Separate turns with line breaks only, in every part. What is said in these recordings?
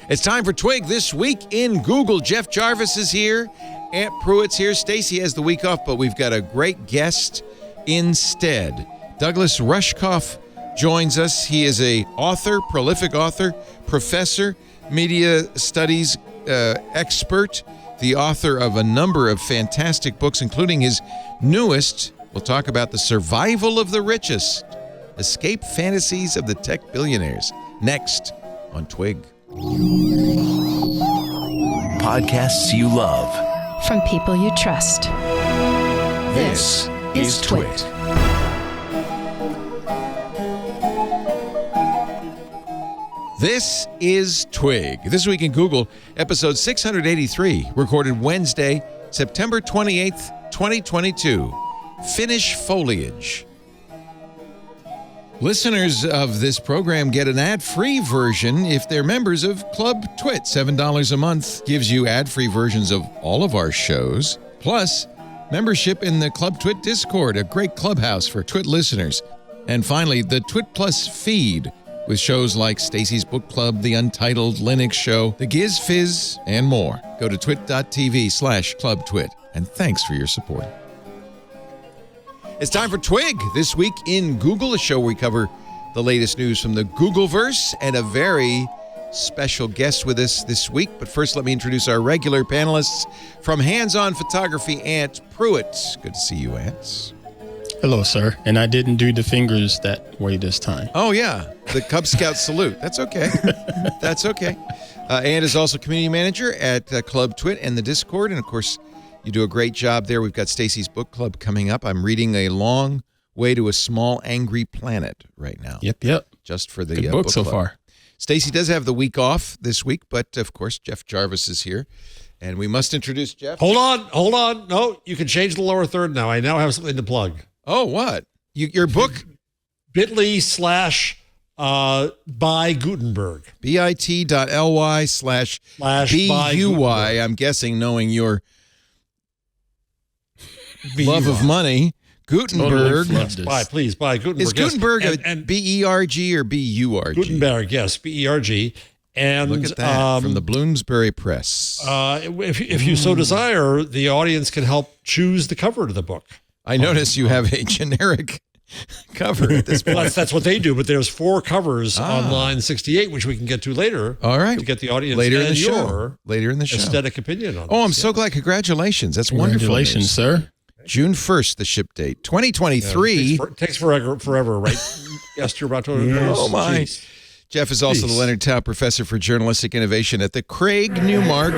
It's time for Twig This Week in Google. Jeff Jarvis is here. Aunt Pruitt's here. Stacy has the week off, but we've got a great guest instead. Douglas Rushkoff joins us. He is a author, prolific author, professor, media studies expert, the author of a number of fantastic books, including his newest. We'll talk about The Survival of the Richest, Escape Fantasies of the Tech Billionaires, next on Twig.
Podcasts you love.
From people you trust.
This is Twig.
This is Twig. This Week in Google, episode 683, recorded Wednesday, September 28th, 2022. Finnish Foliage. Listeners of this program get an ad-free version if they're members of Club Twit. $7 a month gives you ad-free versions of all of our shows, plus membership in the Club Twit Discord, a great clubhouse for Twit listeners. And finally, the Twit Plus feed, with shows like Stacy's Book Club, The Untitled Linux Show, The Giz Fizz, and more. Go to twit.tv/clubtwit. And thanks for your support. It's time for Twig, This Week in Google, a show where we cover the latest news from the Googleverse, and a very special guest with us this week. But first, let me introduce our regular panelists from Hands-On Photography, Aunt Pruitt. Good to see you, Aunt.
Hello, sir. And I didn't do the fingers that way this time.
Oh, yeah. The Cub Scout salute. That's okay. That's okay. Aunt is also community manager at Club Twit and the Discord. And, of course, you do a great job there. We've got Stacy's Book Club coming up. I'm reading A Long Way to a Small Angry Planet right now.
Yep.
Just for the
Good book so
club.
far.
Stacy does have the week off this week, but, of course, Jeff Jarvis is here. And we must introduce Jeff.
Hold on. No, you can change the lower third now. I now have something to plug.
Oh, what? Your book?
bit.ly/by Gutenberg.
bit.ly/BUY. I'm guessing, knowing your love of money. Gutenberg.
Please buy Gutenberg.
Is Gutenberg
and
B-E-R-G or B-U-R-G?
Gutenberg, yes, B-E-R-G. And
look at that, from the Bloomsbury Press.
If you so desire, the audience can help choose the cover to the book.
I notice you have a generic cover at this point.
Well, that's what they do, but there's 4 covers on line 68, which we can get to later.
All right.
To get the audience
later in the
show.
Later in the show.
Aesthetic opinion on
Oh,
this.
I'm so glad. Congratulations. That's wonderful.
Congratulations, sir.
June 1st, the ship date. 2023.
It takes forever, right? Yes, you're about to.
Yes. Oh, my.
Jeez.
Jeff is also the Leonard Tao Professor for Journalistic Innovation at the Craig Newmark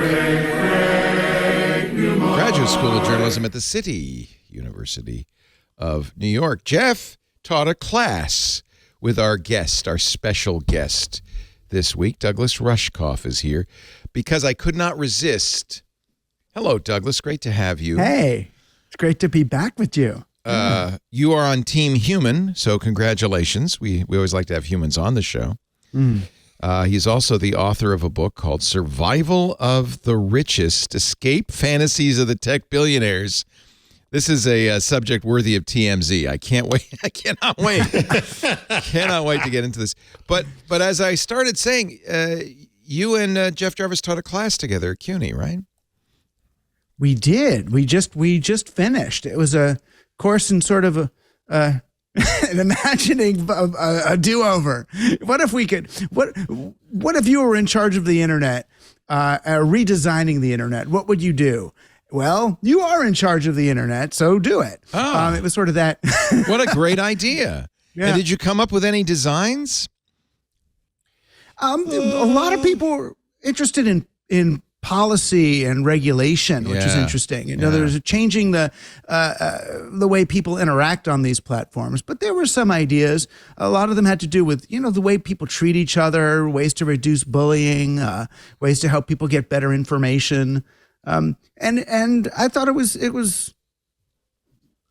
Graduate School of Journalism at the City University of New York. Jeff taught a class with our guest, our special guest this week. Douglas Rushkoff is here because I could not resist. Hello, Douglas. Great to have you.
Hey, it's great to be back with you.
You are on Team Human, so congratulations. We always like to have humans on the show. He's also the author of a book called Survival of the Richest, Escape Fantasies of the Tech Billionaires. This is a subject worthy of TMZ. I can't wait. I cannot wait. Cannot wait to get into this. But as I started saying, you and Jeff Jarvis taught a class together at CUNY, right?
We did. We just finished. It was a course in sort of an imagining a do-over. What if we could? What if you were in charge of the internet, redesigning the internet? What would you do? Well, you are in charge of the internet, so do it.
Oh.
It was sort of that.
What a great idea.
Yeah.
And did you come up with any designs?
A lot of people were interested in policy and regulation, which is interesting. In other words, changing the way people interact on these platforms. But there were some ideas. A lot of them had to do with, the way people treat each other, ways to reduce bullying, ways to help people get better information. And I thought it was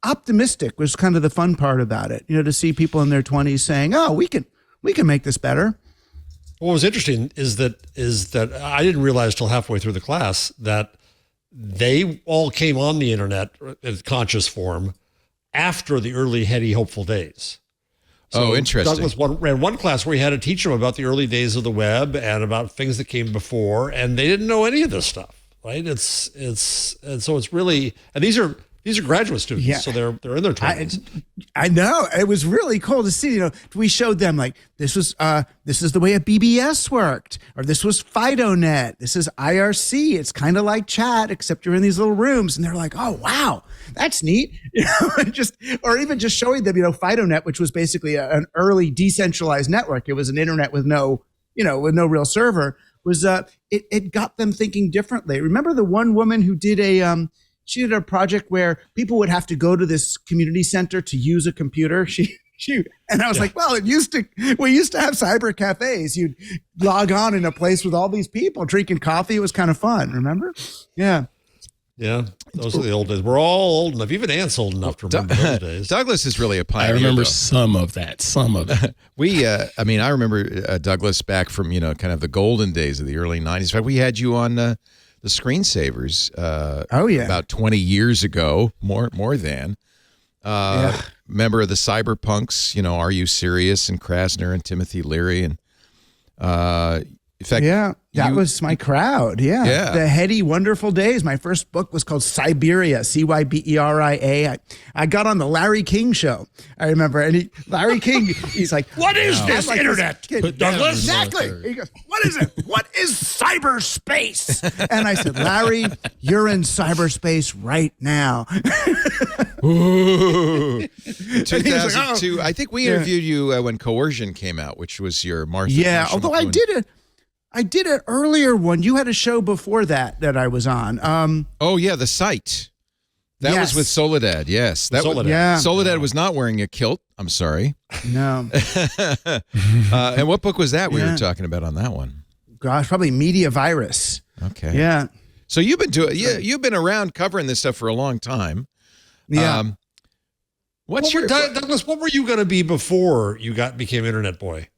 optimistic was kind of the fun part about it, to see people in their 20s saying, "Oh, we can make this better."
What was interesting is that I didn't realize till halfway through the class that they all came on the internet in conscious form after the early, heady, hopeful days.
Interesting.
Douglas ran one class where he had to teach them about the early days of the web and about things that came before, and they didn't know any of this stuff, right? And so it's really, and these are graduate students, so they're in their 20s.
I know. It was really cool to see. We showed them like this is the way a BBS worked, or this was FidoNet. This is IRC. It's kind of like chat, except you're in these little rooms, and they're like, "Oh, wow, that's neat." Even just showing them, FidoNet, which was basically an early decentralized network. It was an internet with no real server. It got them thinking differently. Remember the one woman who did she did a project where people would have to go to this community center to use a computer. And I was like, well, we used to have cyber cafes. You'd log on in a place with all these people drinking coffee. It was kind of fun. Remember? Yeah.
Yeah. Those are the old days. We're all old enough. Even Ant's old enough to remember those days.
Douglas is really a pioneer.
I remember some of that.
I remember Douglas back from, kind of the golden days of the early 90s. In fact, we had you on the Screensavers about 20 years ago, more than. Member of the Cyberpunks, Are You Serious? And Krasner and Timothy Leary. And in fact,
that was my crowd. Yeah. The heady, wonderful days. My first book was called Cyberia, Cyberia. I got on the Larry King show. I remember. And Larry King, he's like,
what is this internet, Douglas?
Exactly. He goes, what is it? What is cyberspace? And I said, Larry, you're in cyberspace right now.
Ooh. 2002. I think we interviewed you when Coercion came out, which was your Martha.
Yeah, although I did an earlier one. You had a show before that I was on.
The Site. That was with Soledad. Yes, Soledad was not wearing a kilt. I'm sorry.
No.
And what book was that we were talking about on that one?
Gosh, probably Media Virus.
Okay.
Yeah.
So you've been around covering this stuff for a long time.
Yeah.
Douglas? What were you going to be before you became Internet Boy?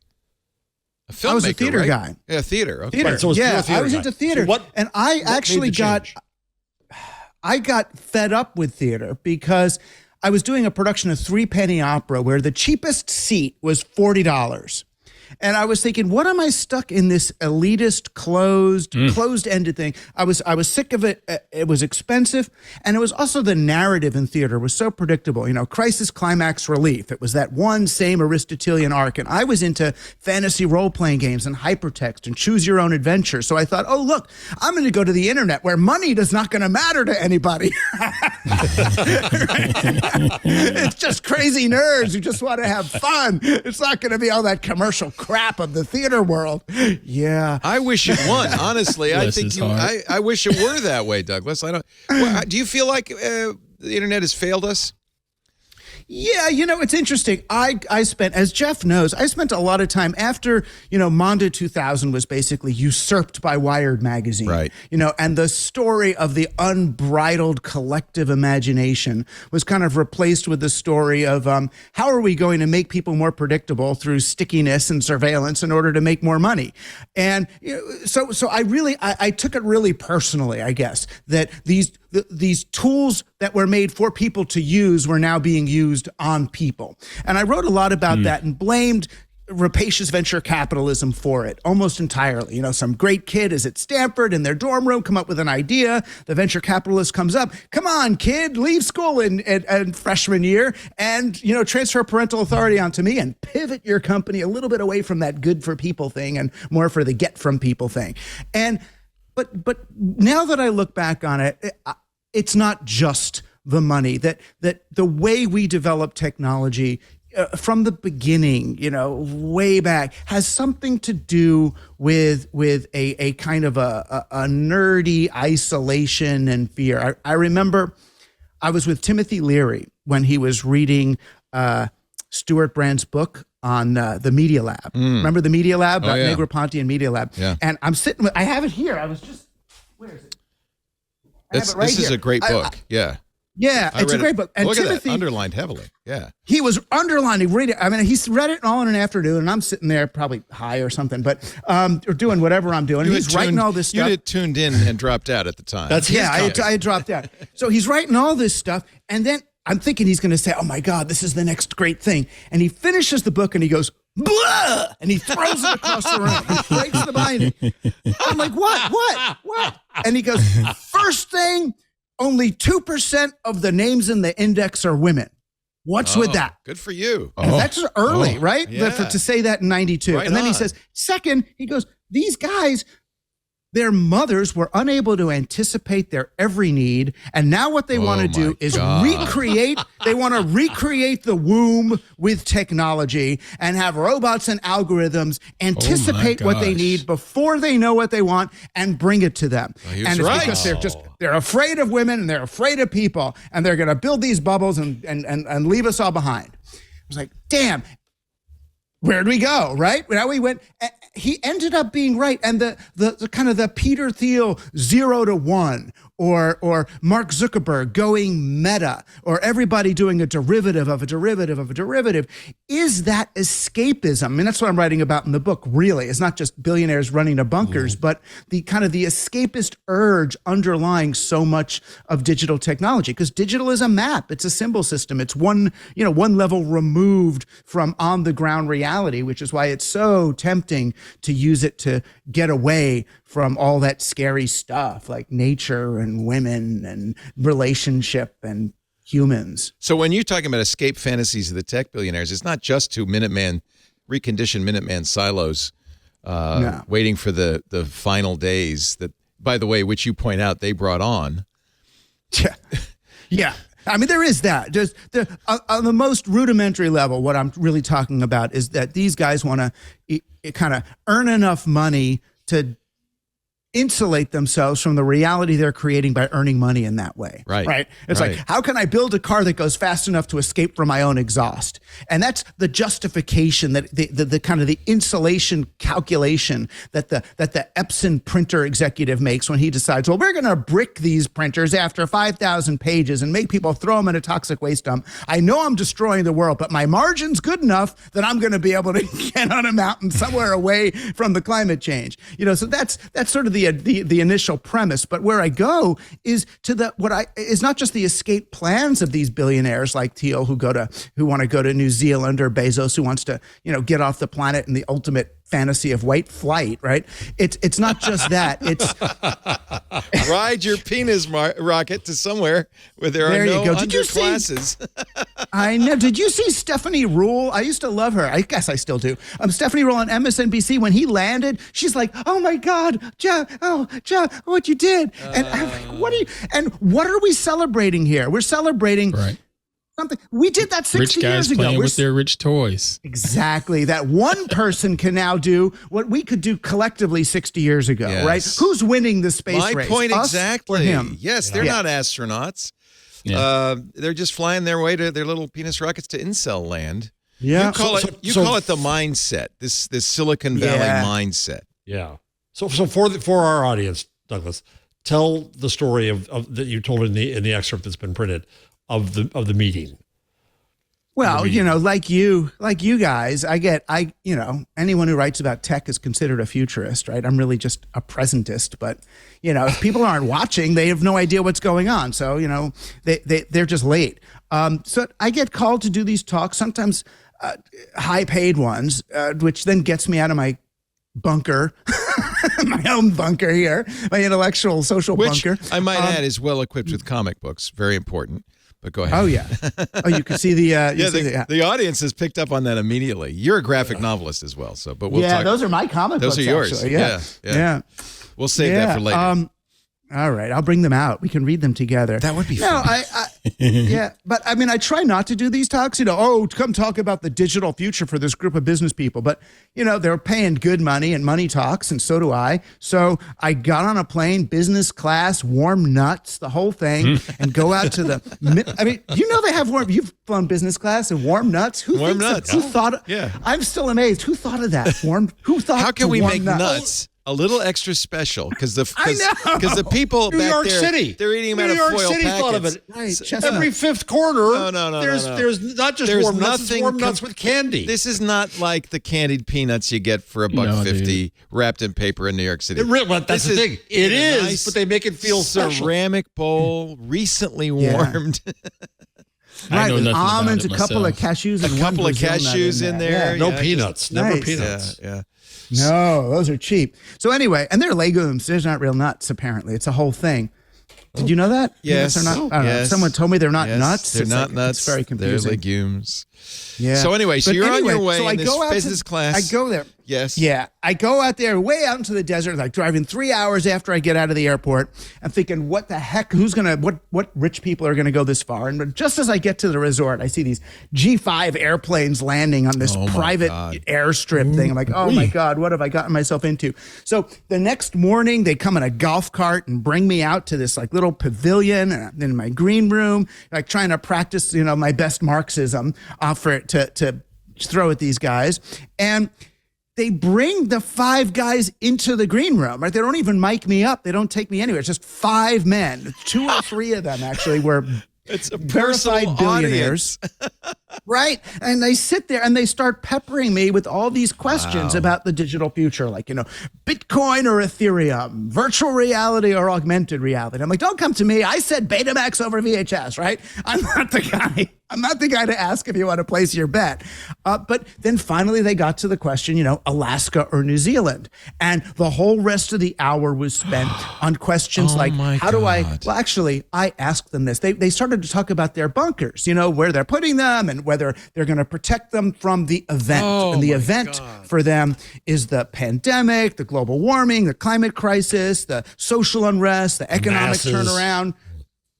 A filmmaker,
I was a theater guy.
Yeah, theater. Okay.
Theater.
Right, so
I was into theater.
So
I got fed up with theater because I was doing a production of Three Penny Opera where the cheapest seat was $40. And I was thinking, what am I stuck in this elitist, closed-ended thing? I was sick of it. It was expensive. And it was also the narrative in theater was so predictable. Crisis, climax, relief. It was that one same Aristotelian arc. And I was into fantasy role-playing games and hypertext and choose your own adventure. So I thought, oh, look, I'm going to go to the internet where money is not going to matter to anybody. It's just crazy nerds who just want to have fun. It's not going to be all that commercial crap of the theater world. Yeah.
I wish it won. Honestly, I wish it were that way, Douglas. Do you feel like the internet has failed us?
Yeah, it's interesting. I spent, as Jeff knows, I spent a lot of time after, Mondo 2000 was basically usurped by Wired magazine.
Right.
And the story of the unbridled collective imagination was kind of replaced with the story of how are we going to make people more predictable through stickiness and surveillance in order to make more money. And so I took it really personally, I guess, that these tools that were made for people to use were now being used on people. And I wrote a lot about that and blamed rapacious venture capitalism for it almost entirely. Some great kid is at Stanford in their dorm room, come up with an idea. The venture capitalist comes up, come on, kid, leave school in freshman year and, transfer parental authority onto me and pivot your company a little bit away from that good for people thing and more for the get from people thing. But now that I look back on it, it's not just the money. That the way we develop technology from the beginning, way back, has something to do with a kind of a nerdy isolation and fear. I remember I was with Timothy Leary when he was reading Stuart Brand's book on the Media Lab. Remember the Media Lab? Negroponte and Media Lab.
Yeah.
And I'm sitting with, I have it here. Where is it?
This is a great book. Yeah,
it's a great book. And
look
Timothy,
at that, underlined heavily. Yeah.
He was underlining, reading. I mean, he's read it all in an afternoon, and I'm sitting there probably high or something, but or doing whatever I'm doing. He's writing all this stuff.
You had tuned in and dropped out at the time.
I dropped out. So he's writing all this stuff, and then I'm thinking he's going to say, oh my God, this is the next great thing. And he finishes the book and he goes, blah! And he throws it across the room. He breaks the binding. I'm like, what? And he goes, first thing, only 2% of the names in the index are women. What's with that?
Good for you.
And that's early, right?
Yeah.
To say that in 92.
Right
and then he
on.
says, second, he goes, these guys, their mothers were unable to anticipate their every need. And now what they want to do is recreate. They want to recreate the womb with technology and have robots and algorithms anticipate what they need before they know what they want and bring it to them. And it's because they're afraid of women and they're afraid of people and they're going to build these bubbles and leave us all behind. I was like, damn. Where'd we go, right? Now we went, he ended up being right. And the kind of the Peter Thiel 0 to 1 or Mark Zuckerberg going meta or everybody doing a derivative of a derivative of a derivative is that escapism. I mean, that's what I'm writing about in the book, really. It's not just billionaires running to bunkers, but the kind of the escapist urge underlying so much of digital technology, because digital is a map. It's a symbol system. It's one level removed from on the ground reality, which is why it's so tempting to use it to get away from all that scary stuff like nature and women and relationship and humans.
So when you're talking about escape fantasies of the tech billionaires, it's not just to reconditioned Minuteman silos waiting for the final days that, by the way, which you point out they brought on.
Yeah. I mean, there is that. Just on the most rudimentary level, what I'm really talking about is that these guys want to kind of earn enough money to insulate themselves from the reality they're creating by earning money in that way. Right. It's like, how can I build a car that goes fast enough to escape from my own exhaust? And that's the justification, that the kind of the insulation calculation that the Epson printer executive makes when he decides, well, we're going to brick these printers after 5,000 pages and make people throw them in a toxic waste dump. I know I'm destroying the world, but my margin's good enough that I'm going to be able to get on a mountain somewhere away from the climate change. So that's sort of the initial premise. But where I go is to is not just the escape plans of these billionaires like Thiel who want to go to New Zealand, or Bezos who wants to get off the planet in the ultimate fantasy of white flight, right? It's not just that. It's
ride your penis rocket to somewhere where there are no underclasses.
I know. Did you see Stephanie Rule? I used to love her. I guess I still do. Stephanie Rule on MSNBC, when he landed, she's like, "Oh my God, Jeff! What you did?" And I'm like, what are we celebrating here? We're celebrating something. We did that 60 years ago.
Rich guys playing with their rich toys.
Exactly. That one person can now do what we could do collectively 60 years ago, right? Who's winning the space race?
My point
Us
exactly.
or him?
Yes, they're not astronauts. Yeah. They're just flying their way to their little penis rockets to incel land. Yeah. You call it the mindset, this Silicon Valley mindset.
Yeah. So for our audience, Douglas, tell the story of that you told in the excerpt that's been printed of the meeting.
Well, like you guys, anyone who writes about tech is considered a futurist, right? I'm really just a presentist, but if people aren't watching, they have no idea what's going on. So, they're just late. So I get called to do these talks, sometimes high paid ones, which then gets me out of my bunker, my own bunker here, my intellectual social bunker.
Which I might add is well equipped with comic books. Very important. But go ahead.
Oh, yeah. Oh, you can see the...
the audience has picked up on that immediately. You're a graphic novelist as well, so but we'll talk.
Those are my comic books.
Those are yours.
Actually.
Yeah. We'll save that for later.
All right, I'll bring them out. We can read them together.
That would be fun.
But I mean, I try not to do these talks, come talk about the digital future for this group of business people. But, they're paying good money and money talks, and so do I. So I got on a plane, business class, warm nuts, the whole thing, and go out to the, they have you've flown business class and warm nuts? Who thought, I'm still amazed. Who thought of that?
How can we make nuts a little extra special, because the people
New
back
York
there,
City,
they're eating them out of foil packets.
Thought of it.
Right.
Every fifth corner,
no.
There's not just warm nuts, it's warm nuts with candy.
This is not like the candied peanuts you get for $1.50 wrapped in paper in New York City.
That's the thing. It is, but they make it feel special.
Ceramic bowl, recently warmed.
Right,
know
with
nothing about
almonds,
it
a couple of
myself.
cashews, and
A couple
one
of
Brazil nut
cashews in there.
No
Yeah,
peanuts. Never
Nice.
peanuts.
Yeah.
No, those are cheap. So anyway, and they're legumes. They're not real nuts, apparently. It's a whole thing. Did you know that?
Yes.
They're not, I don't know.
Yes.
Someone told me they're not
Yes,
nuts.
They're
It's
not
like-
nuts.
It's very confusing.
They're legumes.
Yeah.
So anyway, so
But
you're on your
anyway,
way
so I
in this
go out
business class.
I go there.
Yes.
Yeah. I go out there way out into the desert, like driving 3 hours after I get out of the airport. I'm thinking, what the heck? What rich people are going to go this far? And just as I get to the resort, I see these G5 airplanes landing on this
Oh, my
private
God.
airstrip thing. I'm like, oh my God, what have I gotten myself into? So the next morning, they come in a golf cart and bring me out to this like little pavilion in my green room, like trying to practice, my best Marxism offer to throw at these guys. And they bring the 5 guys into the green room, right? They don't even mic me up. They don't take me anywhere. It's just 5 men. 2 or 3 of them actually were
It's a
verified
personal
billionaires. Right. And they sit there and they start peppering me with all these questions about the digital future, like, Bitcoin or Ethereum, virtual reality or augmented reality. I'm like, don't come to me. I said Betamax over VHS, right? I'm not the guy. I'm not the guy to ask if you want to place your bet. But then finally they got to the question, Alaska or New Zealand. And the whole rest of the hour was spent on questions like, how do I, well, actually, I asked them this. They started to talk about their bunkers, where they're putting them and whether they're going to protect them from the event. And the event for them is the pandemic, the global warming, the climate crisis, the social unrest, the economic
Masses.
turnaround.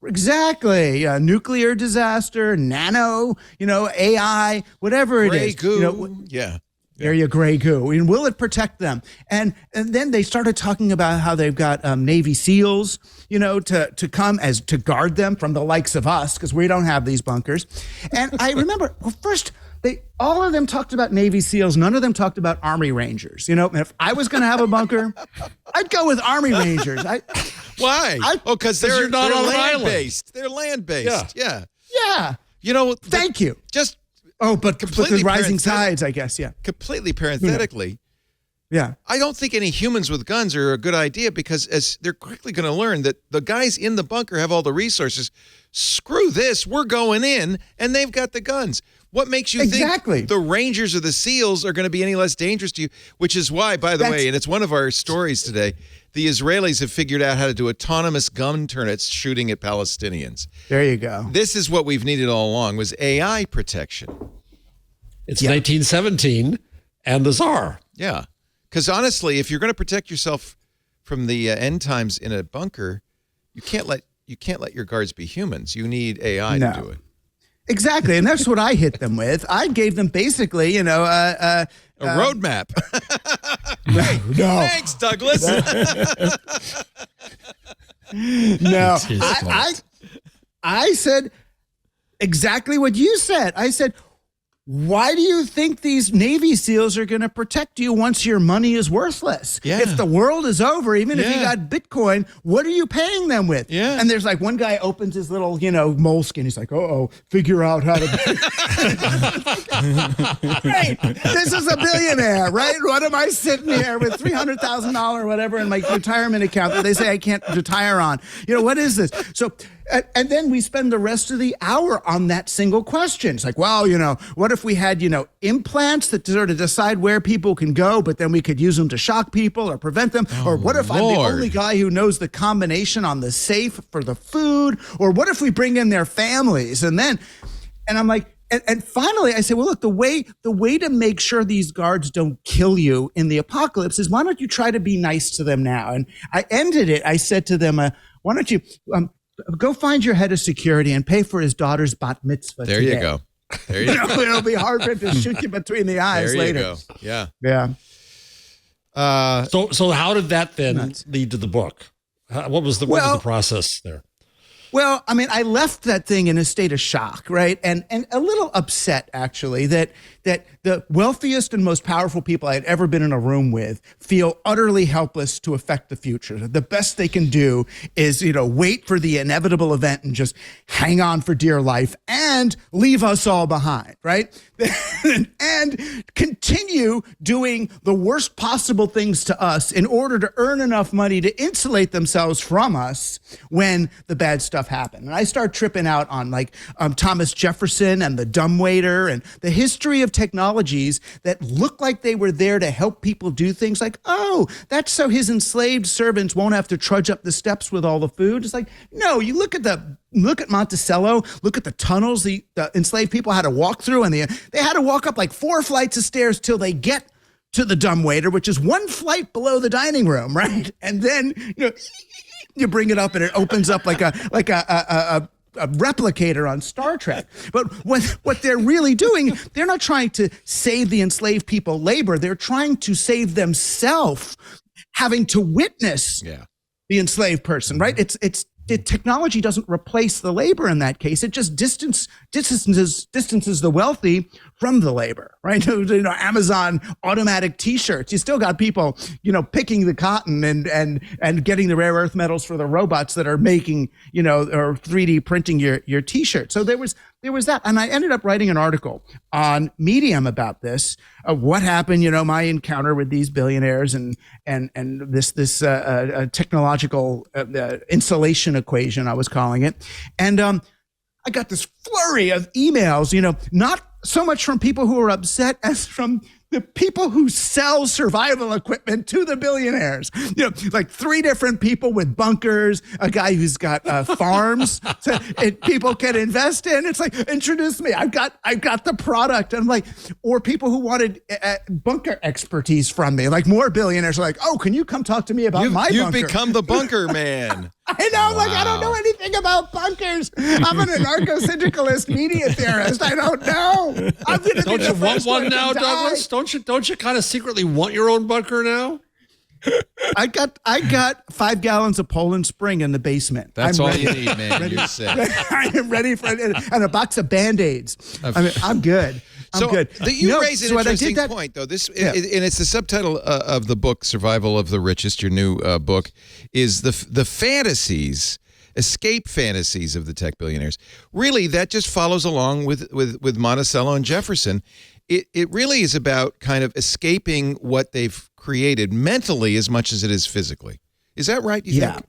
Exactly. Nuclear disaster, nano, AI, whatever it
Gray
is.
goo. Yeah.
There you gray goo. And will it protect them? And then they started talking about how they've got Navy SEALs, to come as to guard them from the likes of us, because we don't have these bunkers. And I remember, first, all of them talked about Navy SEALs. None of them talked about Army Rangers. If I was going to have a bunker, I'd go with Army Rangers.
Why? Because
you're not on an island.
land-based. They're land-based. Yeah.
Yeah. Thank you.
Just
But
completely
the rising
parenthetic-
tides, I guess. Yeah.
completely parenthetically,
Yeah.
I don't think any humans with guns are a good idea, because as they're quickly going to learn that the guys in the bunker have all the resources. Screw this. We're going in, and they've got the guns. What makes you think the Rangers or the SEALs are going to be any less dangerous to you? Which is why, by the way, and it's one of our stories today, the Israelis have figured out how to do autonomous gun turrets shooting at Palestinians.
There you go.
This is what we've needed all along, was AI protection.
It's 1917 and the Tsar.
Yeah. Because honestly, if you're going to protect yourself from the end times in a bunker, you can't let your guards be humans. You need AI to do it.
Exactly. And that's what I hit them with. I gave them basically,
A roadmap.
no.
Thanks, Douglas.
No. I said exactly what you said. I said, why do you think these Navy SEALs are going to protect you once your money is worthless?
Yeah.
If the world is over, even if you got Bitcoin, what are you paying them with?
Yeah.
And there's like one guy opens his little, moleskin. He's like, figure out how to. Great. This is a billionaire, right? What am I sitting here with $300,000 or whatever in my retirement account that they say I can't retire on? What is this? So, and then we spend the rest of the hour on that single question. It's like, well, what if we had, implants that sort of decide where people can go, but then we could use them to shock people or prevent them? Or what if I'm the only guy who knows the combination on the safe for the food? Or what if we bring in their families? And I'm like, and finally I said, well, look, the way to make sure these guards don't kill you in the apocalypse is, why don't you try to be nice to them now? And I ended it. I said to them, why don't you go find your head of security and pay for his daughter's bat mitzvah
There
today.
you go. There you go.
It'll be hard for him to shoot you between the eyes
There you
later.
go. Yeah.
Yeah.
So how did that then lead to the book? What was the process there?
Well, I mean, I left that thing in a state of shock, right? And a little upset, actually, that the wealthiest and most powerful people I had ever been in a room with feel utterly helpless to affect the future. The best they can do is, wait for the inevitable event and just hang on for dear life and leave us all behind, right? And continue doing the worst possible things to us in order to earn enough money to insulate themselves from us when the bad stuff stuff happen. And I start tripping out on like Thomas Jefferson and the dumbwaiter and the history of technologies that look like they were there to help people do things like, oh, that's so his enslaved servants won't have to trudge up the steps with all the food. It's like, no, you look at Monticello, look at the tunnels the enslaved people had to walk through, and they had to walk up like 4 flights of stairs till they get to the dumbwaiter, which is 1 flight below the dining room, right? And then you bring it up and it opens up like a replicator on Star Trek. But what they're really doing, they're not trying to save the enslaved people labor. They're trying to save themselves having to witness the enslaved person, right? The technology doesn't replace the labor in that case. It just distances the wealthy from the labor, right? Amazon automatic T-shirts. You still got people, picking the cotton and getting the rare earth metals for the robots that are making, or 3D printing your T-shirt. So there was that, and I ended up writing an article on Medium about this. What happened? My encounter with these billionaires and this technological insulation equation, I was calling it, and I got this flurry of emails. Not so much from people who are upset as from the people who sell survival equipment to the billionaires, like 3 different people with bunkers, a guy who's got farms people can invest in. It's like, introduce me. I've got the product. And I'm like, or people who wanted bunker expertise from me, like more billionaires are like, oh, can you come talk to me about my bunker?
You've become the bunker man.
I know, like, I don't know anything about bunkers. I'm an anarcho-syndicalist media theorist. I don't know. I'm gonna
don't you want one now, Douglas? Don't you kind of secretly want your own bunker now?
I got 5 gallons of Poland Spring in the basement.
That's all you need, man. You're set.
I am ready for it, and a box of Band-Aids. I'm good. I'm good.
You raise an interesting point, though. And it's the subtitle of the book, Survival of the Richest, your new book, is the fantasies, escape fantasies of the tech billionaires. Really, that just follows along with Monticello and Jefferson. It really is about kind of escaping what they've created mentally as much as it is physically. Is that right, you think?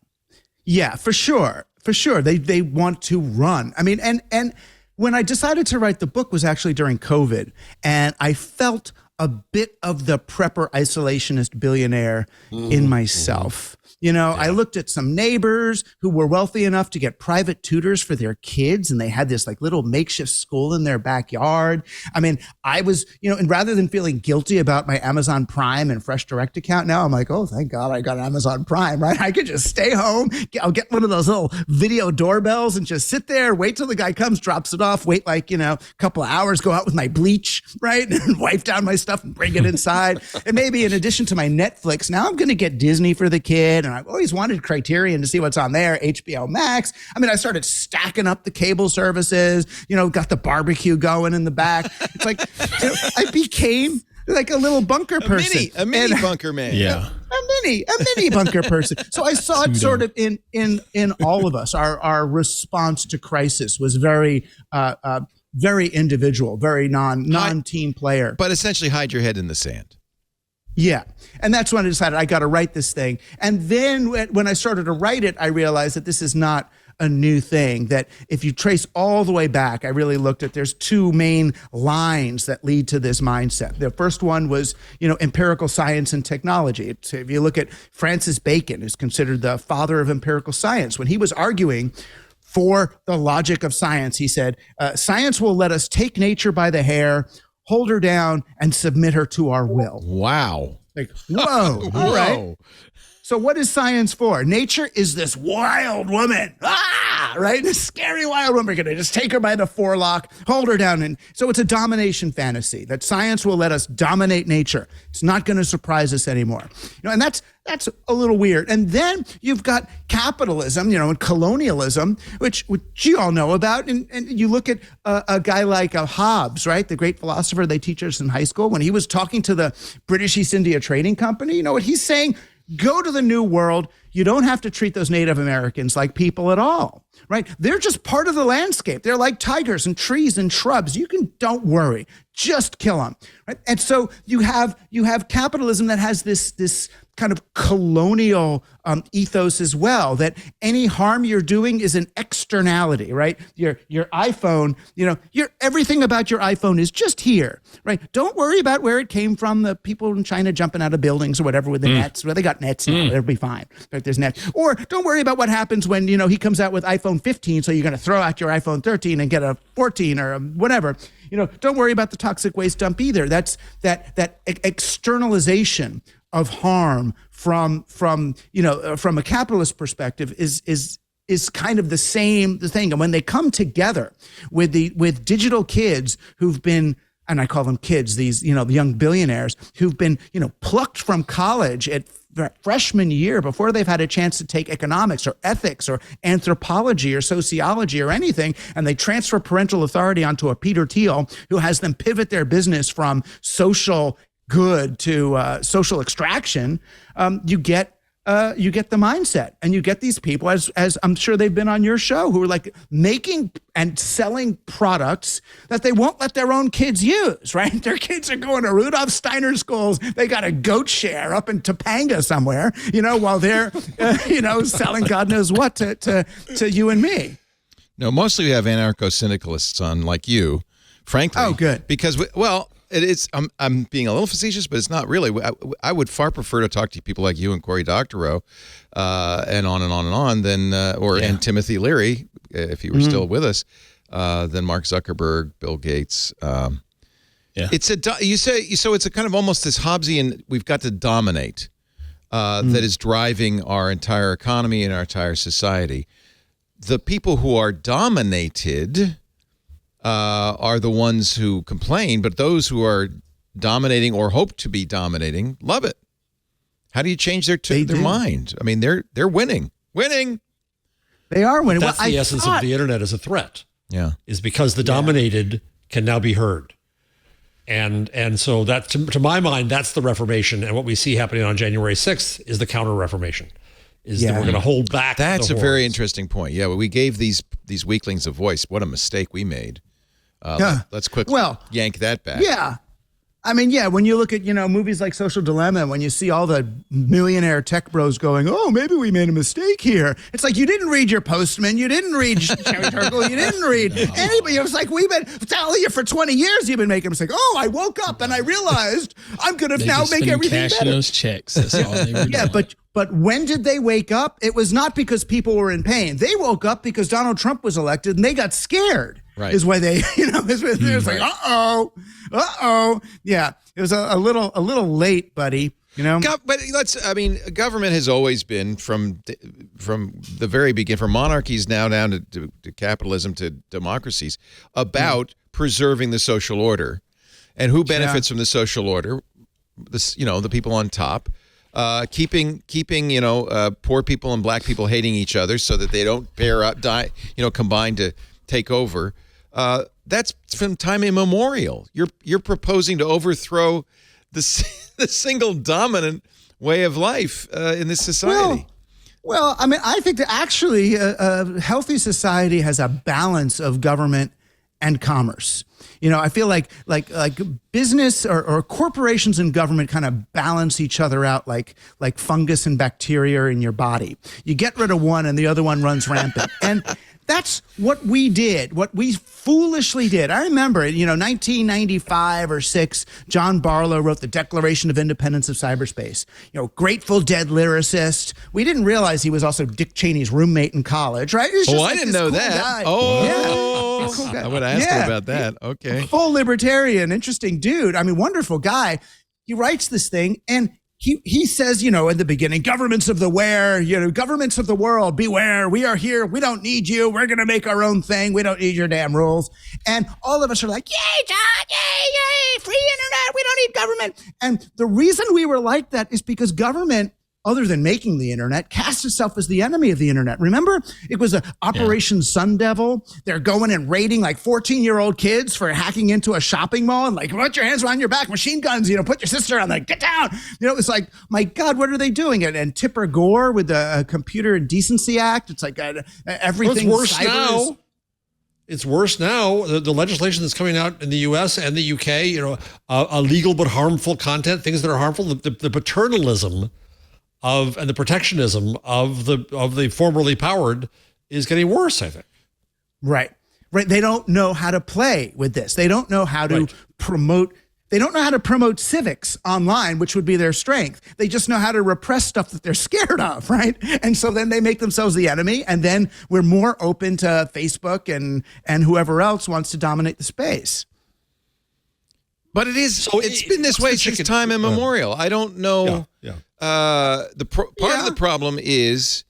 Yeah, for sure. For sure. They want to run. I mean, and when I decided to write the book was actually during COVID, and I felt a bit of the prepper isolationist billionaire in myself. I looked at some neighbors who were wealthy enough to get private tutors for their kids, and they had this like little makeshift school in their backyard. I mean, I was, and rather than feeling guilty about my Amazon Prime and Fresh Direct account, now I'm like, oh, thank God I got Amazon Prime, right? I could just stay home. I'll get one of those little video doorbells and just sit there, wait till the guy comes, drops it off, wait like, a couple of hours, go out with my bleach, right? And wipe down my stuff and bring it inside. And maybe in addition to my Netflix, now I'm going to get Disney for the kid. And I've always wanted Criterion to see what's on there, HBO Max. I mean, I started stacking up the cable services, got the barbecue going in the back. It's like, I became like a little bunker person.
A mini bunker man.
Yeah. A mini bunker person. So I saw it sort of in all of us. Our response to crisis was very individual, very non-team player.
But essentially hide your head in the sand.
Yeah. And that's when I decided I got to write this thing. And then when I started to write it, I realized that this is not a new thing, that if you trace all the way back, I really looked at, there's 2 main lines that lead to this mindset. The first one was, empirical science and technology. If you look at Francis Bacon, who's considered the father of empirical science, when he was arguing for the logic of science, he said, science will let us take nature by the hair, hold her down, and submit her to our will.
Wow.
Like, whoa. All right. So what is science for? Nature is this wild woman. Right? This scary wild woman. We're going to just take her by the forelock, hold her down. And so it's a domination fantasy that science will let us dominate nature. It's not going to surprise us anymore. And that's a little weird. And then you've got capitalism, and colonialism, which you all know about. And you look at a guy like Hobbes, right? The great philosopher they teach us in high school. When he was talking to the British East India Trading Company, you know what he's saying? Go to the New World. You don't have to treat those Native Americans like people at all, right? They're just part of the landscape. They're like tigers and trees and shrubs. Don't worry, just kill them, right? And so you have capitalism that has this kind of colonial ethos as well, that any harm you're doing is an externality, right? Your iPhone, everything about your iPhone is just here, right? Don't worry about where it came from, the people in China jumping out of buildings or whatever with the nets. Well, they got nets now, it'll be fine. Right? There's nets. Or don't worry about what happens when, he comes out with iPhone 15, so you're going to throw out your iPhone 13 and get a 14 or whatever. Don't worry about the toxic waste dump either. That's that externalization of harm from a capitalist perspective is kind of the thing. And when they come together with digital kids who've been, and I call them kids, these, the young billionaires who've been, plucked from college at freshman year before they've had a chance to take economics or ethics or anthropology or sociology or anything, and they transfer parental authority onto a Peter Thiel who has them pivot their business from social good to social extraction. You get the mindset, and you get these people, as I'm sure they've been on your show, who are like making and selling products that they won't let their own kids use, right? Their kids are going to Rudolf Steiner schools. They got a goat share up in Topanga somewhere, while they're, selling God knows what to you and me.
No, mostly we have anarcho-syndicalists on like you, frankly.
Oh, good.
Because, it is. I'm being a little facetious, but it's not really. I would far prefer to talk to people like you and Cory Doctorow, and on and on and on, and Timothy Leary, if he were still with us, than Mark Zuckerberg, Bill Gates. It's it's a kind of almost this Hobbesian. We've got to dominate that is driving our entire economy and our entire society. The people who are dominated are the ones who complain, but those who are dominating or hope to be dominating love it. How do you change their mind? I mean, they're winning.
They are winning.
That's the essence of the internet as a threat.
Yeah,
is because the dominated can now be heard, and so that to my mind, that's the Reformation, and what we see happening on January 6th is the Counter Reformation. That we're going to hold back.
That's a very interesting point. Yeah, we gave these weaklings a voice. What a mistake we made. Let's quickly yank that back.
Yeah. I mean, when you look at, movies like Social Dilemma, when you see all the millionaire tech bros going, oh, maybe we made a mistake here. It's like, you didn't read your Postman. You didn't read Cherry Turkle. You didn't read anybody. It was like, we've been telling you for 20 years you've been making a mistake. Oh, I woke up and I realized I'm going to now make everything better.
Those checks. That's all they were doing.
But when did they wake up? It was not because people were in pain. They woke up because Donald Trump was elected and they got scared.
Right.
Is why they, it was like, yeah, it was a little late, buddy.
But government has always been from the very beginning, from monarchies now down to capitalism to democracies, about preserving the social order, and who benefits from the social order? The people on top. Keeping poor people and black people hating each other so that they don't pair up, combine to take over. That's from time immemorial. You're proposing to overthrow the single dominant way of life in this society.
Well, I mean, I think that actually a healthy society has a balance of government and commerce. I feel like business or corporations and government kind of balance each other out like fungus and bacteria in your body. You get rid of one and the other one runs rampant. And that's what we did, what we foolishly did. I remember, 1995 or 6, John Barlow wrote the Declaration of Independence of Cyberspace. Grateful Dead lyricist. We didn't realize he was also Dick Cheney's roommate in college, right?
I didn't know that.
Guy.
Oh,
cool guy.
I would ask him about that. Okay.
Full libertarian, interesting dude. I mean, wonderful guy. He writes this thing and he says, in the beginning, governments of the where, governments of the world, beware. We are here. We don't need you. We're going to make our own thing. We don't need your damn rules. And all of us are like, yay, John, yay, free internet. We don't need government. And the reason we were like that is because government, other than making the internet, cast itself as the enemy of the internet. Remember? It was Operation Sun Devil. They're going and raiding like 14-year-old kids for hacking into a shopping mall and like, put your hands behind your back, machine guns, put your sister on, like, get down. It's like, my God, what are they doing? And Tipper Gore with the Computer Decency Act. It's like everything.
Well, it's worse now. It's worse now. The legislation that's coming out in the U.S. and the U.K., illegal but harmful content, things that are harmful, the paternalism and the protectionism of the formerly powered is getting worse, I think.
Right. They don't know how to play with this. They don't know how to promote. They don't know how to promote civics online, which would be their strength. They just know how to repress stuff that they're scared of, right? And so then they make themselves the enemy, and then we're more open to Facebook and whoever else wants to dominate the space.
But it's been this way since time immemorial. I don't know. Part of the problem is,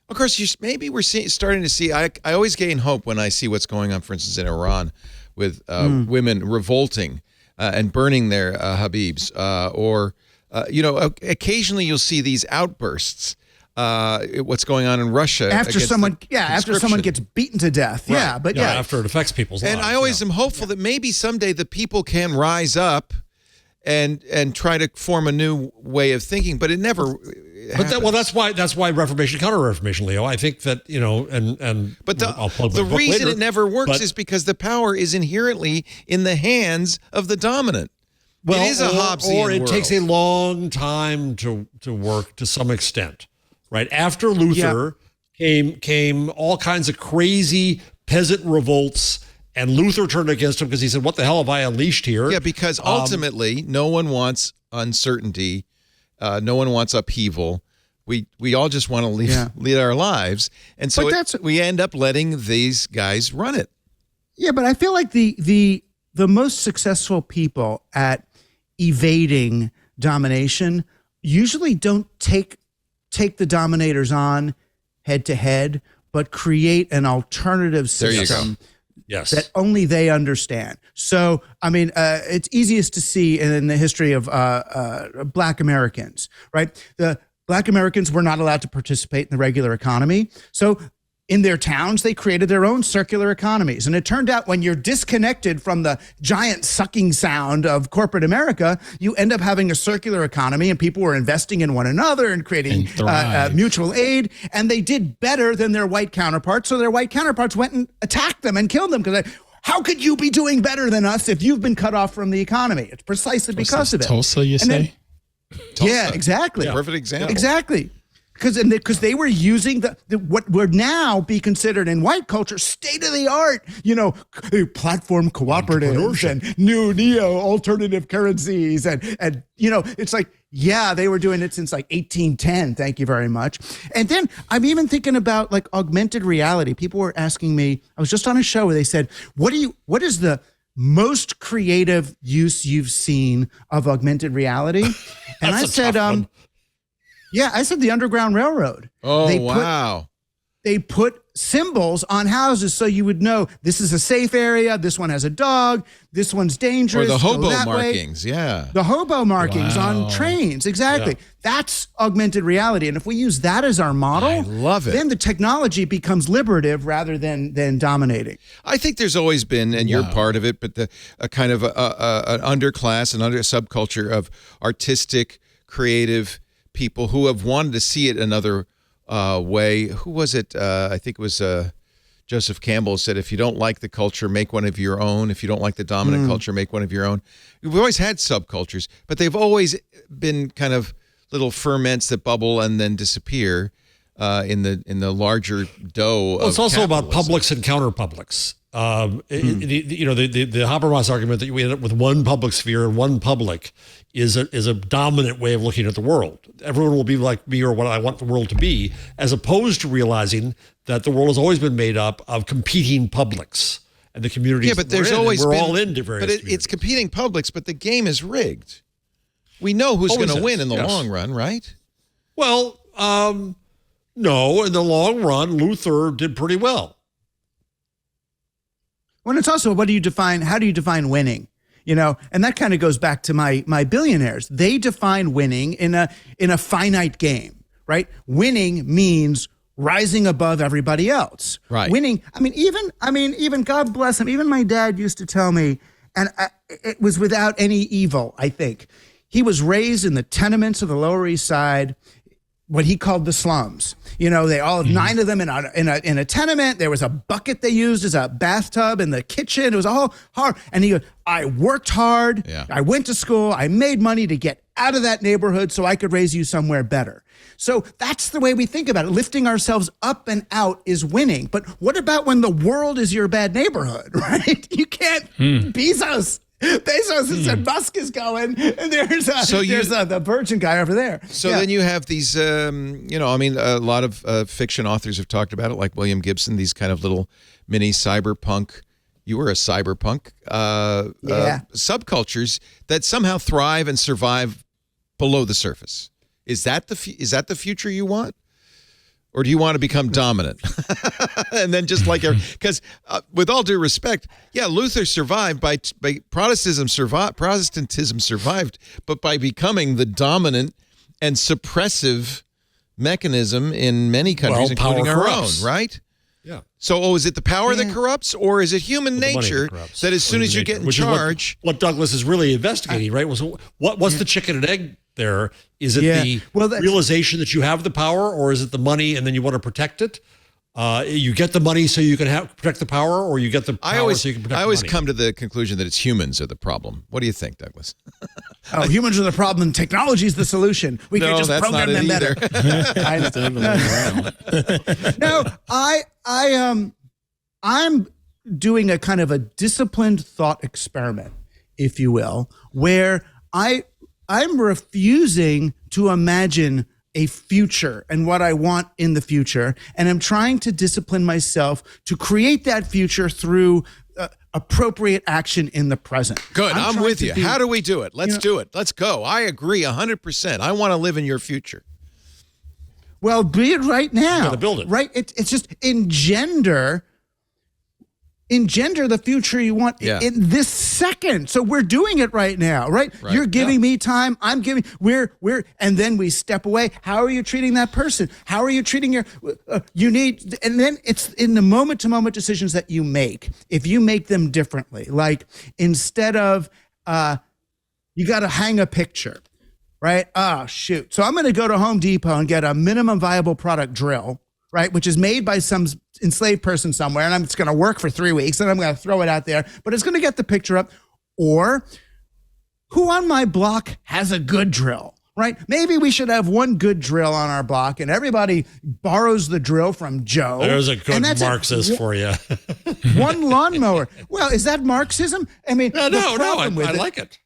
of course, maybe we're starting to see. I always gain hope when I see what's going on, for instance, in Iran with women revolting and burning their Habibs, or occasionally you'll see these outbursts. What's going on in Russia
after someone gets beaten to death. Right. But
after it affects people's lives.
And I always am hopeful that maybe someday the people can rise up and try to form a new way of thinking, but it never happens.
That's why Reformation, Counter-Reformation, Leo. I think that,
but the reason it never works is because the power is inherently in the hands of the dominant. Well, it is a Hobbesian
or it
world.
takes a long time to work to some extent. Right after Luther came all kinds of crazy peasant revolts, and Luther turned against him because he said, "What the hell have I unleashed here?"
Yeah, because ultimately, no one wants uncertainty, no one wants upheaval. We all just want to lead our lives, and so we end up letting these guys run it.
Yeah, but I feel like the most successful people at evading domination usually don't take the dominators on head to head, but create an alternative system that only they understand. So, I mean, it's easiest to see in the history of Black Americans, right? The Black Americans were not allowed to participate in the regular economy. So in their towns, they created their own circular economies. And it turned out when you're disconnected from the giant sucking sound of corporate America, you end up having a circular economy, and people were investing in one another and creating mutual aid. And they did better than their white counterparts. So their white counterparts went and attacked them and killed them because how could you be doing better than us if you've been cut off from the economy? It's precisely because of it.
Tulsa, you say?
Yeah, exactly.
Perfect example.
Exactly. Because they were using the what would now be considered in white culture state-of-the-art, platform cooperatives and new neo alternative currencies. And it's like, they were doing it since like 1810. Thank you very much. And then I'm even thinking about like augmented reality. People were asking me, I was just on a show where they said, what is the most creative use you've seen of augmented reality? And I said, I said the Underground Railroad.
Oh, wow.
They put symbols on houses so you would know this is a safe area, this one has a dog, this one's dangerous.
Or the hobo markings,
The hobo markings on trains, exactly. Yeah. That's augmented reality. And if we use that as our model,
I love it.
Then the technology becomes liberative rather than dominating.
I think there's always been, and you're part of it, but a kind of an underclass, an under subculture of artistic, creative people who have wanted to see it another way. Who was it? I think it was Joseph Campbell said, if you don't like the culture, make one of your own. If you don't like the dominant culture, make one of your own. We've always had subcultures, but they've always been kind of little ferments that bubble and then disappear in the larger dough.
Well, it's also
capitalism.
about publics and counterpublics. The Habermas argument that we end up with one public sphere and one public is a dominant way of looking at the world. Everyone will be like me or what I want the world to be, as opposed to realizing that the world has always been made up of competing publics and the communities.
Yeah, but there's always
we're
been,
all into various.
But it's competing publics, but the game is rigged. We know who's going to win in the long run, right?
Well, no. In the long run, Luther did pretty well.
Well, it's also how do you define winning? And that kind of goes back to my billionaires. They define winning in a finite game, right? Winning means rising above everybody else.
Right.
Winning. Even God bless him. Even my dad used to tell me, and it was without any evil, I think. He was raised in the tenements of the Lower East Side, what he called the slums. They all have 9 of them in a tenement. There was a bucket they used as a bathtub in the kitchen. It was all hard. And he goes, I worked hard. Yeah. I went to school. I made money to get out of that neighborhood so I could raise you somewhere better. So that's the way we think about it. Lifting ourselves up and out is winning. But what about when the world is your bad neighborhood, right? You can't, Bezos and Musk is going, and there's the Virgin guy over there.
So then you have these, a lot of fiction authors have talked about it, like William Gibson, these kind of little mini cyberpunk. You were a cyberpunk subcultures that somehow thrive and survive below the surface. Is that the future you want? Or do you want to become dominant? And then just like, because with all due respect, Luther survived by Protestantism survived, but by becoming the dominant and suppressive mechanism in many countries, including our own, right?
Yeah.
So, is it the power that corrupts, or is it human nature that as soon as you get in charge?
What Douglas is really investigating, right? What's the chicken and egg there? Is it the realization that you have the power, or is it the money and then you want to protect it? You get the money so you can protect the power, or you get the power so you can protect the money?
I always come to the conclusion that it's humans are the problem. What do you think, Douglas?
Humans are the problem. Technology is the solution. We can just program them better. I'm doing a kind of a disciplined thought experiment, if you will, where I'm refusing to imagine a future and what I want in the future. And I'm trying to discipline myself to create that future through appropriate action in the present.
Good. I'm with you. How do we do it? Let's do it. Let's go. I agree 100%. I want to live in your future.
Well, be it right now.
You gotta build it.
Right? It's just engender the future you want in this second. So we're doing it right now, right? You're giving me time. I'm giving, and then we step away. How are you treating that person? How are you treating and then it's in the moment to moment decisions that you make. If you make them differently, like instead of, you got to hang a picture, right? Oh, shoot. So I'm going to go to Home Depot and get a minimum viable product drill, right? Which is made by some enslaved person somewhere, and it's going to work for 3 weeks, and I'm going to throw it out there, but it's going to get the picture up. Or who on my block has a good drill, right? Maybe we should have one good drill on our block, and everybody borrows the drill from Joe.
There's a good Marxist for you.
One lawnmower. Well, is that Marxism? I mean,
no, I like it.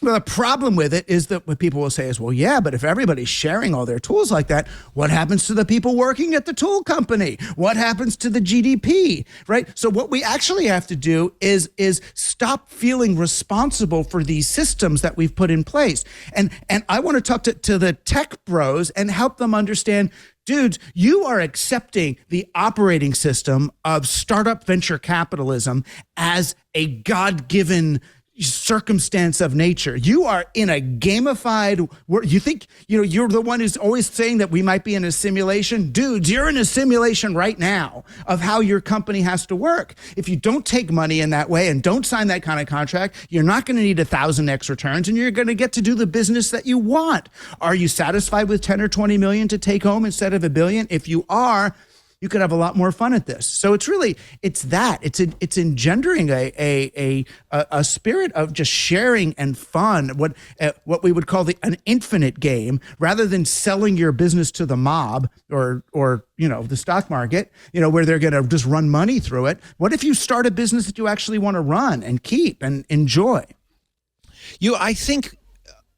Well, the problem with it is that what people will say is, well, yeah, but if everybody's sharing all their tools like that, what happens to the people working at the tool company? What happens to the GDP, right? So what we actually have to do is stop feeling responsible for these systems that we've put in place. And I want to talk to the tech bros and help them understand, dudes, you are accepting the operating system of startup venture capitalism as a God-given circumstance of nature. You are in a gamified world. You think, you're the one who's always saying that we might be in a simulation. Dudes, you're in a simulation right now of how your company has to work. If you don't take money in that way and don't sign that kind of contract, you're not going to need 1,000x returns, and you're going to get to do the business that you want. Are you satisfied with 10 or 20 million to take home instead of $1 billion? If you are, you could have a lot more fun at this. So it's engendering a spirit of just sharing and fun, what we would call an infinite game, rather than selling your business to the mob or the stock market, where they're going to just run money through it. What if you start a business that you actually want to run and keep and enjoy?
I think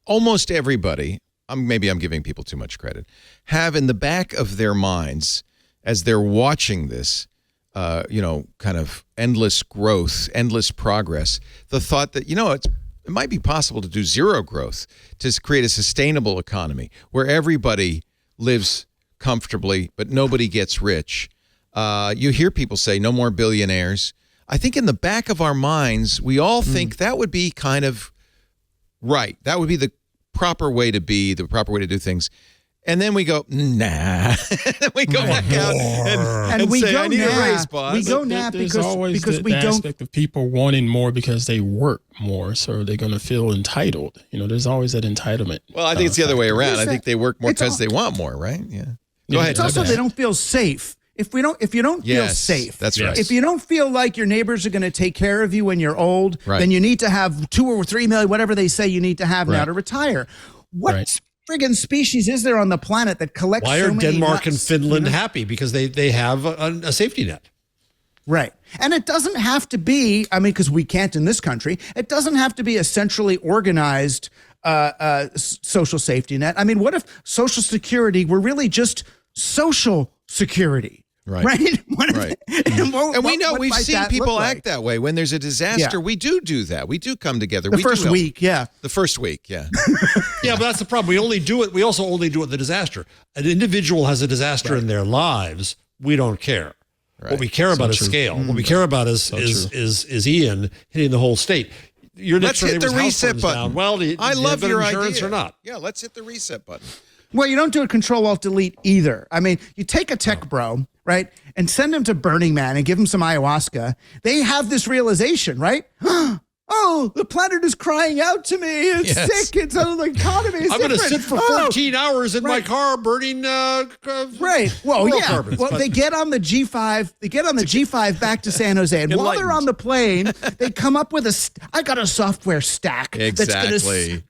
almost everybody, maybe I'm giving people too much credit, have in the back of their minds, as they're watching this, kind of endless growth, endless progress, the thought that, it might be possible to do zero growth, to create a sustainable economy where everybody lives comfortably, but nobody gets rich. You hear people say no more billionaires. I think in the back of our minds, we all think that would be kind of right. That would be the proper way to be, the proper way to do things. And then we go, nah. We go back out and we say, I need a raise, boss.
We go nah
because
we don't.
Aspect of people wanting more because they work more, so they're going to feel entitled. There's always that entitlement.
Well, I think it's the other way around. I think they work more because they want more, right? Yeah. Go ahead.
It's also they don't feel safe if you don't feel safe,
that's right.
If you don't feel like your neighbors are going to take care of you when you're old, then you need to have 2 or 3 million, whatever they say you need to have now to retire. What friggin' species is there on the planet that collects
Why
so
are
many
Denmark
nuts,
and Finland happy? Because they have a safety net.
Right. And it doesn't have to be, I mean, because we can't in this country, it doesn't have to be a centrally organized social safety net. I mean, what if Social Security were really just social security? Right.
And we know we've seen people act that way. When there's a disaster, we do that. We do come together.
The first week.
Yeah, but
that's the problem. We also only do it in the disaster. An individual has a disaster in their lives. We don't care. Right. What we care about is scale. What we care about is Ian hitting the whole state.
Let's hit the reset button.
Down. Well,
I love your idea.
Or not?
Yeah, let's hit the reset button.
Well, you don't do a Control-Alt-Delete either. I mean, you take a tech bro, right, and send him to Burning Man and give him some ayahuasca. They have this realization, right? Oh, the planet is crying out to me. It's sick. It's the economy is
I'm going to sit for 14 hours in my car burning
right. Well,
carbons,
well, they get on the G5. They get on the G5 back to San Jose, and while they're on the plane, they come up with I got a software stack that's going to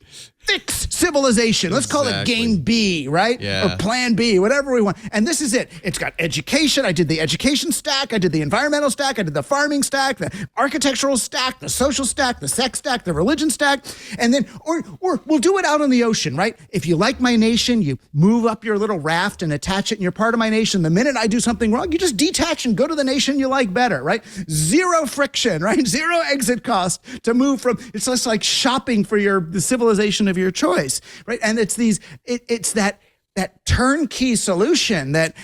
fix civilization. Let's call it Game B, right?
Yeah.
Or Plan B, whatever we want. And this is it. It's got education. I did the education stack. I did the environmental stack. I did the farming stack, the architectural stack, the social stack, the sex stack, the religion stack. And then, or we'll do it out on the ocean, right? If you like my nation, you move up your little raft and attach it and you're part of my nation. The minute I do something wrong, you just detach and go to the nation you like better, right? Zero friction, right? Zero exit cost to move from, it's just like shopping for the civilization of your choice, right? And it's it's that turnkey solution that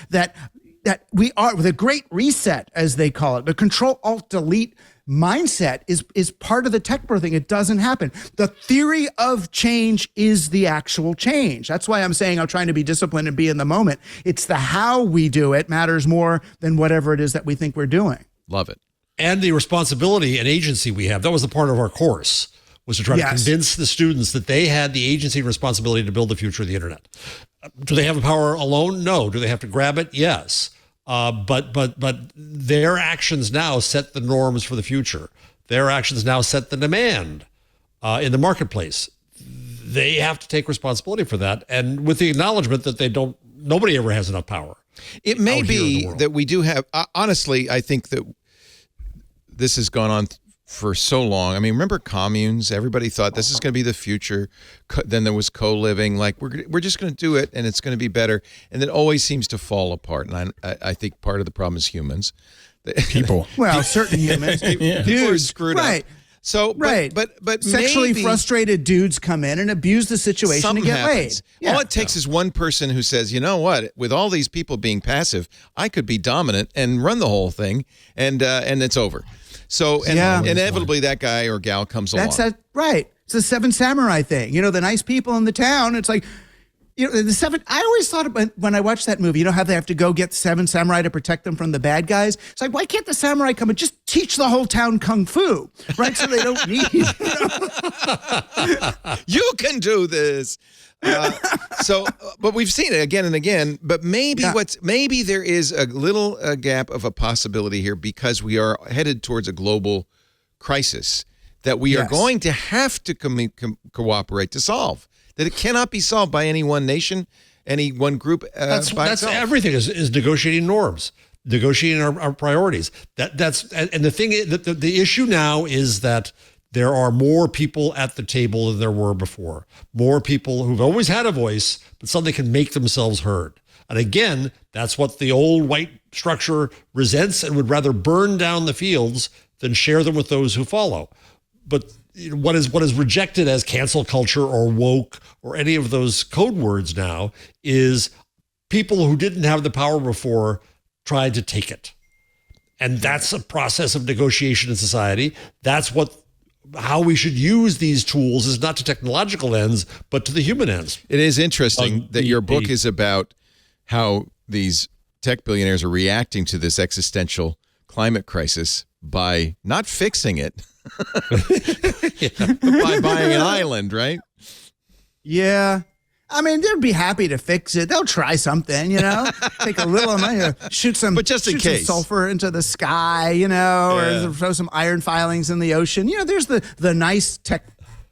we are, the great reset, as they call it, the Control-Alt-Delete mindset is part of the tech birthing. It doesn't happen. The theory of change is the actual change. That's why I'm saying I'm trying to be disciplined and be in the moment. It's the how we do it matters more than whatever it is that we think we're doing.
Love it.
And the responsibility and agency we have. That was the part of our course, was to try to convince the students that they had the agency and responsibility to build the future of the internet. Do they have the power alone? No. Do they have to grab it? Yes. But their actions now set the norms for the future. Their actions now set the demand in the marketplace. They have to take responsibility for that, and with the acknowledgement that nobody ever has enough power.
It may be that we do have, honestly, I think that this has gone on for so long. I mean, remember communes? Everybody thought this is going to be the future. Then there was co-living. Like, we're just going to do it, and it's going to be better. And it always seems to fall apart. And I think part of the problem is humans.
People.
Well, certain humans.
People are screwed up. So, but
sexually
maybe
frustrated dudes come in and abuse the situation and get laid.
Yeah. All it takes is one person who says, you know what, with all these people being passive, I could be dominant and run the whole thing, and it's over. So inevitably that guy or gal comes along.
Right. It's the Seven Samurai thing. You know, the nice people in the town, it's like, I always thought about, when I watched that movie, how they have to go get 7 samurai to protect them from the bad guys. It's like, why can't the samurai come and just teach the whole town kung fu, right? So they don't need.
You can do this. But we've seen it again and again. But maybe there is a little gap of a possibility here, because we are headed towards a global crisis that we are going to have to cooperate to solve. That it cannot be solved by any one nation, any one group
that's
itself.
Everything is negotiating norms, negotiating our priorities. And the thing is, the issue now is that there are more people at the table than there were before. More people who've always had a voice, but suddenly can make themselves heard. And again, that's what the old white structure resents and would rather burn down the fields than share them with those who follow. But what is rejected as cancel culture or woke or any of those code words now is people who didn't have the power before tried to take it. And that's a process of negotiation in society. That's how we should use these tools, is not to technological ends, but to the human ends.
It is interesting that your book is about how these tech billionaires are reacting to this existential climate crisis by not fixing it, but by buying an island, right?
Yeah. I mean, they'd be happy to fix it. They'll try something, take a little money, shoot some sulfur into the sky, or throw some iron filings in the ocean. There's the nice tech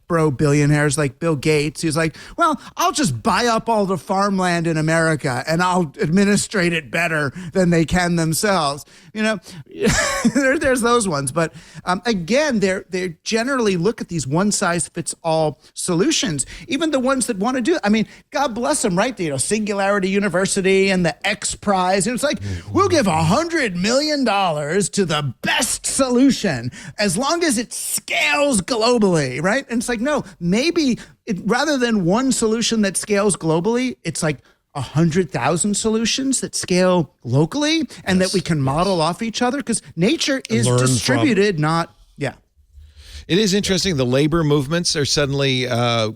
bro billionaires like Bill Gates. He's like, well, I'll just buy up all the farmland in America and I'll administrate it better than they can themselves. There's those ones. But again, they generally look at these one size fits all solutions. Even the ones that want to do it. I mean, God bless them, right? Singularity University and the X Prize. And it's like, we'll give $100 million to the best solution as long as it scales globally, right? And it's like, no, maybe rather than one solution that scales globally, it's like 100,000 solutions that scale locally and that we can model off each other, because nature is distributed,
It is interesting. The labor movements are suddenly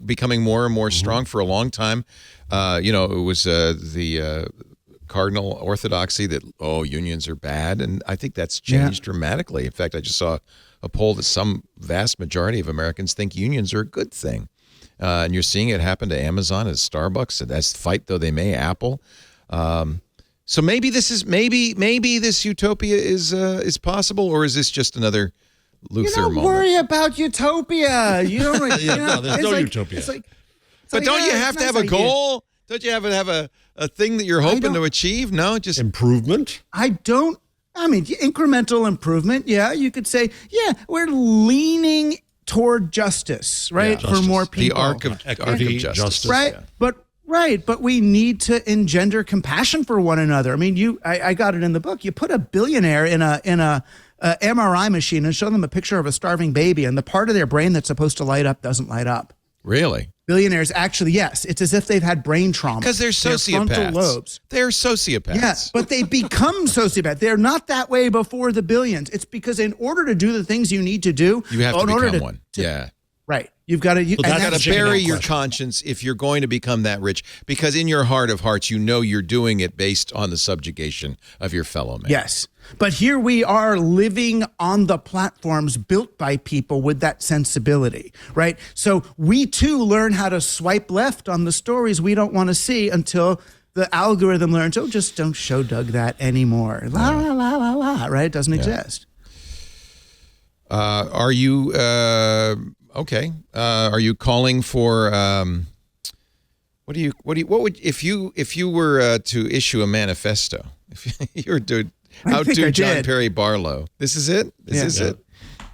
becoming more and more strong. For a long time. It was the cardinal orthodoxy that, unions are bad. And I think that's changed dramatically. In fact, I just saw a poll that some vast majority of Americans think unions are a good thing. And you're seeing it happen to Amazon, as Starbucks, and as fight though they may, Apple. So maybe this utopia is possible, or is this just another Luther moment?
Don't worry about utopia. You don't.
There's no utopia.
But don't you have to have a goal? Don't you have to have a thing that you're hoping to achieve? No, just
improvement.
Incremental improvement. Yeah, you could say, we're leaning toward justice, right? For more people.
The arc of justice.
Right. Yeah. But we need to engender compassion for one another. I mean, I got it in the book. You put a billionaire in a MRI machine and show them a picture of a starving baby, and the part of their brain that's supposed to light up doesn't light up.
Really?
Billionaires actually, yes. It's as if they've had brain trauma.
Because they're sociopaths.
Their frontal lobes.
They're sociopaths.
Yes, but they become sociopaths. They're not that way before the billions. It's because in order to do the things you need to do,
you have to become one.
Right. You've got to.
You got to bury your conscience if you're going to become that rich, because in your heart of hearts, you're doing it based on the subjugation of your fellow man.
Yes. But here we are living on the platforms built by people with that sensibility, right? So we too learn how to swipe left on the stories we don't want to see until the algorithm learns, just don't show Doug that anymore. La, la, la, la, la, right? It doesn't exist.
Are you, are you calling for, if you were to issue a manifesto, if you were to outdo John Perry Barlow, this is it? This is it?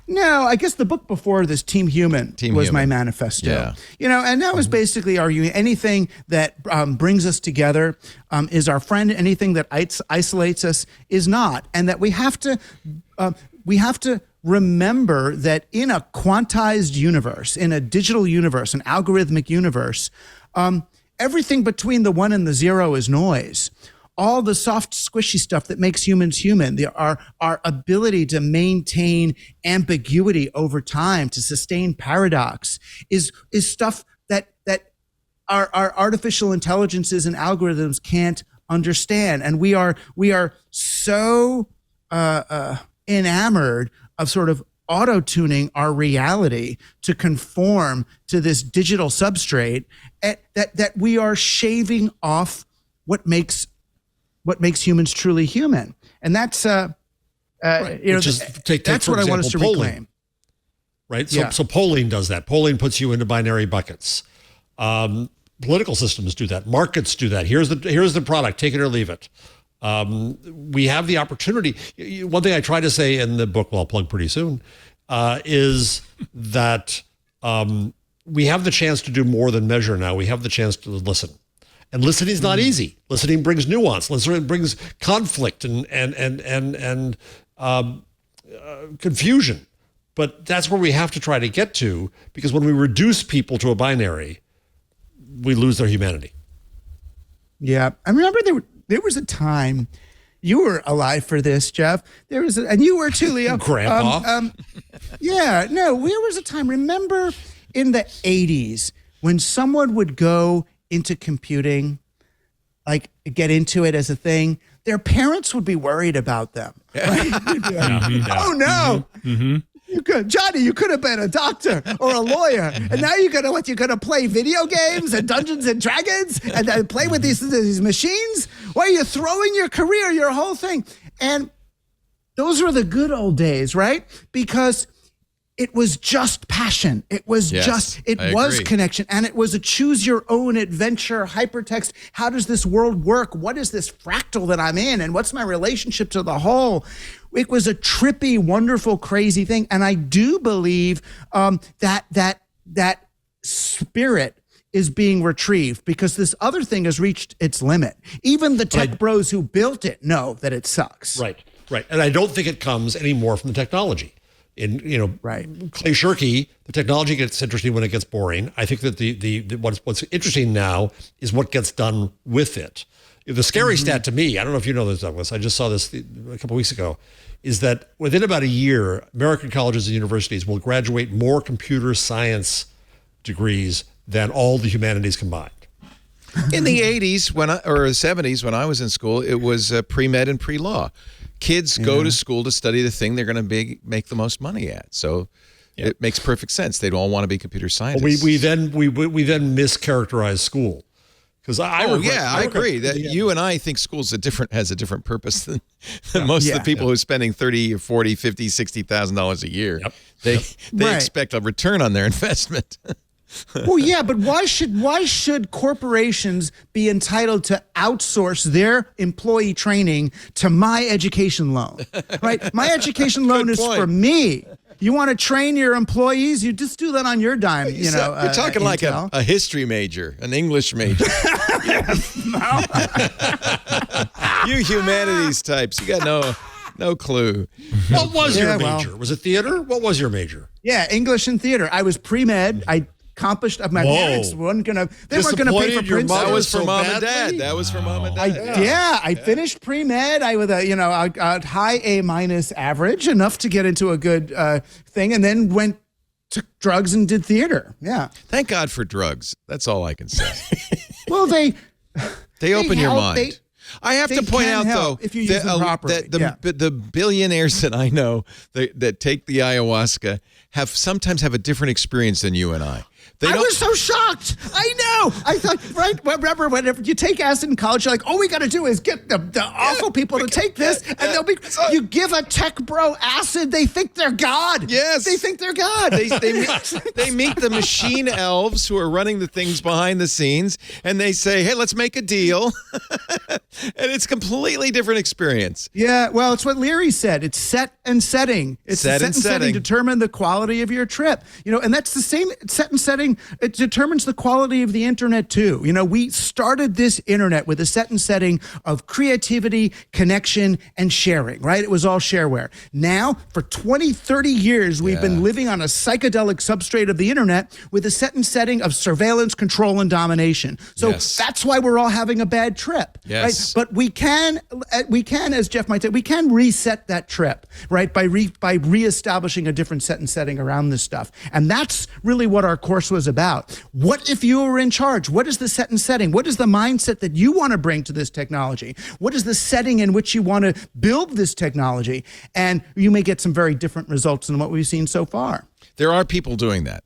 No, I guess the book before this, Team Human, was my manifesto. Yeah. And that was basically arguing anything that brings us together is our friend. Anything that isolates us is not. And that we have to remember that in a quantized universe, in a digital universe, an algorithmic universe, everything between the 1 and the 0 is noise. All the soft, squishy stuff that makes humans human, our ability to maintain ambiguity over time, to sustain paradox, is stuff that our artificial intelligences and algorithms can't understand. And we are so enamored of sort of auto-tuning our reality to conform to this digital substrate that we are shaving off what makes humans truly human. And that's
right.
That's what I want us to reclaim.
Right? So polling does that. Polling puts you into binary buckets. Political systems do that. Markets do that. Here's the product, take it or leave it. We have the opportunity. One thing I try to say in the book, well, I'll plug pretty soon, is that we have the chance to do more than measure now. We have the chance to listen. And listening is not easy. Listening brings nuance. Listening brings conflict and confusion. But that's where we have to try to get to, because when we reduce people to a binary, we lose their humanity.
Yeah, I remember there was a time. You were alive for this, Jeff. And you were too, Leo.
Grandpa.
There was a time. Remember in the 80s when someone would go into computing, like get into it as a thing, their parents would be worried about them. Right? Oh no. You could, Johnny, you could have been a doctor or a lawyer. And now you're gonna play video games and Dungeons and Dragons and then play with these machines? Why are you throwing your career, your whole thing? And those were the good old days, right? Because it was just passion. It was connection. And it was a choose your own adventure, hypertext. How does this world work? What is this fractal that I'm in? And what's my relationship to the whole? It was a trippy, wonderful, crazy thing. And I do believe that spirit is being retrieved because this other thing has reached its limit. Even the tech bros who built it know that it sucks.
Right. And I don't think it comes anymore from the technology. In Clay Shirky, the technology gets interesting when it gets boring. I think that the what's interesting now is what gets done with it. The scary stat to me, I don't know if you know this, Douglas, I just saw this a couple of weeks ago, is that within about a year, American colleges and universities will graduate more computer science degrees than all the humanities combined.
In the 80s or 70s, when I was in school, it was pre-med and pre-law. Kids go to school to study the thing they're going to make the most money at. So it makes perfect sense. They'd all want to be computer scientists.
We then mischaracterize school. Because I
agree that you and I think school's has a different purpose than most of the people who are spending $30 or $40, $50, $60,000 a year. Yep. They expect a return on their investment.
Well, yeah, but why should corporations be entitled to outsource their employee training to my education loan? Right? My education loan is for me. You want to train your employees? You just do that on your dime. You're
talking like a history major, an English major. You humanities types, you got no clue.
What was your major? Was it theater? What was your major?
Yeah, English and theater. I was pre-med. I accomplished. My parents weren't gonna pay for Princeton.
That was for mom and dad. That was for mom and
dad. I finished pre-med. I with a high A- average, enough to get into a good thing, and then took drugs and did theater. Yeah.
Thank God for drugs. That's all I can say.
Well, they
open your mind. I have to point out, though,
if you use them properly,
that the billionaires that I know that take the ayahuasca sometimes have a different experience than you and I.
I was so shocked. I know. I thought, remember, whenever you take acid in college, you're like, all we got to do is get the awful people to take this, and they'll be. You give a tech bro acid, they think they're God.
Yes,
they think they're God.
They meet the machine elves who are running the things behind the scenes, and they say, "Hey, let's make a deal," and it's completely different experience.
Yeah, well, it's what Leary said. It's set and setting. It's set and setting determine the quality of your trip. And that's the same set and setting. It determines the quality of the internet too. We started this internet with a set and setting of creativity, connection, and sharing, right? It was all shareware. Now, for 20, 30 years, we've been living on a psychedelic substrate of the internet with a set and setting of surveillance, control, and domination. So that's why we're all having a bad trip, right? But we can, as Jeff might say, we can reset that trip, right? By reestablishing a different set and setting around this stuff. And that's really what our course was about. What if you were in charge? What is the set and setting? What is the mindset that you want to bring to this technology? What is the setting in which you want to build this technology? And you may get some very different results than what we've seen so far.
There are people doing that.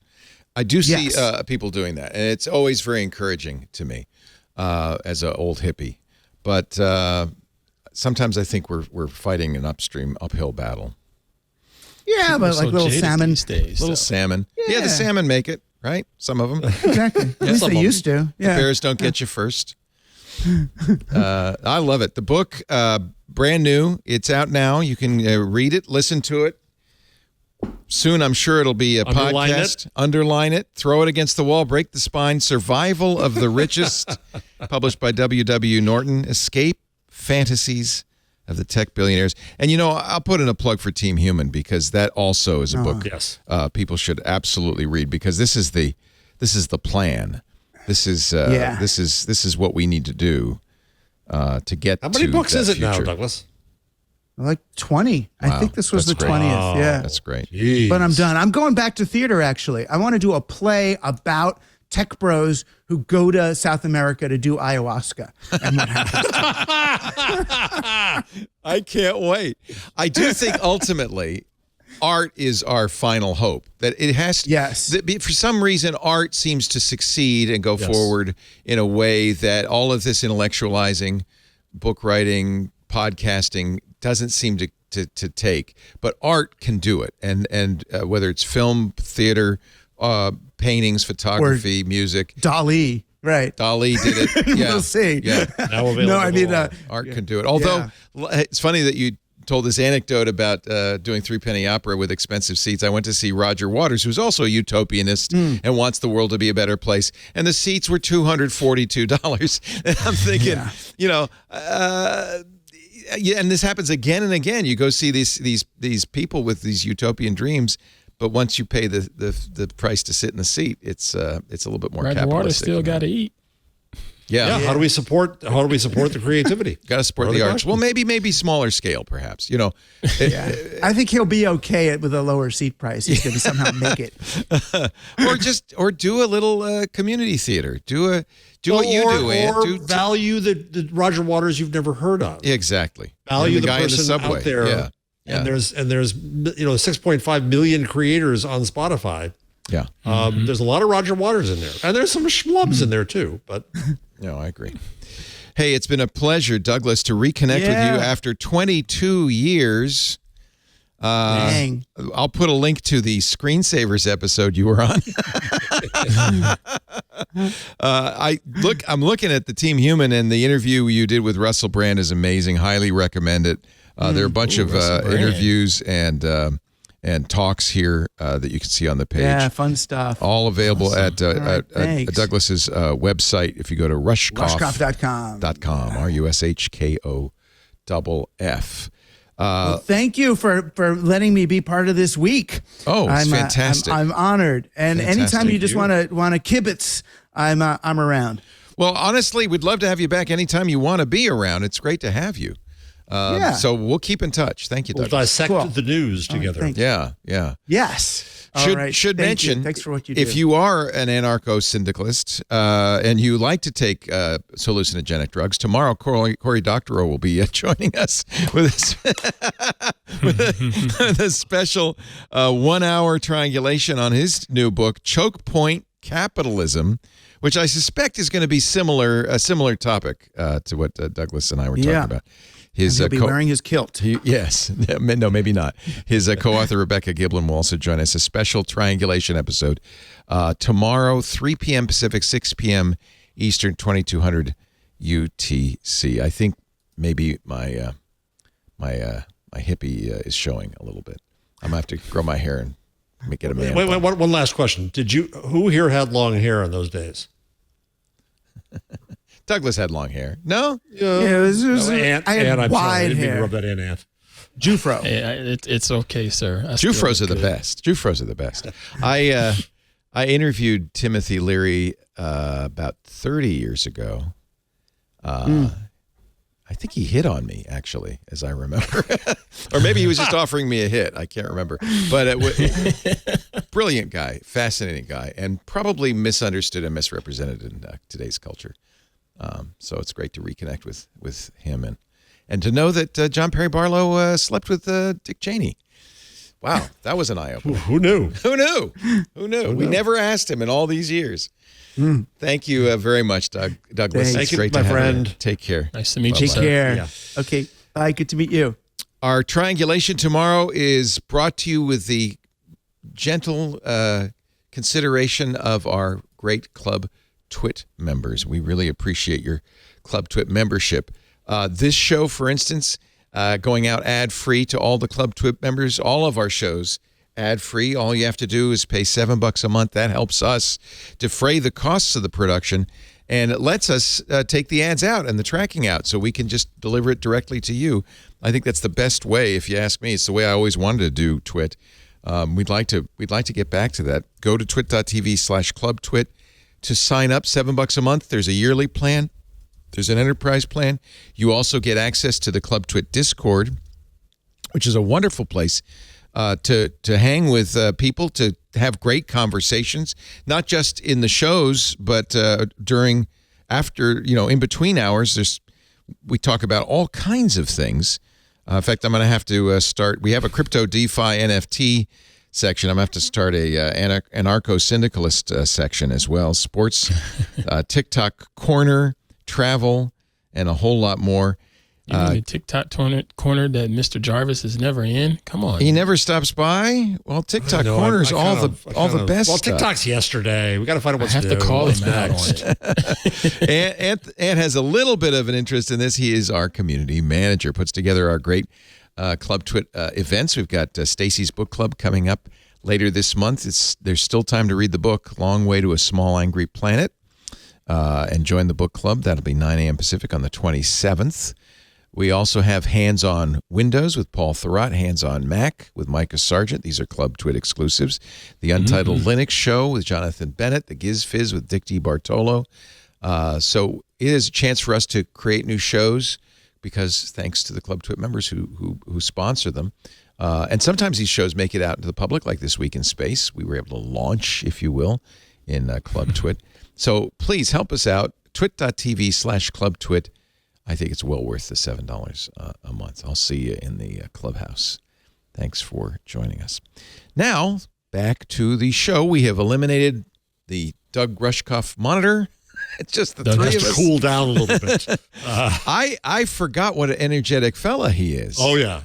I do see people doing that. And it's always very encouraging to me as an old hippie. But sometimes I think we're fighting an uphill battle.
Yeah, but like little salmon.
Salmon. Yeah, the salmon make it. Right? Some of them.
Exactly. At least they used to. Yeah.
The bears don't get you first. I love it. The book, brand new. It's out now. You can read it, listen to it. Soon, I'm sure it'll be a podcast. Underline it. Throw it against the wall. Break the spine. Survival of the Richest. Published by W.W. Norton. Escape Fantasies of the Tech Billionaires. And, I'll put in a plug for Team Human because that also is a book people should absolutely read because this is the plan. This is what we need to do to get to
How many books is it
future.
now, Douglas?
Like 20. Wow, I think this was the 20th.
Wow,
yeah.
That's great.
Jeez.
But I'm done. I'm going back to theater, actually. I want to do a play about tech bros who go to South America to do ayahuasca and what happens.
I can't wait. I do think ultimately art is our final hope. That it has to.
Yes.
For some reason, art seems to succeed and go forward in a way that all of this intellectualizing, book writing, podcasting doesn't seem to take. But art can do it, and whether it's film, theater, paintings, photography, music.
Dali. Right.
Dali did it. Yeah.
We'll see.
Yeah.
Now available.
No, I mean,
art can do it. Although it's funny that you told this anecdote about doing Threepenny Opera with expensive seats. I went to see Roger Waters, who's also a utopianist and wants the world to be a better place. And the seats were $242. And I'm thinking, and this happens again and again. You go see these people with these utopian dreams, but once you pay the price to sit in the seat, it's a little bit more
Roger
capitalistic.
Waters still got to eat.
Yeah.
How do we support the creativity?
Got to support the arts. Well, maybe smaller scale, perhaps.
I think he'll be okay with a lower seat price. He's going to somehow make it.
or do a little community theater. Do what you do, Ant.
Or value the Roger Waters you've never heard of.
Exactly.
Value
the guy
person
in the subway
out there.
Yeah.
And there's 6.5 million creators on Spotify.
Yeah.
There's a lot of Roger Waters in there, and there's some schlubs in there too. But
no, I agree. Hey, it's been a pleasure, Douglas, to reconnect with you after 22 years.
Dang.
I'll put a link to the Screensavers episode you were on. I'm looking at the Team Human, and the interview you did with Russell Brand is amazing. Highly recommend it. There are a bunch of interviews and talks here that you can see on the page.
Yeah, fun stuff.
All available at Douglas's website. If you go to rushkoff.com. RUSHKOFF.
Well, thank you for letting me be part of this week.
Oh, it's fantastic.
I'm honored. And
Fantastic.
anytime you just want to kibitz, I'm around.
Well, honestly, we'd love to have you back anytime you want to be around. It's great to have you. So we'll keep in touch. Thank you,
we'll
Douglas.
dissect the news together.
Thanks.
Yeah.
Yes.
Should mention,
thanks for what you do.
If you are an anarcho-syndicalist and you like to take hallucinogenic drugs, tomorrow Cory Doctorow will be joining us with a special 1-hour triangulation on his new book, Choke Point Capitalism, which I suspect is going to be a similar topic to what Douglas and I were talking about.
He'll be wearing his kilt.
Yes. No, maybe not. His co-author, Rebecca Giblin, will also join us. A special triangulation episode tomorrow, 3 p.m. Pacific, 6 p.m. Eastern, 2200 UTC. I think maybe my hippie is showing a little bit. I'm going to have to grow my hair and get a man.
Wait, one last question. Who here had long hair in those days?
Douglas had long hair. No?
Ant,
I had
I'm
wide
sorry. I didn't mean to
hair.
rub that in, Ant.
Jufro.
It's okay, sir.
Jufros are the best. Jufros are the best. I interviewed Timothy Leary about 30 years ago. I think he hit on me, actually, as I remember. Or maybe he was just offering me a hit. I can't remember. But brilliant guy, fascinating guy, and probably misunderstood and misrepresented in today's culture. So it's great to reconnect with him and to know that John Perry Barlow slept with Dick Cheney. Wow, that was an eye-opener.
Who knew?
Who knew? We never asked him in all these years. Thank you very much, Douglas.
Thank
It's
you,
great
my
to have
friend.
you. Take care.
Nice to meet you,
Take
sir.
care.
Yeah.
Okay. Bye. Good to meet you.
Our triangulation tomorrow is brought to you with the gentle consideration of our great Club Twit members. We really appreciate your Club Twit membership. This show, for instance, going out ad-free to all the Club Twit members, all of our shows ad-free. All you have to do is pay $7 a month. That helps us defray the costs of the production, and it lets us take the ads out and the tracking out so we can just deliver it directly to you. I think that's the best way, if you ask me. It's the way I always wanted to do Twit. We'd like to get back to that. Go to twit.tv/clubtwit to sign up. $7 a month. There's a yearly plan. There's an enterprise plan. You also get access to the Club Twit Discord, which is a wonderful place to hang with people, to have great conversations, not just in the shows, but in between hours. We talk about all kinds of things. In fact, I'm going to have to start. We have a crypto DeFi NFT section. I'm going to have to start a anarcho-syndicalist section as well. Sports, TikTok corner, travel, and a whole lot more.
You mean the TikTok corner that Mr. Jarvis is never in? Come on.
He never stops by? Well, TikTok corner's all the best
Well,
stuff.
TikTok's yesterday. We got to find out what's
I have to call him out on it.
Ant has a little bit of an interest in this. He is our community manager, puts together our great Club Twit events. We've got Stacy's Book Club coming up later this month. There's still time to read the book, Long Way to a Small Angry Planet, and join the book club. That'll be 9 a.m. Pacific on the 27th. We also have Hands on Windows with Paul Thurrott, Hands on Mac with Micah Sargent. These are Club Twit exclusives. The Untitled Linux Show with Jonathan Bennett. The Giz Fizz with Dick D. Bartolo. So it is a chance for us to create new shows because thanks to the Club Twit members who sponsor them. And sometimes these shows make it out into the public, like This Week in Space. We were able to launch, if you will, in Club Twit. So please help us out. Twit.tv/Club Twit. I think it's well worth the $7 a month. I'll see you in the clubhouse. Thanks for joining us. Now, back to the show. We have eliminated the Doug Rushkoff monitor. It's just the three of us.
Cool down a little bit.
I forgot what an energetic fella he is.
Oh, yeah.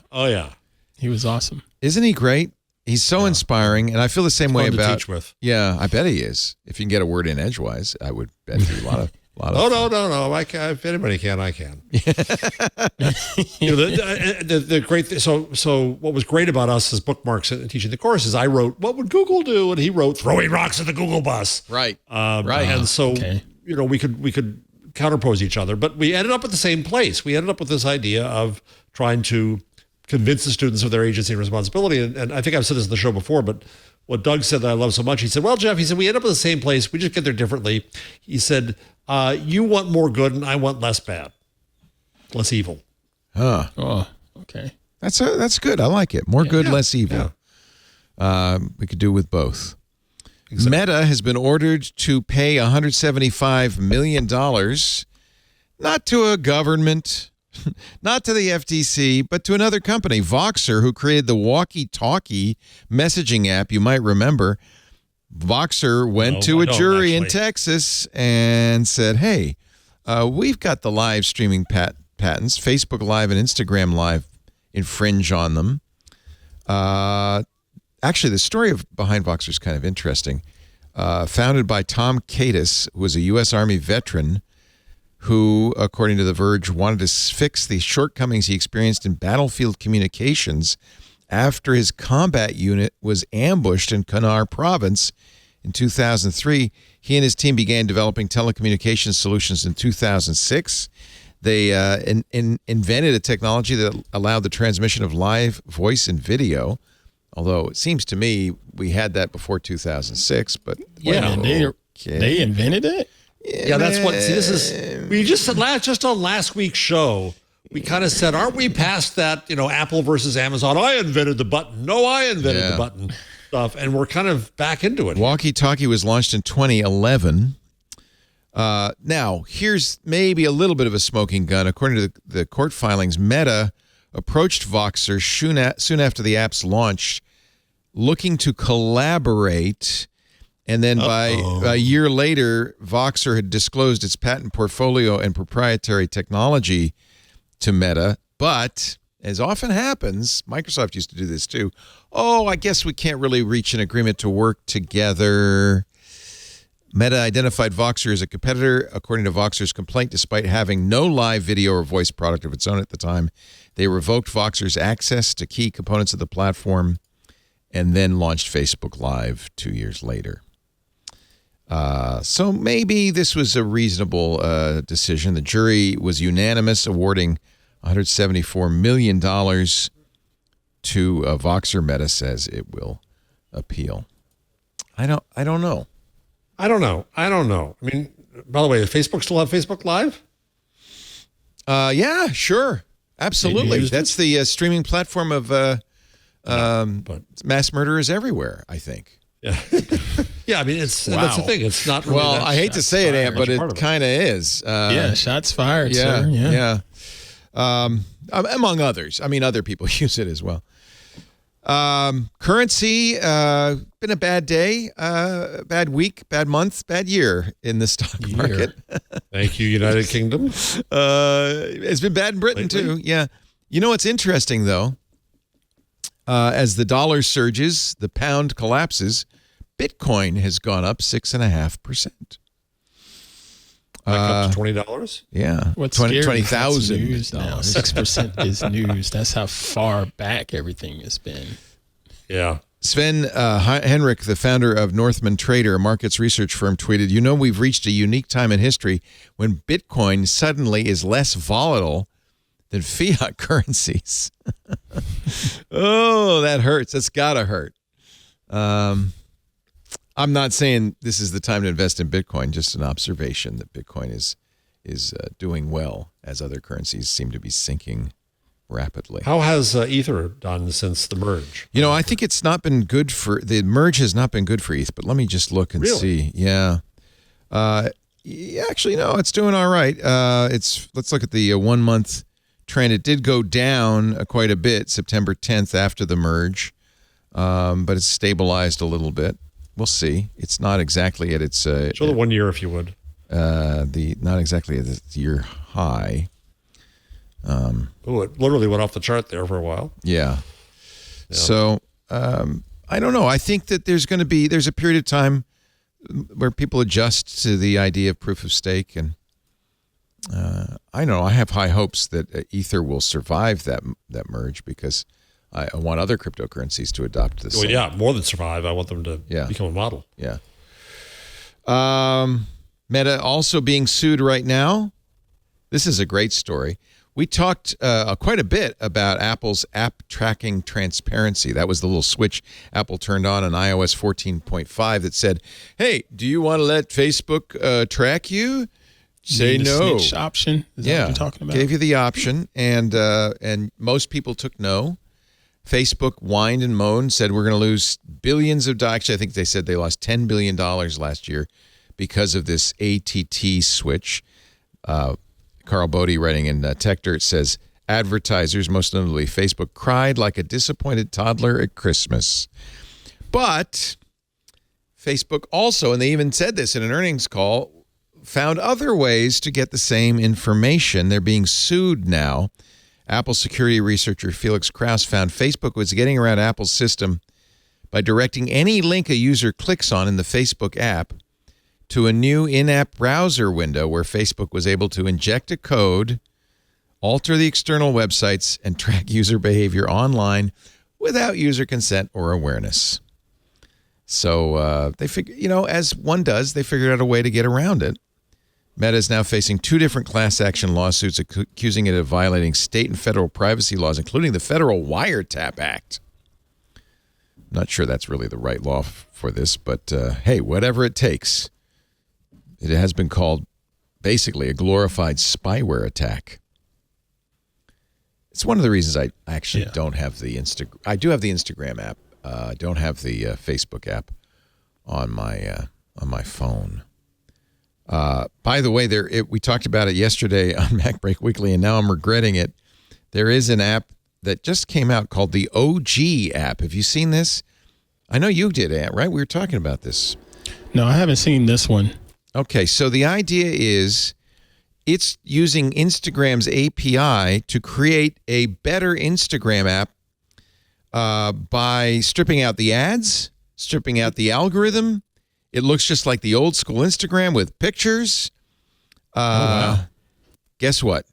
He was awesome.
Isn't he great? He's so inspiring, and I feel the same way
Fun to
about.
teach with.
Yeah, I bet he is. If you can get a word in edgewise, I would bet he's a lot of.
No. If anybody can, I can. The great thing. So what was great about us as bookmarks and teaching the course is I wrote, "What would Google do?" and he wrote, "Throwing rocks at the Google bus."
Right.
Right. And so we could counterpose each other, but we ended up at the same place. We ended up with this idea of trying to convince the students of their agency and responsibility. And I think I've said this in the show before, but what Doug said that I love so much, he said, "Well, Jeff," he said, "we end up at the same place. We just get there differently." He said, "You want more good and I want less bad, less evil."
Huh.
Oh, okay.
That's good. I like it. More good, less evil. Yeah. We could do with both. Exactly. Meta has been ordered to pay $175 million, not to a government, not to the FTC, but to another company, Voxer, who created the walkie-talkie messaging app. You might remember. Voxer went to a jury in Texas and said, hey, we've got the live streaming patents. Facebook Live and Instagram Live infringe on them. Actually, the story behind Voxer is kind of interesting. Founded by Tom Cadis, who was a U.S. Army veteran who, according to The Verge, wanted to fix the shortcomings he experienced in battlefield communications after his combat unit was ambushed in Kunar province in 2003. He and his team began developing telecommunications solutions in 2006. They invented a technology that allowed the transmission of live voice and video, although it seems to me we had that before 2006. But
they invented it?
Yeah, that's what. See, this is. We just said just on last week's show, we kind of said, aren't we past that? Apple versus Amazon. I invented the button. No, I invented the button stuff, and we're kind of back into it.
Walkie-talkie was launched in 2011. Now, here's maybe a little bit of a smoking gun. According to the court filings, Meta approached Voxer soon after the app's launch, looking to collaborate. And then by a year later, Voxer had disclosed its patent portfolio and proprietary technology to Meta. But, as often happens, Microsoft used to do this too. I guess we can't really reach an agreement to work together. Meta identified Voxer as a competitor. According to Voxer's complaint, despite having no live video or voice product of its own at the time, they revoked Voxer's access to key components of the platform and then launched Facebook Live 2 years later. So maybe this was a reasonable decision. The jury was unanimous, awarding $174 million to Voxer. Meta says it will appeal. I don't know.
I don't know. I mean, by the way, does Facebook still have Facebook Live?
Yeah, sure. Absolutely. That's the streaming platform of mass murderers everywhere, I think.
Yeah. Yeah, I mean, that's the thing. It's not really
I hate to say it, Ant, but it kind of is.
Shots fired,
yeah,
sir.
Yeah. among others. I mean, other people use it as well. Currency, been a bad day, bad week, bad month, bad year in the stock market.
Thank you, United Kingdom.
It's been bad in Britain too. Yeah. You know what's interesting though? As the dollar surges, the pound collapses, Bitcoin has gone up 6.5%.
Back up to $20?
Yeah.
What's
20,000
news now? 6% is news. That's how far back everything has been.
Yeah.
Sven Henrik, the founder of Northman Trader, a markets research firm, tweeted, we've reached a unique time in history when Bitcoin suddenly is less volatile than fiat currencies. Oh, that hurts. That's got to hurt. I'm not saying this is the time to invest in Bitcoin, just an observation that Bitcoin is doing well as other currencies seem to be sinking rapidly.
How has Ether done since the merge?
I think it's not been good the merge has not been good for ETH, but let me just look and see. Yeah. Actually, no, it's doing all right. Let's look at the 1 month trend. It did go down quite a bit September 10th after the merge, but it's stabilized a little bit. We'll see. It's not exactly at its
show the 1 year if you would.
Not exactly at its year high.
It literally went off the chart there for a while.
Yeah. So I don't know. I think that there's a period of time where people adjust to the idea of proof of stake, and I know I have high hopes that Ether will survive that merge because I want other cryptocurrencies to adopt this.
Well, yeah, more than survive. I want them to become a model.
Yeah. Meta also being sued right now. This is a great story. We talked quite a bit about Apple's app tracking transparency. That was the little switch Apple turned on iOS 14.5 that said, hey, do you want to let Facebook track you? Say no.
Snitch option. Is that what you're talking about?
Gave you the option, and most people took no. Facebook whined and moaned, said we're going to lose billions of dollars. Actually, I think they said they lost $10 billion last year because of this ATT switch. Carl Bodie, writing in Tech Dirt, says advertisers, most notably Facebook, cried like a disappointed toddler at Christmas. But Facebook also, and they even said this in an earnings call, found other ways to get the same information. They're being sued now. Apple security researcher Felix Krause found Facebook was getting around Apple's system by directing any link a user clicks on in the Facebook app to a new in-app browser window where Facebook was able to inject a code, alter the external websites, and track user behavior online without user consent or awareness. So they figured, as one does, they figured out a way to get around it. Meta is now facing 2 different class action lawsuits accusing it of violating state and federal privacy laws, including the Federal Wiretap Act. Not sure that's really the right law for this, but hey, whatever it takes. It has been called basically a glorified spyware attack. It's one of the reasons I actually don't have the Instagram. I do have the Instagram app. I don't have the Facebook app on my phone. By the way, we talked about it yesterday on Mac Break Weekly, and now I'm regretting it. There is an app that just came out called the OG app. Have you seen this? I know you did, Ant, right? We were talking about this.
No, I haven't seen this one.
Okay, so the idea is it's using Instagram's API to create a better Instagram app by stripping out the ads, stripping out the algorithm. It looks just like the old school Instagram with pictures. Wow. Guess what?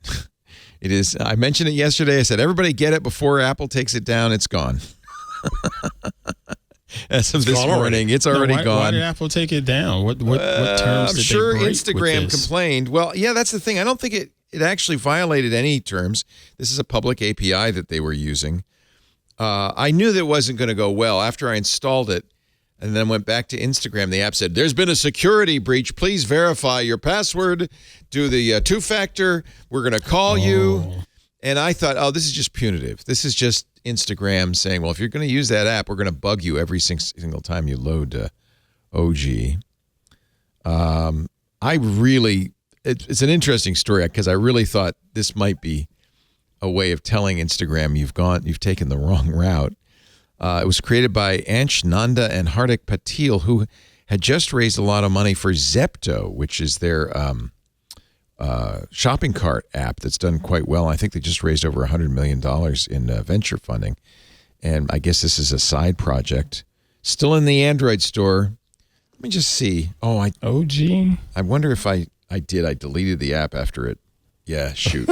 It is. I mentioned it yesterday. I said, everybody get it before Apple takes it down. It's gone. As of this morning, it's already gone.
Why did Apple take it down? What terms did they break?
I'm sure Instagram complained. Well, yeah, that's the thing. I don't think it actually violated any terms. This is a public API that they were using. I knew that it wasn't going to go well. After I installed it and then went back to Instagram, the app said, there's been a security breach. Please verify your password. Do the two-factor. We're going to call you. And I thought, this is just punitive. This is just Instagram saying, well, if you're going to use that app, we're going to bug you every single time you load OG. It's an interesting story because I really thought this might be a way of telling Instagram you've taken the wrong route. It was created by Ansh Nanda and Hardik Patil, who had just raised a lot of money for Zepto, which is their shopping cart app that's done quite well. I think they just raised over $100 million in venture funding. And I guess this is a side project. Still in the Android store. Let me just see. Oh,
OG?
I wonder if I did. I deleted the app after it. Yeah, shoot.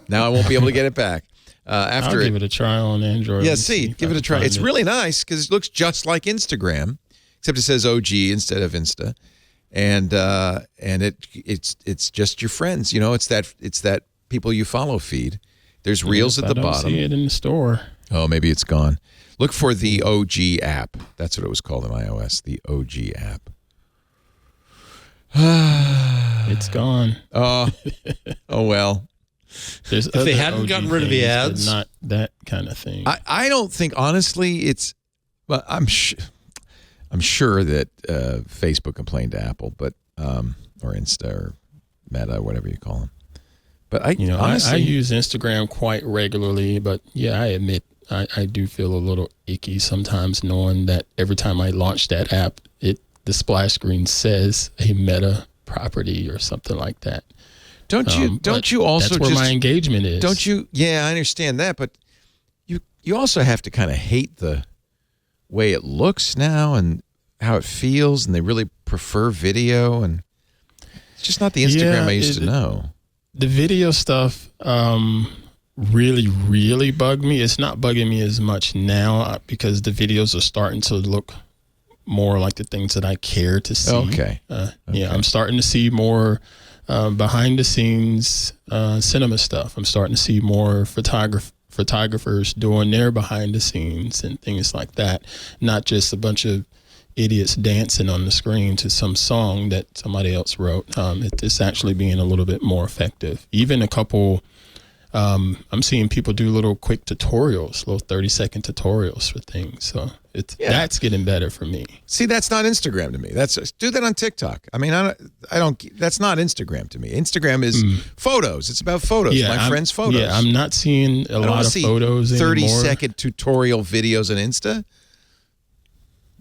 Now I won't be able to get it back. After
I'll give it a try on Android.
Yeah, give it a try. It's really nice because it looks just like Instagram, except it says OG instead of Insta, and it's just your friends. It's that people you follow feed. There's reels at the bottom.
I don't see it in the store.
Oh, maybe it's gone. Look for the OG app. That's what it was called in iOS. The OG app.
It's gone.
Oh well.
If they hadn't gotten rid of the ads,
not that kind of thing.
I don't think, honestly, it's. Well, I'm sure that Facebook complained to Apple, but or Insta or Meta, whatever you call them. But honestly,
I use Instagram quite regularly, but yeah, I admit I do feel a little icky sometimes knowing that every time I launch that app, the splash screen says a Meta property or something like that.
Don't you also
that's where my engagement is.
Don't you? Yeah, I understand that, but you also have to kind of hate the way it looks now and how it feels, and they really prefer video, and it's just not the Instagram I used to know.
The video stuff really, really bugged me. It's not bugging me as much now because the videos are starting to look more like the things that I care to see.
Okay.
Yeah, I'm starting to see more behind the scenes cinema stuff. I'm starting to see more photographers doing their behind the scenes and things like that. Not just a bunch of idiots dancing on the screen to some song that somebody else wrote. It's actually being a little bit more effective. Even a couple, I'm seeing people do little quick tutorials, little 30-second tutorials for things. So that's getting better for me.
See, that's not Instagram to me. Do that on TikTok. I mean, I don't. That's not Instagram to me. Instagram is photos. It's about photos.
Yeah,
my friends' photos.
Yeah, I'm not seeing a lot of photos
30-second tutorial videos on Insta.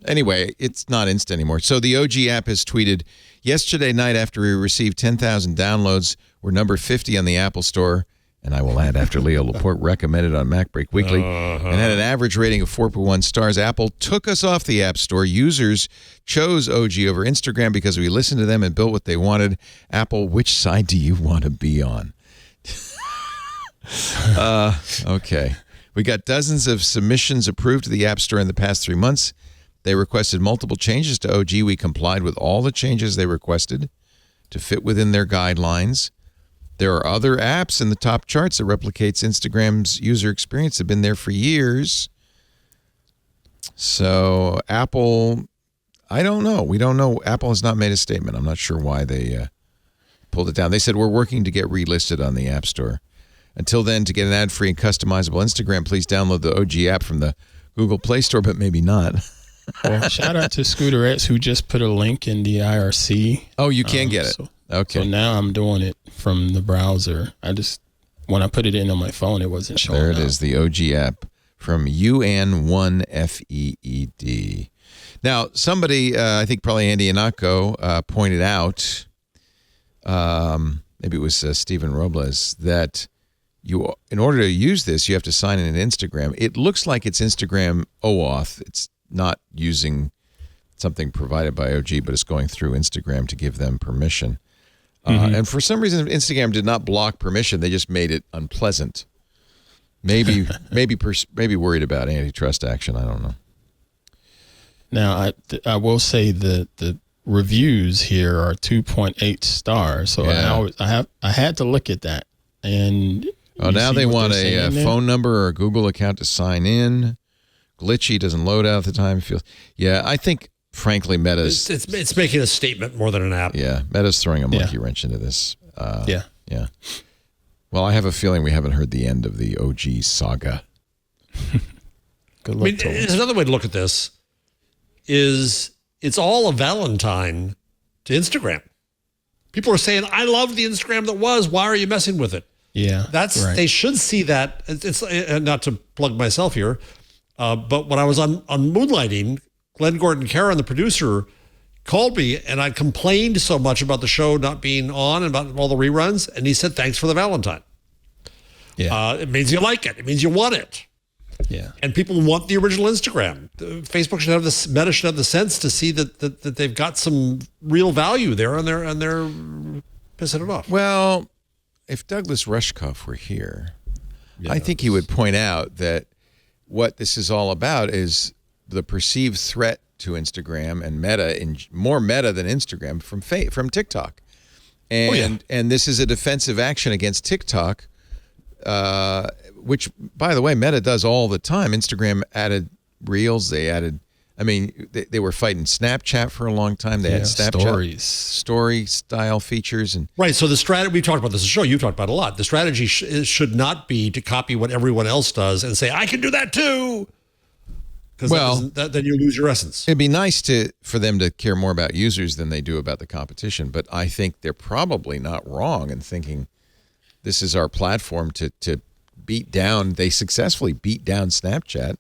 Anyway, it's not Insta anymore. So the OG app has tweeted, yesterday night after we received 10,000 downloads, we're number 50 on the Apple Store. And I will add, after Leo Laporte recommended on MacBreak Weekly, and had an average rating of 4.1 stars. Apple took us off the App Store. Users chose OG over Instagram because we listened to them and built what they wanted. Apple, which side do you want to be on? Okay. We got dozens of submissions approved to the App Store in the past 3 months. They requested multiple changes to OG. We complied with all the changes they requested to fit within their guidelines. There are other apps in the top charts that replicates Instagram's user experience. They've been there for years. So Apple, I don't know. We don't know. Apple has not made a statement. I'm not sure why they pulled it down. They said, we're working to get relisted on the App Store. Until then, to get an ad-free and customizable Instagram, please download the OG app from the Google Play Store, but maybe not.
Well, shout out to Scooter X, who just put a link in the IRC.
Oh, you can get it. Okay.
So now I'm doing it from the browser. When I put it in on my phone, it wasn't showing
There it
up.
is, the OG app from UN1FEED. Now, somebody, I think probably Andy Anako, pointed out, maybe it was Stephen Robles, that in order to use this, you have to sign in Instagram. It looks like it's Instagram OAuth. It's not using something provided by OG, but it's going through Instagram to give them permission. And for some reason, Instagram did not block permission. They just made it unpleasant. Maybe worried about antitrust action. I don't know.
Now, I will say the reviews here are 2.8 stars. So I had to look at that. And
now they want a phone number or a Google account to sign in. Glitchy, doesn't load out at the time. I think, frankly, Meta's...
It's making a statement more than an app.
Yeah, Meta's throwing a monkey wrench into this.
Yeah.
Well, I have a feeling we haven't heard the end of the OG saga.
Good luck.
There's another way to look at this. It's all a Valentine to Instagram. People are saying, I love the Instagram that was. Why are you messing with it?
Yeah,
That's
right.
They should see that. It's not to plug myself here, but when I was on Moonlighting, Glenn Gordon Caron, the producer, called me, and I complained so much about the show not being on and about all the reruns, and he said, "Thanks for the Valentine."
Yeah,
It means you like it. It means you want it.
yeah.
And people want the original Instagram. Facebook should have this. Meta should have the sense to see that they've got some real value there, and they're pissing it off.
Well, if Douglas Rushkoff were here, I think he would point out that what this is all about is the perceived threat to Instagram and Meta, more Meta than Instagram from TikTok, and this is a defensive action against TikTok, which, by the way, Meta does all the time. Instagram added Reels. They added. I mean, they were fighting Snapchat for a long time. They had Snapchat story style features and
right. So the strategy, we talked about this on the show. You talked about it a lot. The strategy should not be to copy what everyone else does and say, I can do that too. Because then you lose your essence.
It'd be nice for them to care more about users than they do about the competition. But I think they're probably not wrong in thinking this is our platform to beat down. They successfully beat down Snapchat.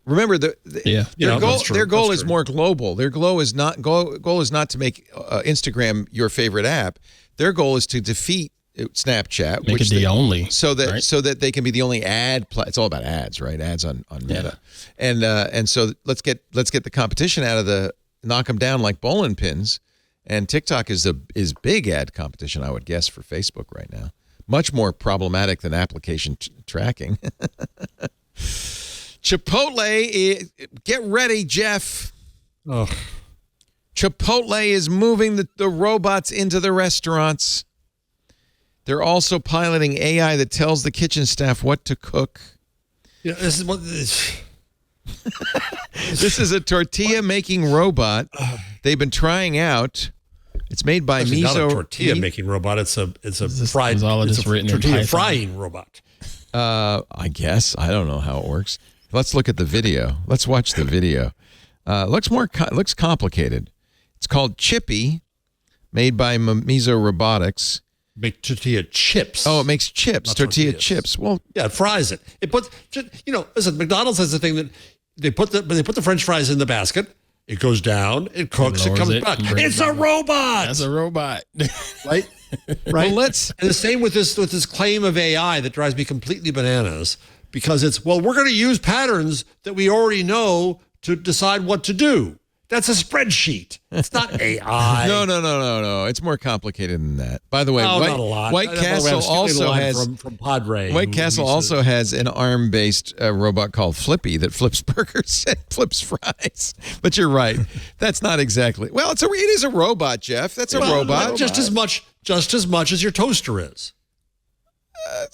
Remember, their goal is more global. Their goal is not to make Instagram your favorite app. Their goal is to defeat Snapchat,
make it the only,
so that they can be the only ad. It's all about ads, right? Ads on Meta, and so let's get the competition out of knock them down like bowling pins. And TikTok is big ad competition, I would guess, for Facebook right now. Much more problematic than application tracking. Chipotle, get ready, Jeff.
Oh.
Chipotle is moving the robots into the restaurants. They're also piloting AI that tells the kitchen staff what to cook.
Yeah, this is what.
This is a tortilla making robot they've been trying out. It's made by
Actually,
Miso.
not a tortilla making robot. It's a tortilla frying robot.
I guess I don't know how it works. Let's look at the video. Let's watch the video. Looks complicated. It's called Chippy, made by Miso Robotics.
Make tortilla chips.
Oh, it makes chips, tortilla chips. Well,
yeah, it fries it. It puts, listen, McDonald's has the thing that they put the French fries in the basket. It goes down, it cooks, it comes back. It's a robot.
That's a robot,
right? Right. Well, and the same with this claim of AI that drives me completely bananas, because we're going to use patterns that we already know to decide what to do. That's a spreadsheet. It's not AI.
No. It's more complicated than that. By the way,
not a lot.
White Castle also has
from Padre.
White Castle also has an ARM-based robot called Flippy that flips burgers and flips fries. But you're right. That's not exactly. Well, it is a robot, Jeff. That's a robot.
Just as much as your toaster is.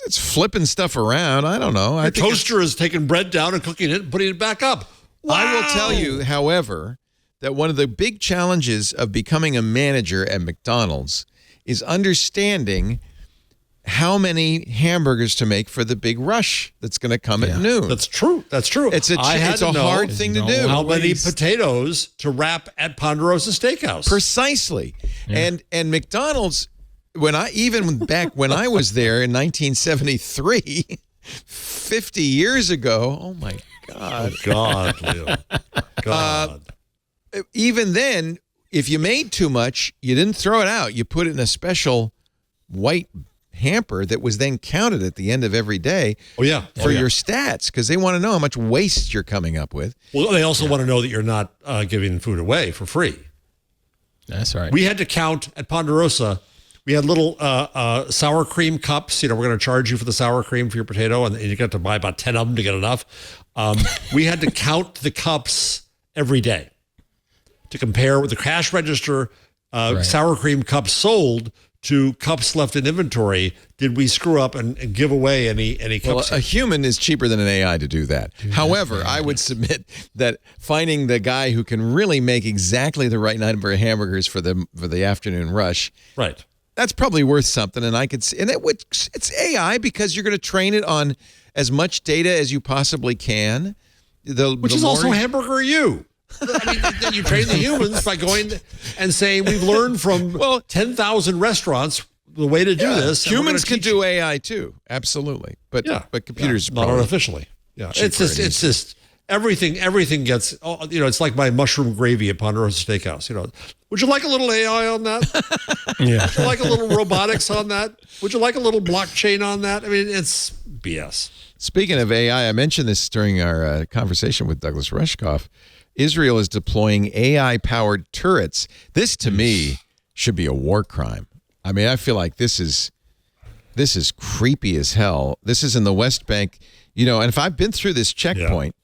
It's flipping stuff around. I don't know.
Your toaster is taking bread down and cooking it and putting it back up. Wow.
I will tell you, however, that one of the big challenges of becoming a manager at McDonald's is understanding how many hamburgers to make for the big rush that's going to come at noon.
That's true. It's a
hard thing to do.
How many potatoes to wrap at Ponderosa Steakhouse?
Precisely. Yeah. And McDonald's, when I was there in 1973, 50 years ago, oh my God.
Oh God, Leo. God.
Even then, if you made too much, you didn't throw it out. You put it in a special white hamper that was then counted at the end of every day for your stats, because they want to know how much waste you're coming up with.
Well, they also want to know that you're not giving food away for free.
That's right.
We had to count at Ponderosa. We had little sour cream cups. We're going to charge you for the sour cream for your potato, and you got to buy about 10 of them to get enough. We had to count the cups every day to compare with the cash register sour cream cups sold to cups left in inventory. Did we screw up and give away any cups?
Well, a human is cheaper than an AI to do that. However, I would submit that finding the guy who can really make exactly the right number of hamburgers for the afternoon rush,
right?
That's probably worth something. And I could see, and it's AI because you're going to train it on as much data as you possibly can.
Which is also Hamburger U. I mean, you train the humans by going and saying we've learned from 10,000 restaurants the way to do this.
Humans can do AI too, absolutely. But computers
not artificially. Yeah, it's just everything gets. It's like my mushroom gravy upon roast steakhouse. Would you like a little AI on that?
Yeah.
Would you like a little robotics on that? Would you like a little blockchain on that? I mean, it's BS.
Speaking of AI, I mentioned this during our conversation with Douglas Rushkoff. Israel is deploying AI-powered turrets. This, to me, should be a war crime. I mean, I feel like this is creepy as hell. This is in the West Bank, and if I've been through this checkpoint,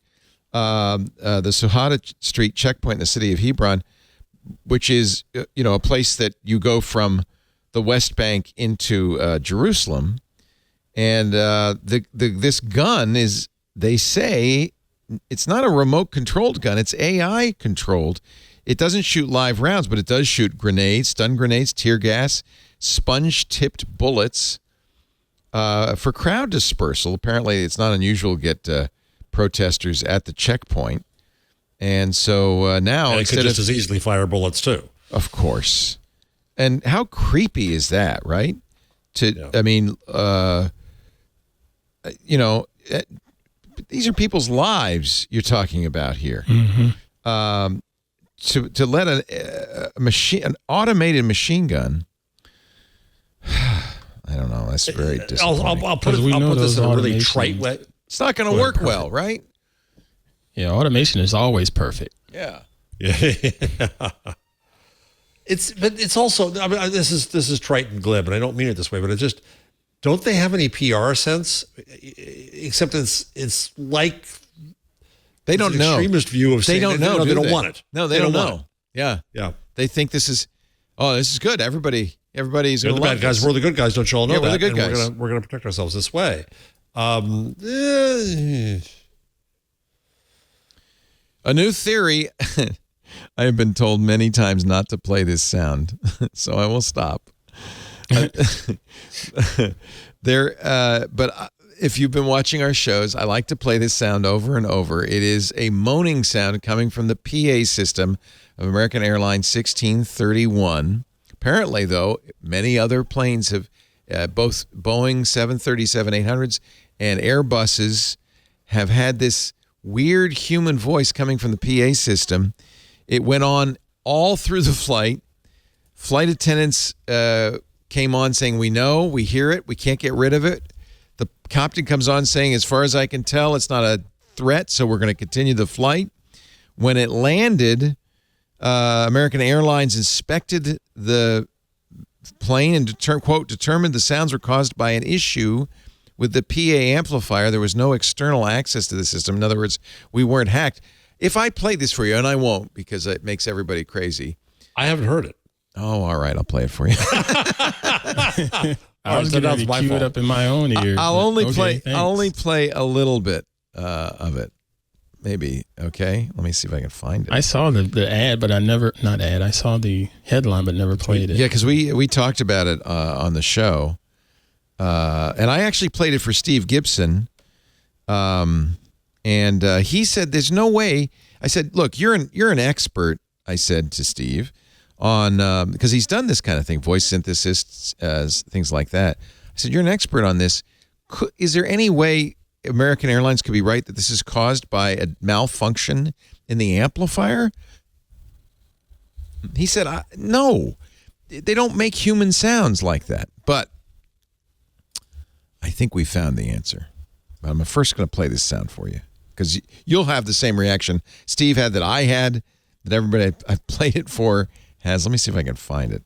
the Suhada Street checkpoint in the city of Hebron, which is, a place that you go from the West Bank into Jerusalem. And this gun is, they say, it's not a remote-controlled gun. It's AI-controlled. It doesn't shoot live rounds, but it does shoot grenades, stun grenades, tear gas, sponge-tipped bullets for crowd dispersal. Apparently, it's not unusual to get protesters at the checkpoint. And so now...
And it could just as easily fire bullets, too.
Of course. And how creepy is that, right? I mean... these are people's lives you're talking about here.
Mm-hmm.
To let an automated machine gun, I don't know. That's very disappointing.
I'll put this in a really trite way.
It's not going to work well, right?
Yeah, automation is always perfect.
Yeah.
It's also, I mean, this is trite and glib, and I don't mean it this way, but it just, don't they have any PR sense? Except it's like
they don't know.
Extremist view of saying they don't want it.
No, they don't know. Yeah. They think this is good. Everybody's going to love
bad guys.
this.
We're the good guys. Don't you all know that?
We're the good guys.
We're gonna protect ourselves this way.
A new theory. I have been told many times not to play this sound, so I will stop. But if you've been watching our shows, I like to play this sound over and over. It is a moaning sound coming from the PA system of American Airlines 1631. Apparently, though, many other planes have, both Boeing 737-800s and Airbuses have had this weird human voice coming from the PA system. It went on all through the flight. Flight attendants came on saying, we know, we hear it, we can't get rid of it. The captain comes on saying, as far as I can tell, it's not a threat, so we're going to continue the flight. When it landed, American Airlines inspected the plane and determined the sounds were caused by an issue with the PA amplifier. There was no external access to the system. In other words, we weren't hacked. If I play this for you, and I won't because it makes everybody crazy.
I haven't heard it.
Oh, all right. I'll play it for you.
I was going to cue it up in my own ears.
I'll only play a little bit of it. Maybe. Okay. Let me see if I can find it.
I saw the ad, but I saw the headline, but never played it.
Yeah, because we talked about it on the show. And I actually played it for Steve Gibson. And he said, there's no way. I said, look, you're an expert, I said to Steve, on because he's done this kind of thing, voice synthesis, things like that. I said, you're an expert on this. Is there any way American Airlines could be right that this is caused by a malfunction in the amplifier? He said, no, they don't make human sounds like that. But I think we found the answer. But I'm first going to play this sound for you because you'll have the same reaction Steve had, that I had, that everybody I've played it for has. Let me see if I can find it.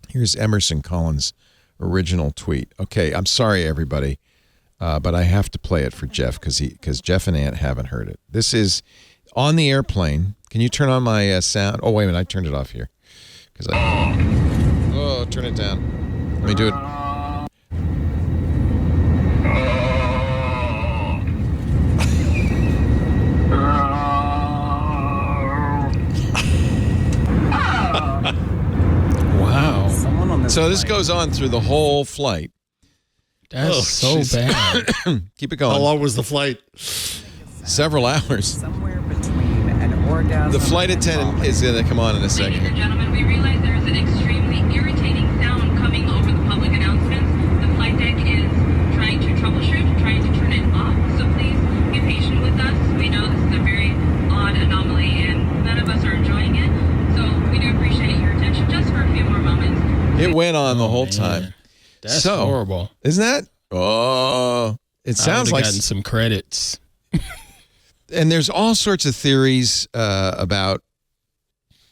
Here's Emerson Collins' original tweet. Okay, I'm sorry, everybody, but I have to play it for Jeff because Jeff and Ant haven't heard it. This is on the airplane. Can you turn on my sound? Oh, wait a minute. I turned it off here. Turn it down. Let me do it. So this goes on through the whole flight.
That's so bad.
Keep it going.
How long was the flight?
Several hours.
Somewhere between an orgasm.
The flight attendant is going to come on in a second.
Ladies and gentlemen, we realize there is an extremely irritating sound coming over
on the whole
man.
time.
That's horrible.
Isn't that? Oh, it sounds like
gotten some credits.
And there's all sorts of theories about.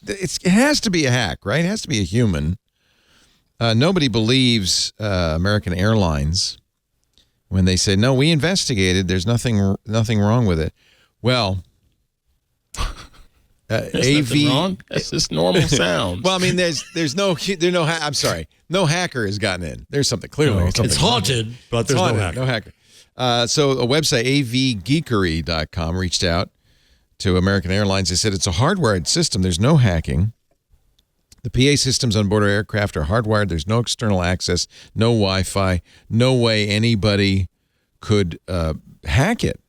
It has to be a hack, right? It has to be a human. Nobody believes American Airlines when they say, "No, we investigated. There's nothing wrong with it." Well, AV
wrong. That's just normal sounds.
Well, I mean, I'm sorry, no hacker has gotten in. There's something clearly.
It's haunted, but there's no hacker.
So a website, avgeekery.com, reached out to American Airlines. They said it's a hardwired system. There's no hacking. The PA systems on board our aircraft are hardwired. There's no external access, no Wi-Fi, no way anybody could hack it.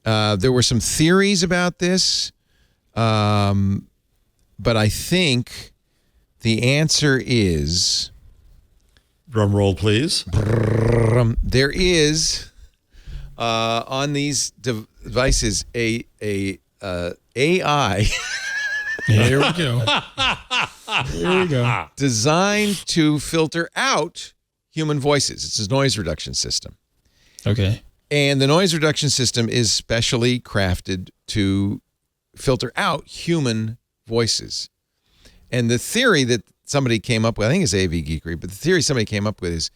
There were some theories about this, but I think the answer is...
Drum roll, please.
There is on these devices a AI.
Here we go. Here we go.
Designed to filter out human voices. It's a noise reduction system.
Okay.
And the noise reduction system is specially crafted to filter out human voices. And the theory that somebody came up with, I think it's AV Geekery, but the theory somebody came up with is,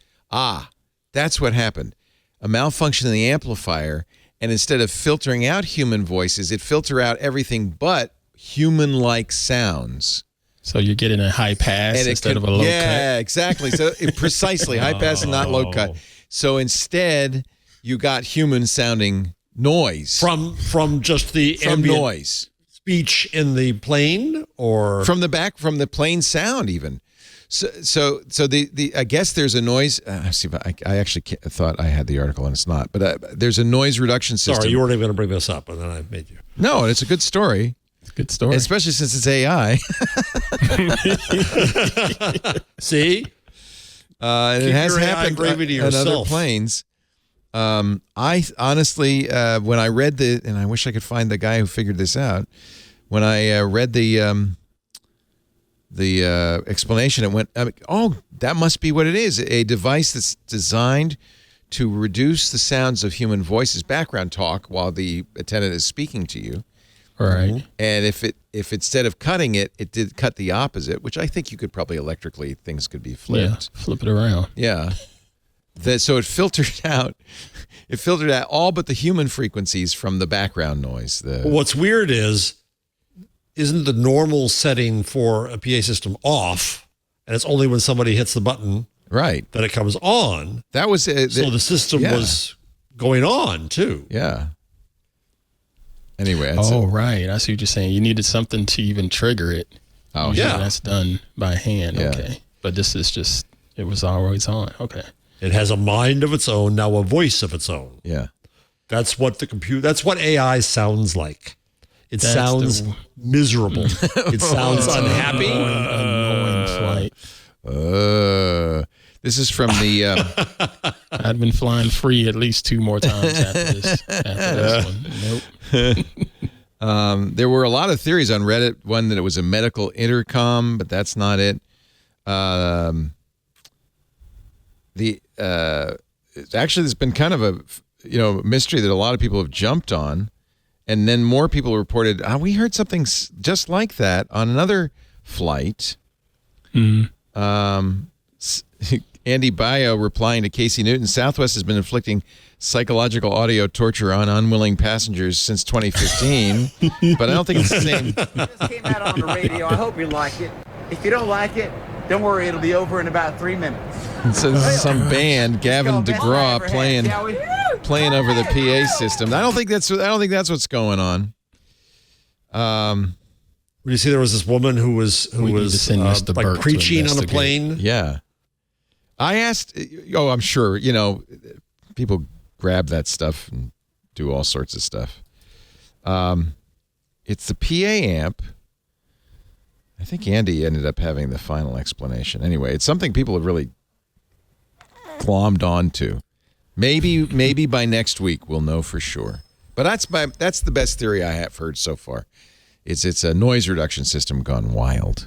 that's what happened. A malfunction in the amplifier, and instead of filtering out human voices, it filtered out everything but human-like sounds.
So you're getting a high pass instead of a low cut?
Yeah, exactly. So precisely, high pass and not low cut. So instead, you got human-sounding noise.
From just the ambient
noise.
Speech in the plane, or
from the plane sound even. So the I guess there's a noise. See, I actually thought I had the article and it's not, but there's a noise reduction system.
Sorry, you weren't even going to bring this up, and then I made you.
No, it's a good story.
It's a good story,
especially since it's AI.
See,
it has happened on other planes. I honestly, when I read and I wish I could find the guy who figured this out. When I read the explanation, it went, that must be what it is. A device that's designed to reduce the sounds of human voices, background talk, while the attendant is speaking to you.
Right.
And if instead of cutting it, it did cut the opposite, which I think you could probably electrically, things could be flipped.
Yeah, flip it around.
Yeah. So it filtered out all but the human frequencies from the background noise.
What's weird isn't the normal setting for a PA system off, and it's only when somebody hits the button
that it
comes on.
That was
so the system was going on too.
Yeah. Anyway,
right. I see what you're saying. You needed something to even trigger it.
Oh,
yeah. That's done by hand.
Yeah.
Okay. But this is just, it was always on. Okay.
It has a mind of its own, now a voice of its own.
Yeah.
That's what that's what AI sounds like. It sounds miserable. It sounds unhappy.
Annoying flight.
This is from the...
I'd been flying free at least 2 more times after this one. Nope.
There were a lot of theories on Reddit. One that it was a medical intercom, but that's not it. Actually, there's been kind of a mystery that a lot of people have jumped on, and then more people reported, we heard something just like that on another flight. Andy Baio replying to Casey Newton, Southwest has been inflicting psychological audio torture on unwilling passengers since 2015, but I don't think it's the same.
This came out on the radio. I hope you like it. If you don't like it, don't worry, it'll be over in about 3 minutes.
So this is some band, Gavin DeGraw, playing over the PA system. I don't think that's what's going on.
You see, there was this woman who was like preaching on a plane.
Yeah, I asked. I'm sure people grab that stuff and do all sorts of stuff. It's the PA amp. I think Andy ended up having the final explanation. Anyway, it's something people have really glommed onto. Maybe by next week we'll know for sure. But that's the best theory I have heard so far. It's a noise reduction system gone wild.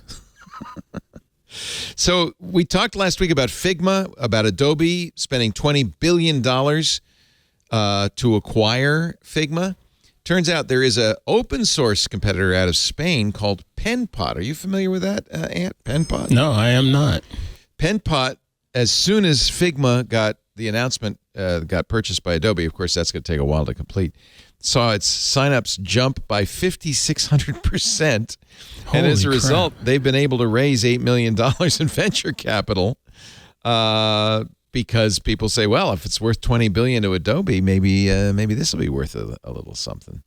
So we talked last week about Figma, about Adobe spending $20 billion to acquire Figma. Turns out there is an open source competitor out of Spain called Penpot. Are you familiar with that, Ant? Penpot?
No, I am not.
Penpot, as soon as Figma got the announcement, got purchased by Adobe, of course, that's going to take a while to complete, saw its signups jump by 5,600%. And as a result, they've been able to raise $8 million in venture capital because people say, well, if it's worth $20 billion to Adobe, maybe this will be worth a little something.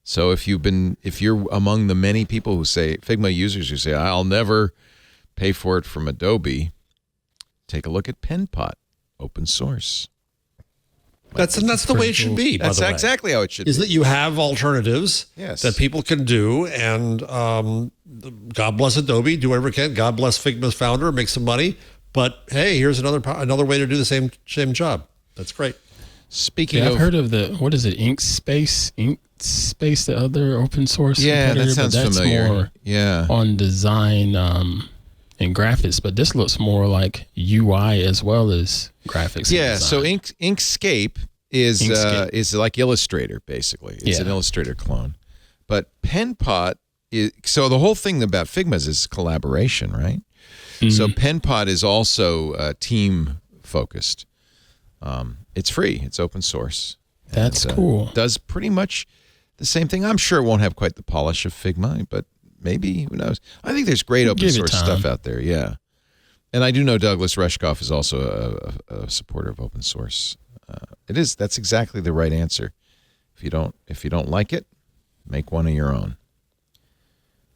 So if you're among the many people who say, Figma users who say, I'll never pay for it from Adobe, take a look at Penpot, open source.
That's the way it should be.
That's exactly how it should be.
Is that you have alternatives
Yes.
that people can do, and God bless Adobe, do whatever it can. God bless Figma's founder, make some money. But hey, here's another way to do the same job. That's great.
Speaking of,
I've heard of what is it, Inkspace, the other open source
yeah,
competitor,
that sounds
but that's
familiar.
More on design and graphics, but this looks more like UI as well as graphics.
Yeah, so Inkscape is like Illustrator, basically. It's an Illustrator clone. But Penpot is, so the whole thing about Figma is collaboration, right? Mm-hmm. So Penpot is also team focused. It's free. It's open source.
That's cool.
Does pretty much the same thing. I'm sure it won't have quite the polish of Figma, but maybe, who knows? I think there's great open source stuff out there, yeah. And I do know Douglas Rushkoff is also a supporter of open source. That's exactly the right answer. If you don't like it, make one of your own.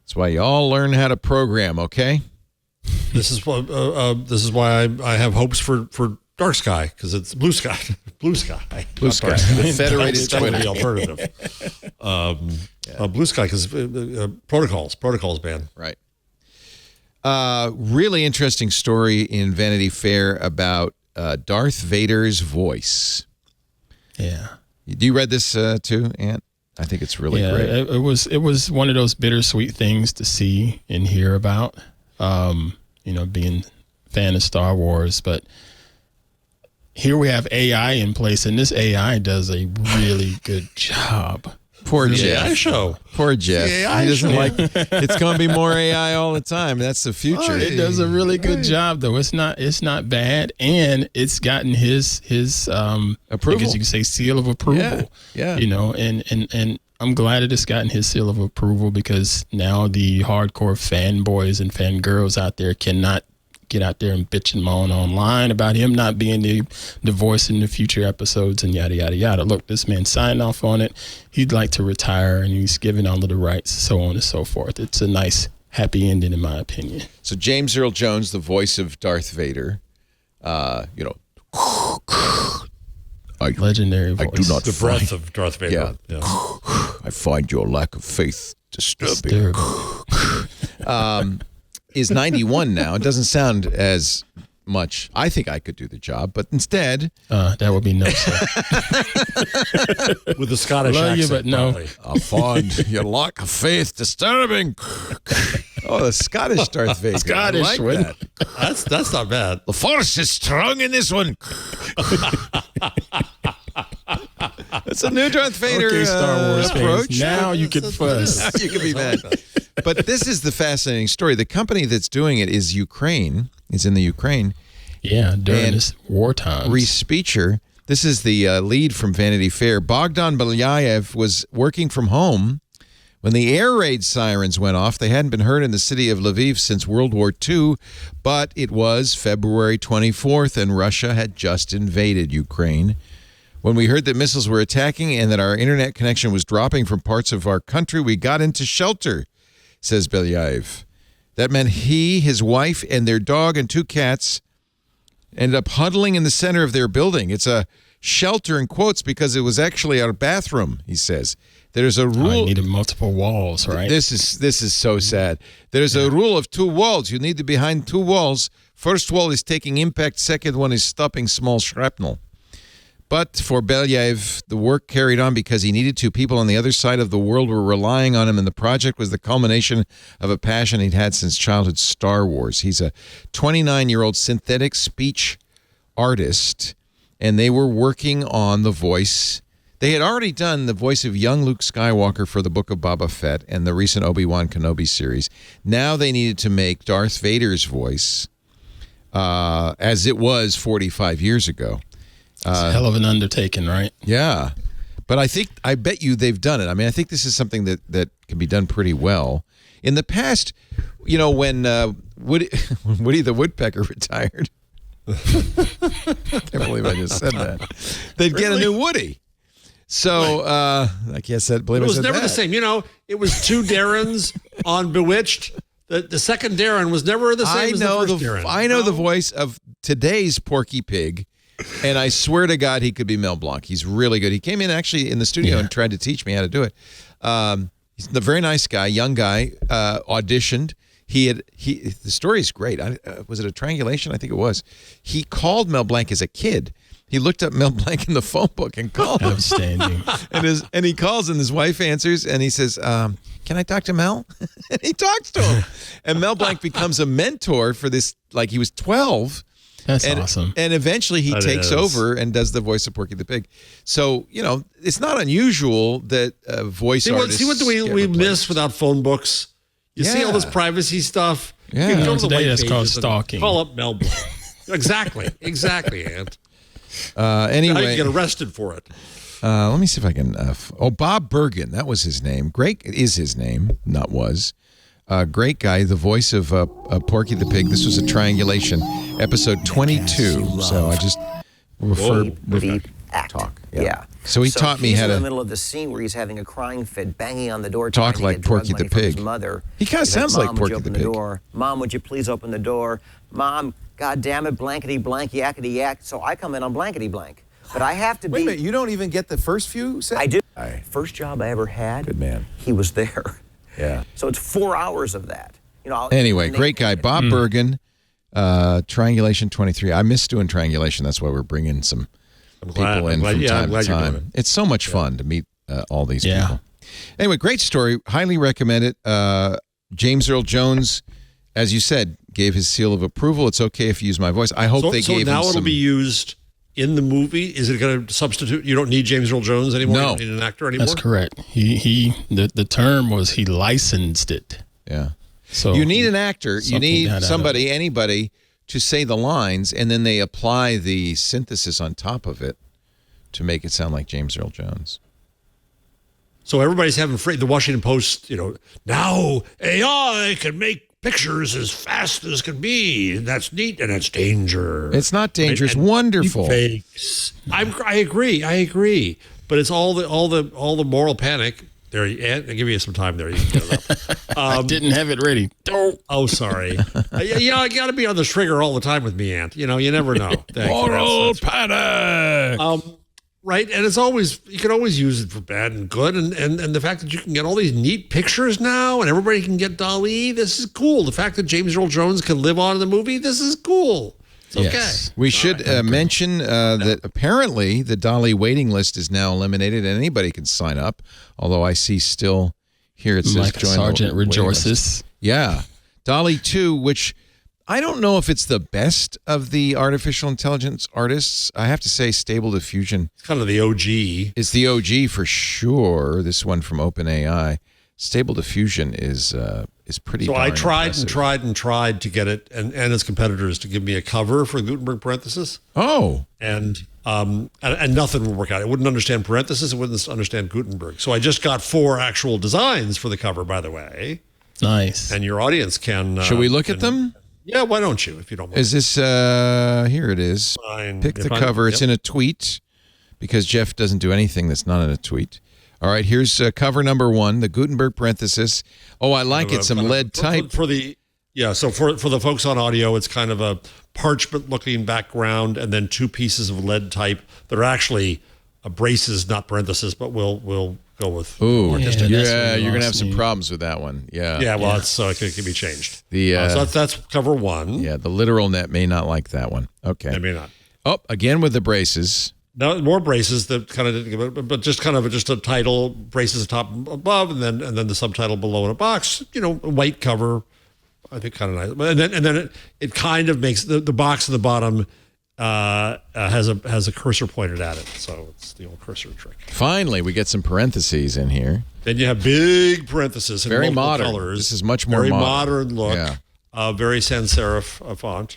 That's why you all learn how to program, okay?
This is why I have hopes for Dark Sky, because it's Blue Sky. Blue Sky.
The federated Twitter.
The alternative. Blue Sky, because protocols ban.
Right. Really interesting story in Vanity Fair about Darth Vader's voice.
Yeah.
You read this too, Ant? I think it's really great.
It was one of those bittersweet things to see and hear about. Being a fan of Star Wars, but here we have AI in place, and this AI does a really good job.
Poor Jeff.
AI show.
Poor Jeff.
AI
he doesn't
show.
like. It's going to be more AI all the time. That's the future.
It does a really good job, though. It's not bad, and it's gotten his
approval.
I guess you could say seal of approval.
Yeah.
And I'm glad that it's gotten his seal of approval, because now the hardcore fanboys and fangirls out there cannot get out there and bitch and moan online about him not being the voice in the future episodes and yada, yada, yada. Look, this man signed off on it. He'd like to retire, and he's given all of the rights, so on and so forth. It's a nice, happy ending, in my opinion.
So James Earl Jones, the voice of Darth Vader,
legendary voice.
I do not
The breath of Darth Vader.
Yeah. I find your lack of faith disturbing. Is 91 now. It doesn't sound as much. I think I could do the job, but instead...
that would be no, sir.
With the Scottish
Love
accent.
you, but no.
Probably.
I find your lack of faith disturbing. Oh, the Scottish Darth Vader.
Scottish
I like
one.
that.
That's not bad.
The force is strong in this one. That's a new Darth Vader
Okay, Star Wars
approach.
fans. Now you can fuss.
You can be mad. But this is the fascinating story. The company that's doing it is Ukraine. It's in the Ukraine.
Yeah, during this wartime.
Reese Speecher, this is the lead from Vanity Fair. Bogdan Belyayev was working from home when the air raid sirens went off. They hadn't been heard in the city of Lviv since World War II, but it was February 24th, and Russia had just invaded Ukraine. When we heard that missiles were attacking and that our internet connection was dropping from parts of our country, we got into shelter, says Belyayev. That meant he, his wife, and their dog and 2 cats ended up huddling in the center of their building. It's a shelter in quotes because it was actually our bathroom, he says. There's a rule.
You needed multiple walls, right?
This is so sad. There's a rule of 2 walls. You need to be behind 2 walls. First wall is taking impact. Second one is stopping small shrapnel. But for Belyaev, the work carried on because he needed to. People on the other side of the world were relying on him, and the project was the culmination of a passion he'd had since childhood, Star Wars. He's a 29-year-old synthetic speech artist, and they were working on the voice. They had already done the voice of young Luke Skywalker for the Book of Boba Fett and the recent Obi-Wan Kenobi series. Now they needed to make Darth Vader's voice as it was 45 years ago.
It's a hell of an undertaking, right?
Yeah. But I bet you they've done it. I mean, I think this is something that can be done pretty well. In the past, you know, when Woody the Woodpecker retired, I can't believe I just said that. They'd get a new Woody. So I can't believe I said that. It
was never the same. You know, it was two Darrens on Bewitched. The second Darren was never the same as the first Darren.
I know the voice of today's Porky Pig. And I swear to God, he could be Mel Blanc. He's really good. He came in actually in the studio and tried to teach me how to do it. He's a very nice guy, young guy, auditioned. The story is great. Was it a triangulation? I think it was. He called Mel Blanc as a kid. He looked up Mel Blanc in the phone book and called him.
Outstanding.
and he calls and his wife answers and he says, can I talk to Mel? And he talks to him. And Mel Blanc becomes a mentor for this, like he was 12.
That's awesome.
And eventually he takes over and does the voice of Porky the Pig. So, you know, it's not unusual that voice artists...
See what we miss without phone books? You see all this privacy stuff?
Yeah.
You can go to the
today
white
that's called
pages and
stalking.
Call up Mel Blanc. Exactly, Ant.
Anyway...
I get arrested for it.
Let me see if I can... Bob Bergen, that was his name. Great is his name, not was. Great guy, the voice of Porky the Pig. This was a triangulation, episode 22. So I just talk. Yeah. So he taught me how to.
In the middle of the scene where he's having a crying fit, banging on the door,
talk
trying
like
to get drug
Porky
money
the
from
Pig.
his mother.
He kind of sounds like Porky the Pig.
Mom, would you please open the door? Mom, God damn it, blankety blank, yakety yak. So I come in on blankety blank. But I have to be.
Wait a minute, you don't even get the first few sentences?
I do.
Right.
First job I ever had.
Good man.
He was there.
Yeah.
So it's 4 hours of that. You know.
Anyway, great guy, Bob Bergen, Triangulation 23. I miss doing Triangulation. That's why we're bringing some people in from time to time. It's so much fun to meet all these people. Anyway, great story. Highly recommend it. James Earl Jones, as you said, gave his seal of approval. It's okay if you use my voice. I hope they gave him some...
So now it'll be used in the movie. Is it going to substitute? You don't need James Earl Jones anymore?
No.
You don't need an actor anymore?
That's correct. The term was he licensed it.
Yeah.
So
you need an actor. You need
somebody,
anybody to say the lines, and then they apply the synthesis on top of it to make it sound like James Earl Jones.
So everybody's having the Washington Post, you know, now AI can make pictures as fast as can be. And that's neat, and that's danger.
It's not danger. It's wonderful.
Fakes. I agree. But it's all the moral panic. There, I'll give you some time there. You can get it up.
I didn't have it ready.
Oh, sorry. I got to be on the trigger all the time with me, Ant. You know, you never know.
Moral panic.
Right, and it's always, you can always use it for bad and good, and the fact that you can get all these neat pictures now, and everybody can get DALL-E, this is cool. The fact that James Earl Jones can live on in the movie, this is cool. It's okay.
Yes. We should mention that apparently the DALL-E waiting list is now eliminated, and anybody can sign up. Although I see still here it says
Mike
join
Sargent
the waiting
rejoices.
list. Yeah, DALL-E 2, which I don't know if it's the best of the artificial intelligence artists. I have to say Stable Diffusion.
It's kind of the OG.
It's the OG for sure. This one from OpenAI. Stable Diffusion is pretty.
So I tried
impressive.
and tried to get it and its competitors to give me a cover for Gutenberg parenthesis.
Oh,
and nothing would work out. It wouldn't understand parenthesis. It wouldn't understand Gutenberg. So I just got 4 actual designs for the cover, by the way.
Nice.
And your audience can.
Should we look at them?
Yeah, why don't you, if you don't mind?
Is this, here it is.
Fine.
Pick the cover. It's in a tweet because Jeff doesn't do anything that's not in a tweet. All right, here's cover number 1, the Gutenberg parenthesis. Oh, I like it, some lead type.
For the folks on audio, it's kind of a parchment-looking background and then 2 pieces of lead type that are actually braces, not parentheses, but we'll go with.
Ooh,
yeah,
you're gonna have some problems with that one. Yeah,
it's it can be changed.
So
that's cover 1.
Yeah, the literal net may not like that one. Okay,
I may not.
Oh, again with the braces.
Now more braces that kind of didn't give it, but just kind of just a title, braces top and above, and then the subtitle below in a box. You know, a white cover. I think kind of nice. And then it kind of makes the box at the bottom has a cursor pointed at it, so it's the old cursor trick.
Finally, we get some parentheses in here.
Then you have big parentheses in
very
multiple
modern
colors.
This is much more
very modern look.
Yeah.
Very sans serif font.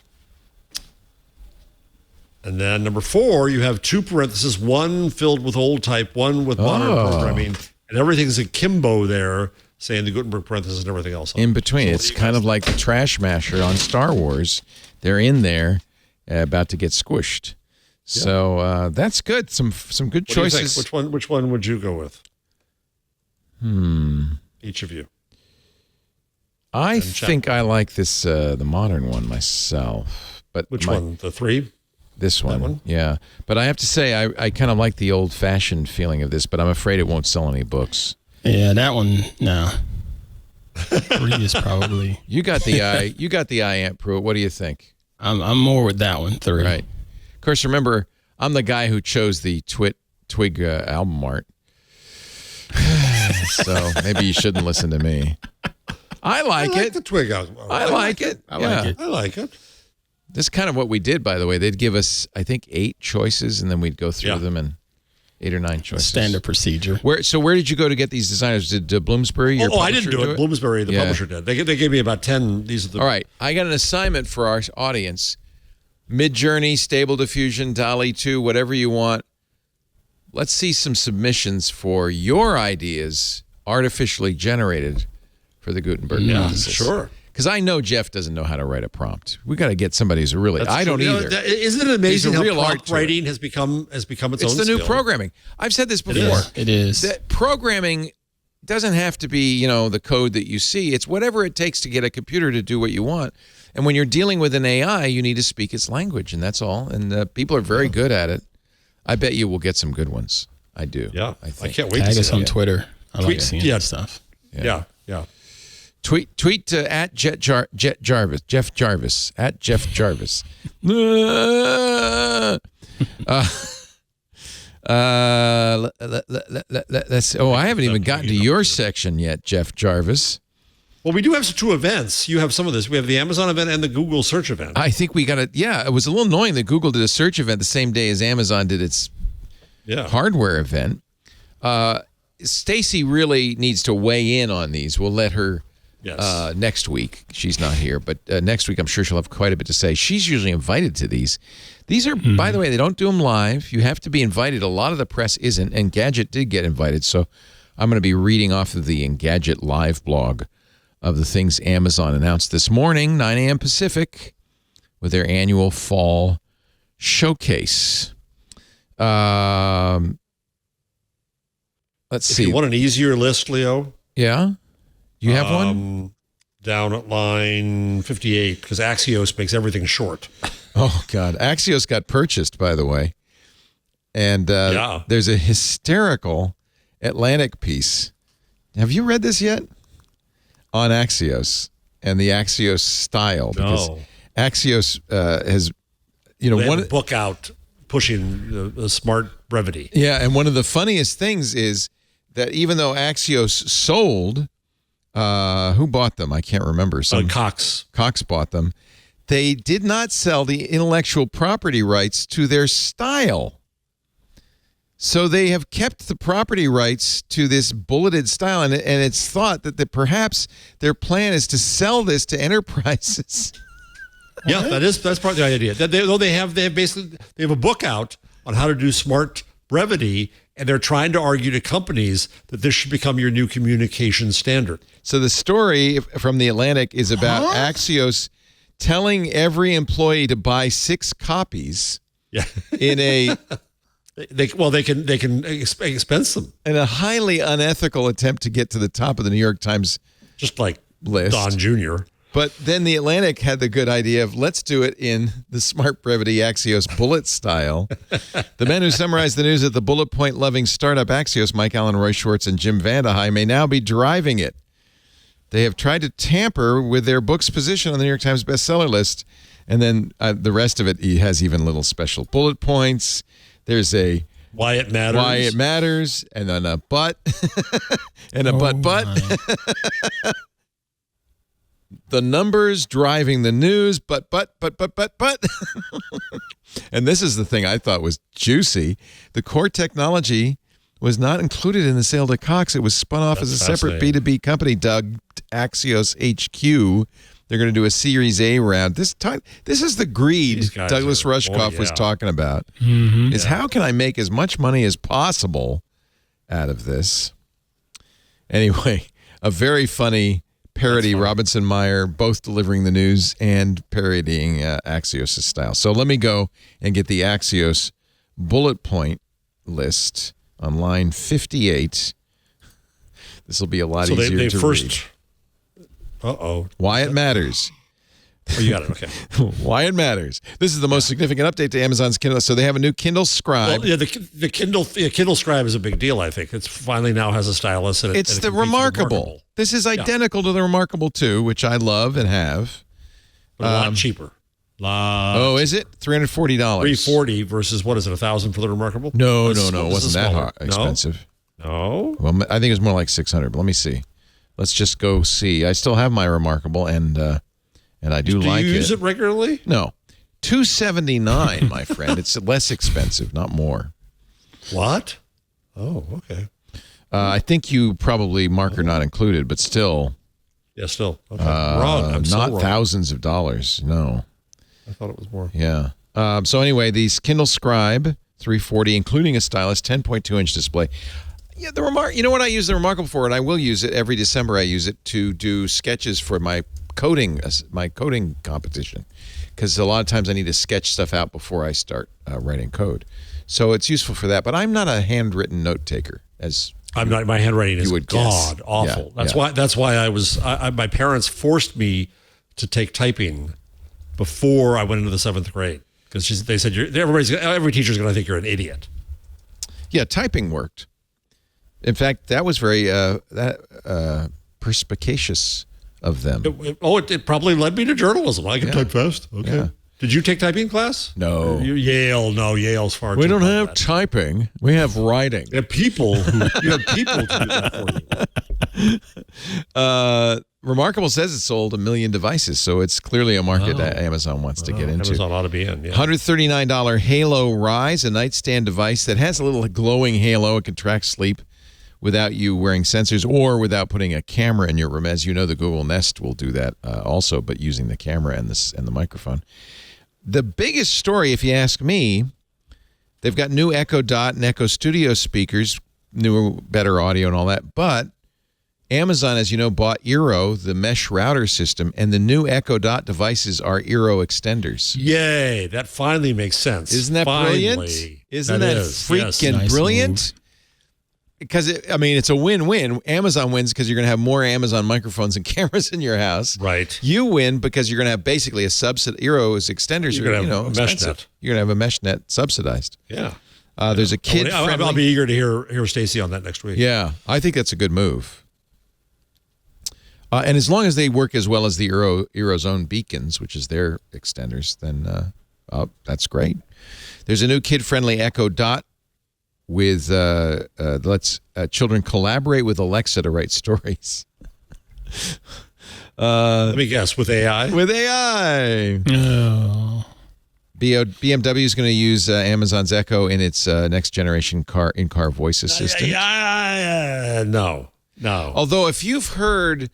And then number 4, you have 2 parentheses, one filled with old type, one with modern programming, and everything's akimbo there, saying the Gutenberg parentheses and everything else.
In between.
So
it's kind of like the trash masher on Star Wars. They're in there about to get squished. Yeah. So that's good. Some good choices.
Which one would you go with? Each of you.
I think I like this the modern one myself. But
which one? The 3?
This one, yeah. But I have to say, I kind of like the old-fashioned feeling of this, but I'm afraid it won't sell any books.
Yeah, that one, no. 3 is probably.
You got the eye. You got the eye, Aunt Pruitt. What do you think?
I'm more with that one, 3.
Right. Of course, remember, I'm the guy who chose the Twig album art. So maybe you shouldn't listen to me. I like it.
The Twig album.
I like it.
I like it.
This is kind of what we did, by the way. They'd give us, I think, 8 choices, and then we'd go through them and 8 or 9 choices.
Standard procedure.
Where did you go to get these designers? Did Bloomsbury?
Oh, I didn't do it. Bloomsbury, the publisher, did. They gave me about 10. These are the.
All right. I got an assignment for our audience. Midjourney, Stable Diffusion, DALL-E 2, whatever you want. Let's see some submissions for your ideas, artificially generated, for the Gutenberg synthesis.
Sure.
Because I know Jeff doesn't know how to write a prompt. We got to get somebody who's really.
That's
I don't
true.
either.
Isn't it amazing how
real
prompt writing has become its own
It's the new programming. I've said this before.
It is.
That programming doesn't have to be, the code that you see. It's whatever it takes to get a computer to do what you want. And when you're dealing with an AI, you need to speak its language, and that's all. And people are very good at it. I bet you will get some good ones. I do.
Yeah,
I think.
I can't wait
to see
us
on Twitter. I like seeing that stuff.
Yeah.
Tweet to at Jeff Jarvis at Jeff Jarvis. I haven't even gotten to your section yet, Jeff Jarvis.
Well, we do have 2 events. You have some of this. We have the Amazon event and the Google search event.
I think we got it. Yeah, it was a little annoying that Google did a search event the same day as Amazon did its hardware event. Stacy really needs to weigh in on these. We'll let her next week. She's not here, but next week I'm sure she'll have quite a bit to say. She's usually invited to these. These are, by the way, they don't do them live. You have to be invited. A lot of the press isn't, and Engadget did get invited, so I'm going to be reading off of the Engadget live blog of the things Amazon announced this morning, 9 a.m. Pacific, with their annual fall showcase. Let's see.
If you want an easier list, Leo?
Yeah? You have one?
Down at line 58, because Axios makes everything short.
Oh, God. Axios got purchased, by the way. And there's a hysterical Atlantic piece. Have you read this yet? On Axios and the Axios style. Because Axios has,
they have a book out pushing the smart brevity.
Yeah, and one of the funniest things is that even though Axios sold, who bought them? I can't remember.
Cox.
Cox bought them. They did not sell the intellectual property rights to their style. So they have kept the property rights to this bulleted style, and it's thought that perhaps their plan is to sell this to enterprises.
Yeah, that's part of the idea. They have a book out on how to do smart brevity, and they're trying to argue to companies that this should become your new communication standard.
So the story from the Atlantic is about Axios telling every employee to buy 6 copies in a
they can expense them
in a highly unethical attempt to get to the top of the New York Times
just like
list.
Don Jr.
But then the Atlantic had the good idea of let's do it in the smart brevity Axios bullet style. The men who summarized the news at the bullet point loving startup Axios, Mike Allen, Roy Schwartz, and Jim Vandehei, may now be driving it. They have tried to tamper with their book's position on the New York Times bestseller list. And then the rest of it, he has even little special bullet points. There's a
why it matters,
and then a but, and a but. The numbers driving the news, but. And this is the thing I thought was juicy. The core technology was not included in the sale to Cox. It was spun off as a separate B2B company dubbed Axios HQ. They're going to do a Series A round. This is the greed Douglas Rushkoff was talking about. Is how can I make as much money as possible out of this? Anyway, a very funny parody, Robinson Meyer, both delivering the news and parodying Axios' style. So let me go and get the Axios bullet point list on line 58. This will be a lot easier to read. Why it matters.
Oh, you got it. Okay.
Why it matters. This is the most significant update to Amazon's Kindle. So they have a new Kindle Scribe.
Well, the Kindle Scribe is a big deal, I think. It's finally now has a stylus. And
it's the Remarkable. This is identical to the Remarkable 2, which I love and have.
But a lot cheaper.
Is it? $340.
$340 versus, what is it, $1,000 for the Remarkable?
No. It wasn't that expensive.
No?
Well, I think it was more like $600, but let me see. Let's just go see. I still have my Remarkable, and I do like it.
Do you use it regularly?
No. $279, my friend. It's less expensive, not more.
What? Oh, okay.
I think you probably marker not included, but still.
Yeah, still. Okay. Wrong. I'm so
not
wrong.
Thousands of dollars. No.
I thought it was more.
Yeah. So anyway, these Kindle Scribe, $340, including a stylus, 10.2-inch display. Yeah, you know what I use the Remarkable for, and I will use it every December. I use it to do sketches for my coding competition, because a lot of times I need to sketch stuff out before I start writing code. So it's useful for that. But I'm not a handwritten note taker, as
I'm not. My handwriting is
god
awful. That's why I was. My parents forced me to take typing before I went into the 7th grade, because they said every teacher's going to think you're an idiot.
Yeah, typing worked. In fact, that was very perspicacious of them.
It probably led me to journalism. I can type fast. Okay. Yeah. Did you take typing class?
No.
Yale. No, Yale's far too
We don't have typing. We have writing.
You have people to do that
for you. Remarkable says it sold 1 million devices, so it's clearly a market that Amazon wants to get into.
Amazon ought to be in. Yeah.
$139 Halo Rise, a nightstand device that has a little glowing halo. It can track sleep without you wearing sensors or without putting a camera in your room. As you know, the Google Nest will do that also, but using the camera and the microphone. The biggest story, if you ask me, they've got new Echo Dot and Echo Studio speakers, newer, better audio and all that, but Amazon, as you know, bought Eero, the mesh router system, and the new Echo Dot devices are Eero extenders.
Yay, that finally makes sense.
Isn't that brilliant? Isn't that freaking brilliant? Because, it's a win-win. Amazon wins because you're going to have more Amazon microphones and cameras in your house.
Right.
You win because you're going to have basically a Eero's extenders.
You're going to have a mesh net.
You're going to have a mesh net subsidized.
Yeah.
There's a kid.
I'll be eager to hear Stacy on that next week.
Yeah, I think that's a good move. And as long as they work as well as the Eero's own beacons, which is their extenders, then that's great. There's a new kid-friendly Echo Dot with lets children collaborate with Alexa to write stories.
Let me guess, with AI?
With AI.
Oh.
BMW is going to use Amazon's Echo in its next generation in-car voice assistant.
No.
Although if you've heard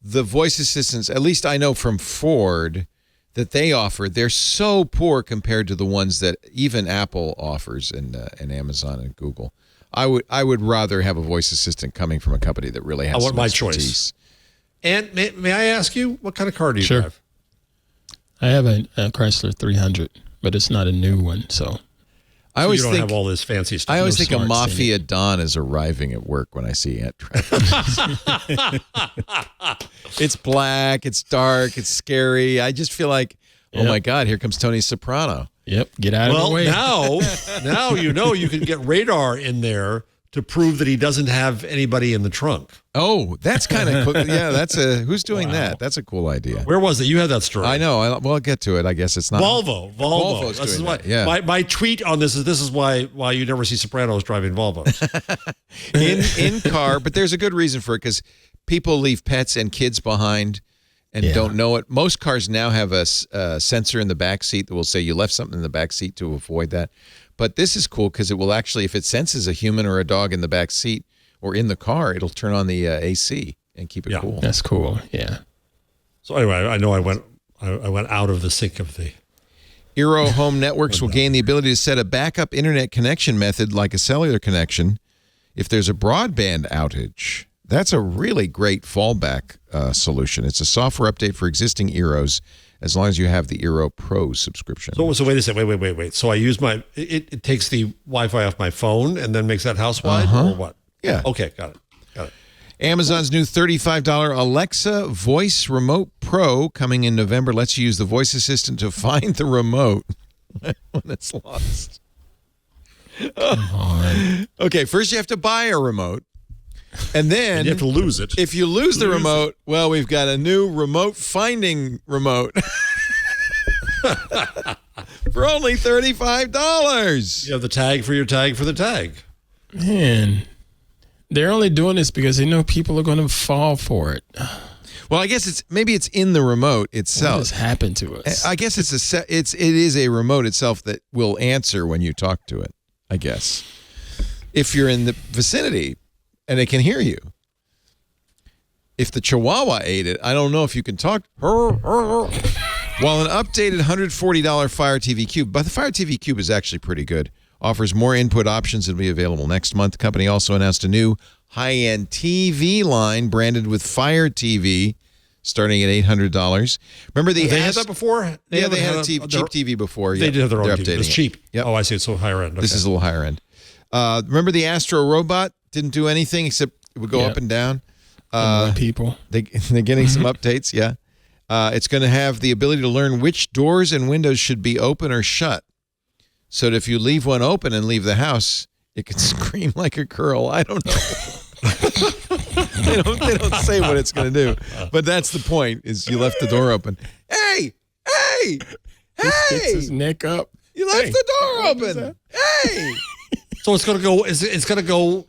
the voice assistants, at least I know from Ford, that they offer, they're so poor compared to the ones that even Apple offers and Amazon and Google. I would rather have a voice assistant coming from a company that really has
I want
some
my
expertise.
Choice. And may I ask you, what kind of car do you drive?
I have a Chrysler 300, but it's not a new one, so.
I always
you don't
think
have all this fancy stuff.
I always think a Mafia Don is arriving at work when I see Ant traffic. It's black, it's dark, it's scary. I just feel like, oh my God, here comes Tony Soprano.
Yep, get out of the way.
Now you can get radar in there to prove that he doesn't have anybody in the trunk.
Oh, that's kind of cool. Yeah, who's doing that? That's a cool idea.
Where was it? You had that story.
I know. I'll get to it. I guess it's not
Volvo.
Volvo's
This is
doing
why.
that. Yeah.
My tweet on this is why you never see Sopranos driving Volvos.
in car, but there's a good reason for it because people leave pets and kids behind and don't know it. Most cars now have a sensor in the back seat that will say you left something in the back seat to avoid that. But this is cool because it will actually, if it senses a human or a dog in the back seat or in the car, it'll turn on the AC and keep it cool.
That's cool. Yeah.
So anyway, I know I went out of the sync of the.
Eero home networks will gain the ability to set a backup internet connection method like a cellular connection if there's a broadband outage. That's a really great fallback solution. It's a software update for existing Eeros as long as you have the Eero Pro subscription.
So wait a second. Wait. So I use it takes the Wi-Fi off my phone and then makes that house-wide or what?
Yeah.
Okay, got it.
Amazon's new $35 Alexa Voice Remote Pro coming in November lets you use the voice assistant to find the remote when it's lost. Come on. Okay, first you have to buy a remote. And then
you have to lose it.
If you lose the remote, well, we've got a new remote finding remote for only $35.
You have the tag for your tag for the tag.
Man, they're only doing this because they know people are going to fall for it.
Well, I guess maybe it's in the remote itself.
What has happened to us?
I guess it is a remote itself that will answer when you talk to it. I guess if you're in the vicinity. And it can hear you. If the Chihuahua ate it, I don't know if you can talk. While an updated $140 Fire TV Cube, but the Fire TV Cube is actually pretty good, offers more input options and will be available next month. The company also announced a new high-end TV line branded with Fire TV, starting at $800. Remember they
had that before?
They had a cheap TV before.
They did have their own TV. It's cheap.
Yep.
Oh, I see. It's so higher end. Okay.
This is a little higher end. Remember the Astro robot? Didn't do anything except it would go up and down.
People.
They're getting some updates, yeah. It's going to have the ability to learn which doors and windows should be open or shut. So that if you leave one open and leave the house, it can scream like a girl. I don't know. they don't say what it's going to do. But that's the point, is you left the door open. Hey!
He sticks his neck up.
You left the door open. Hey!
So it's going to go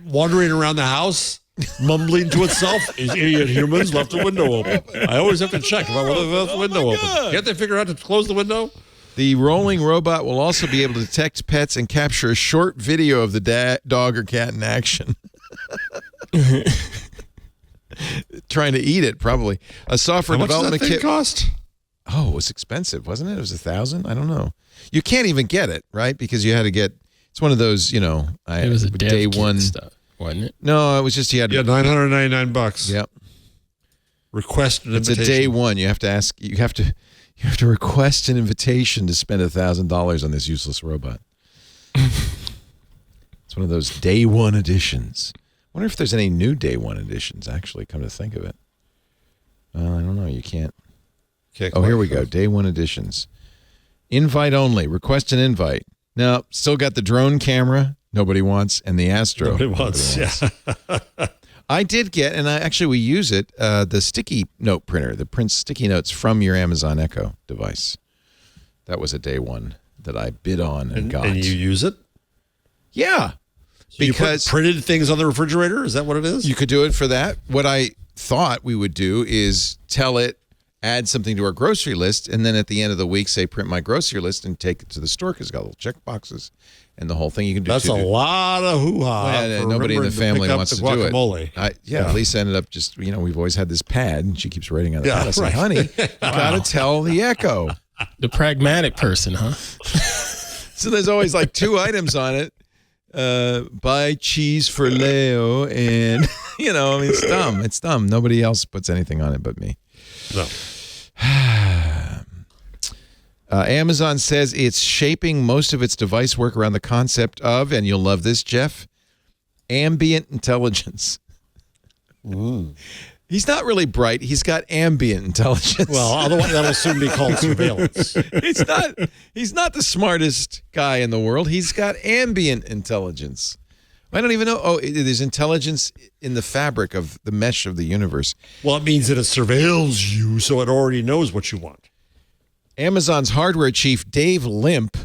wandering around the house, mumbling to itself. These idiot humans left the window open. I always have to check about whether they left the window open. Can't they figure out to close the window?
The rolling robot will also be able to detect pets and capture a short video of the dog or cat in action. Trying to eat it, probably. A software development kit
cost?
Oh, it was expensive, wasn't it? It was $1,000. I don't know. You can't even get it, right? Because you had to get. It's one of those, it
was a day one stuff, wasn't it?
No, it was just you had
$999.
Yep.
Request an invitation.
It's a day one. You have to ask. You have to request an invitation to spend $1,000 on this useless robot. It's one of those day one editions. I wonder if there's any new day one editions. Actually, come to think of it, I don't know. You can't. Oh, here we go. Day one editions. Invite only. Request an invite. No, still got the drone camera. Nobody wants, and the Astro.
Nobody wants. Yeah.
I did get, and we use it. The sticky note printer that prints sticky notes from your Amazon Echo device. That was a day one that I bid on and got.
And you use it?
Yeah,
so
because
you printed things on the refrigerator. Is that what it is?
You could do it for that. What I thought we would do is tell it, add something to our grocery list, and then at the end of the week, say, print my grocery list and take it to the store because it's got little check boxes and the whole thing. You can do.
That's a lot of hoo-ha.
Well, nobody in the family wants to do
it.
Yeah, Lisa ended up just, we've always had this pad, and she keeps writing on the pad. I said, honey, you got to tell the Echo.
The pragmatic person, huh?
So there's always like 2 items on it. Buy cheese for Leo, and, it's dumb. It's dumb. Nobody else puts anything on it but me.
No.
Amazon says it's shaping most of its device work around the concept of, and you'll love this, Jeff, ambient intelligence.
Ooh.
He's not really bright. He's got ambient intelligence.
Well, otherwise that'll soon be called surveillance.
He's not the smartest guy in the world. He's got ambient intelligence. I don't even know. Oh, there's intelligence in the fabric of the mesh of the universe.
Well, it means that it surveils you, so it already knows what you want.
Amazon's hardware chief, Dave Limp.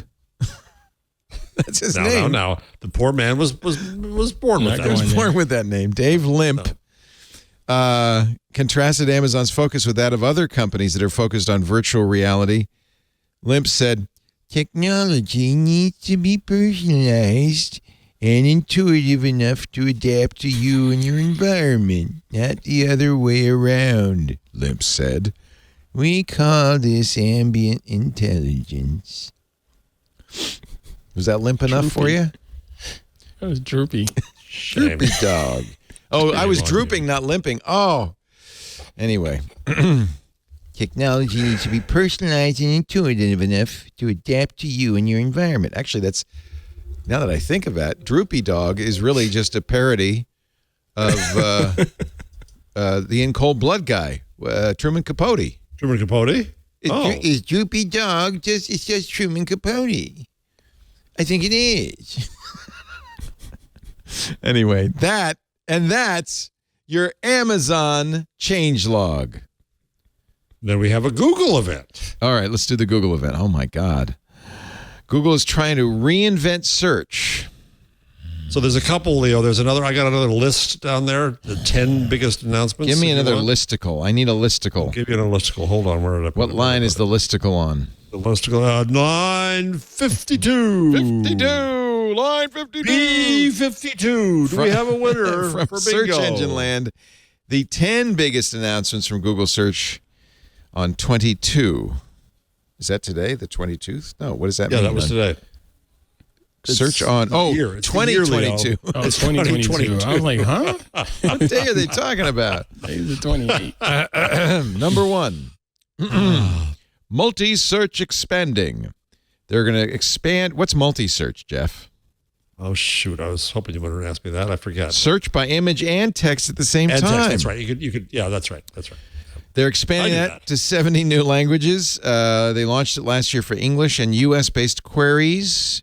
That's his name.
No. The poor man was born with that.
He was born with that name. Dave Limp contrasted Amazon's focus with that of other companies that are focused on virtual reality. Limp said, technology needs to be personalized and intuitive enough to adapt to you and your environment, not the other way around, Limp said. We call this ambient intelligence. Was that limp enough for you?
That was droopy.
Droopy dog. Oh, I was drooping, not limping. Oh. Anyway. Technology needs to be personalized and intuitive enough to adapt to you and your environment. Actually, that's, now that I think of that, Droopy Dog is really just a parody of the In Cold Blood guy, Truman Capote.
Truman Capote?
Is Droopy Dog it's just Truman Capote? I think it is. Anyway, that's your Amazon changelog.
Then we have a Google event.
All right, let's do the Google event. Oh, my God. Google is trying to reinvent search.
So there's a couple, Leo. I got another list down there, the 10 biggest announcements.
Give me another listicle. I need a listicle.
I'll give you another listicle. Hold on. Where did I put
What line is the listicle on?
The listicle, line 52.
52. Line 52.
B52. Do we have a winner
from
for
Search
bingo?
Engine Land? The 10 biggest announcements from Google Search on 22. Is that today, the 22th? No, what does that mean?
Yeah, that was today.
Search on, 2022.
Oh, 2022. I was like, huh?
What day are they talking about?
Today's the 28th.
Number one, multi-search expanding. They're going to expand. What's multi-search, Jeff?
Oh, shoot. I was hoping you wouldn't ask me that. I forgot.
Search by image and text at the same time.
Text, that's right. You could. Yeah, that's right.
They're expanding that to 70 new languages. They launched it last year for English and U.S.-based queries.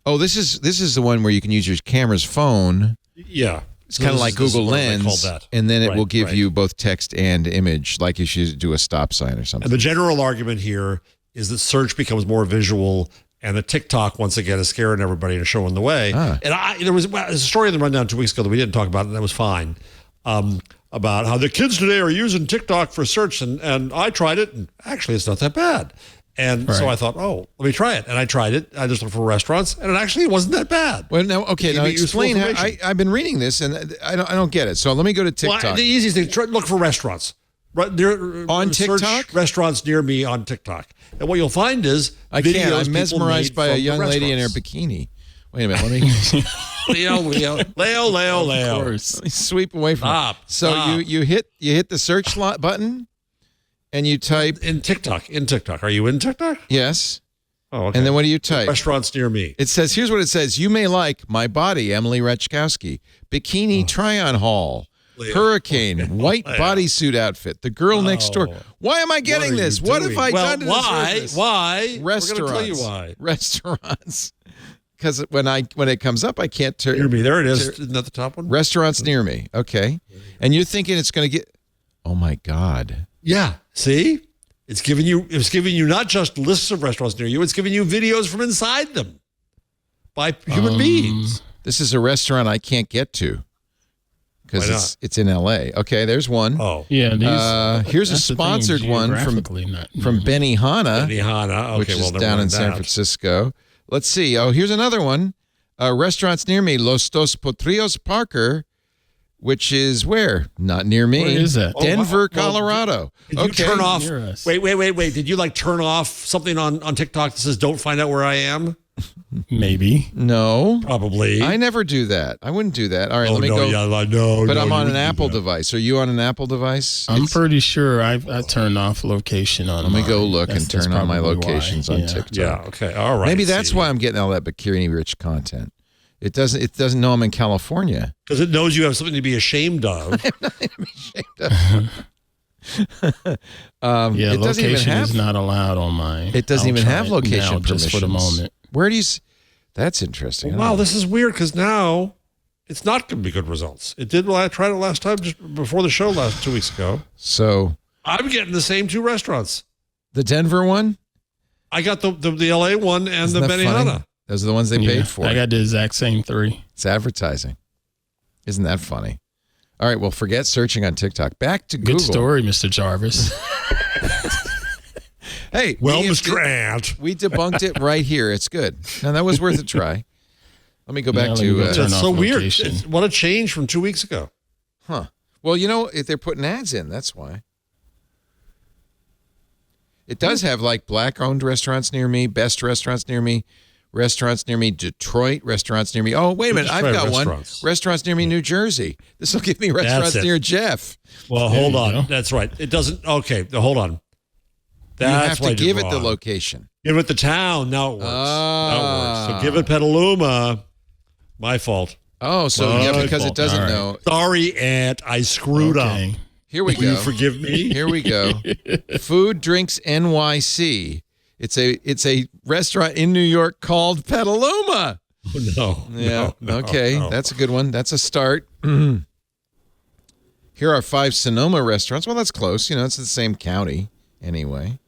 Oh, this is the one where you can use your camera's phone.
Yeah.
It's kind of like Google Lens, and then it will give you both text and image, like you should do a stop sign or something.
And the general argument here is that search becomes more visual, and the TikTok, once again, is scaring everybody and showing the way. And there was a story in the rundown 2 weeks ago that we didn't talk about, and that was fine. About how the kids today are using TikTok for search, and I tried it, and actually it's not that bad. And so I thought, let me try it. And I tried it. I just looked for restaurants, and it wasn't that bad.
Well, now, okay, now explain how, I've been reading this, and I don't get it. So let me go to TikTok.
Well, the easiest thing, look for restaurants.
On TikTok?
Search restaurants near me on TikTok. And what you'll find is
I'm mesmerized by a young lady in her bikini. Wait a minute, let me...
Leo.
Of course. Let me sweep away from it. So you hit the search button, and you type...
In TikTok. Are you in TikTok?
Yes.
Oh, okay.
And then what do you type?
Restaurants near me.
It says, here's what it says. You may like My Body, Emily Rechkowski. Bikini try-on haul.
Leo.
Hurricane, white bodysuit outfit. The girl next door. Why am I getting this? What have I done to this service?
Why?
Restaurants.
We're going to tell you why.
Restaurants. Because when it comes up, I can't turn.
Near me. There it is. Isn't that the top one?
Restaurants near me. Okay. And you're thinking it's going to get... Oh, my God.
Yeah. See? It's giving you not just lists of restaurants near you, it's giving you videos from inside them by human beings.
This is a restaurant I can't get to because it's in L.A. Okay, there's one.
Oh.
Yeah.
Here's a sponsored one from Benihana, which is down in San Francisco. Let's see. Oh, here's another one. Restaurants near me. Los Dos Potrillos Parker, which is where? Not near me.
Where is that?
Denver, Colorado.
Did you turn off? Wait. Did you turn off something on TikTok that says "Don't find out where I am"?
Maybe.
No.
Probably.
I never do that. I wouldn't do that. All right, let me go.
But
I'm on an Apple device. Are you on an Apple device?
I'm pretty sure I turned off location on.
Let me go look and turn on my locations on TikTok.
Yeah. Okay. All right.
Maybe that's why I'm getting all that bikini-rich content. It doesn't know I'm in California.
Because it knows you have something to be ashamed of.
I'm nothing to be ashamed of.
It location is not allowed on mine.
It doesn't even have location
now,
permissions.
just for the moment.
Where do you... That's interesting.
Wow, this is weird because now It's not going to be good results. It did when I tried it last time, just before the show 2 weeks ago.
So
I'm getting the same 2 restaurants.
the Denver one?
I got the LA one and
Isn't
the
that
Benihana.
funny? Those are the ones they paid for.
I got the exact same 3.
It's advertising. Isn't that funny? All right, well, forget searching on TikTok. Back to Google.
Good story, Mr. Jarvis.
Hey,
Well, Mr. Ant.
we debunked it right here. It's good. Now, that was worth a try. Let me go back
Now let me
to...
go turn
It's
off
so weird.
location.
What a change from 2 weeks ago.
Huh. Well, you know, if they're putting ads in, that's why. It does have like black-owned restaurants near me, best restaurants near me, Detroit restaurants near me. Oh, wait a minute. I've got one. Restaurants near me, New Jersey. This will give me restaurants near Jeff.
Well, hold on. That's right. It doesn't. Okay, hold on. That's
you have to give it the location.
Give it the town. Now it works. Now it works. So give it Petaluma. My fault.
Oh, so yeah, because it doesn't know.
Sorry, Ant. I screwed up.
Here we
Will
go.
you forgive me?
Here we go. Food Drinks NYC. It's a restaurant in New York called Petaluma.
Oh, no.
Yeah.
No,
okay.
no.
That's a good one. That's a start. Here are 5 Sonoma restaurants. Well, that's close. You know, it's the same county anyway.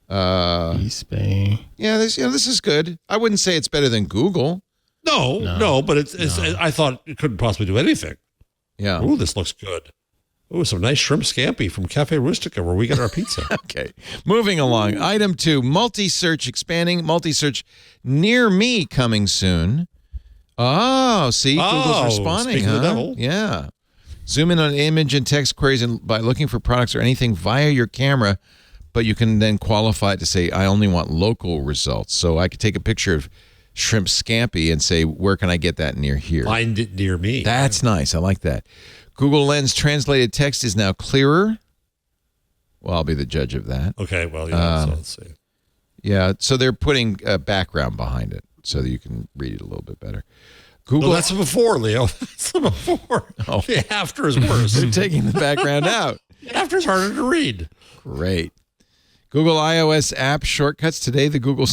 East Bay.
Yeah, this is good. I wouldn't say it's better than Google.
No, but it's I thought it couldn't possibly do anything.
Yeah.
Ooh, this looks good. Ooh, some nice shrimp scampi from Cafe Rustica where we get our pizza.
Okay. Moving along. Item 2, multi-search expanding. Multi-search near me coming soon. Oh, see? Google's responding,
speaking
huh?
of the devil.
Yeah. Zoom in on image and text queries and by looking for products or anything via your camera, but you can then qualify it to say, I only want local results. So I could take a picture of shrimp scampi and say, where can I get that near here?
Find it near me.
That's nice. I like that. Google Lens translated text is now clearer. Well, I'll be the judge of that.
Okay, well, yeah, so let's see.
Yeah, so they're putting a background behind it so that you can read it a little bit better. Google.
No, that's the before, Leo. That's the before.
Oh.
The after is worse.
They're taking the background out.
The after is harder to read.
Great. Google iOS app shortcuts today. The Google.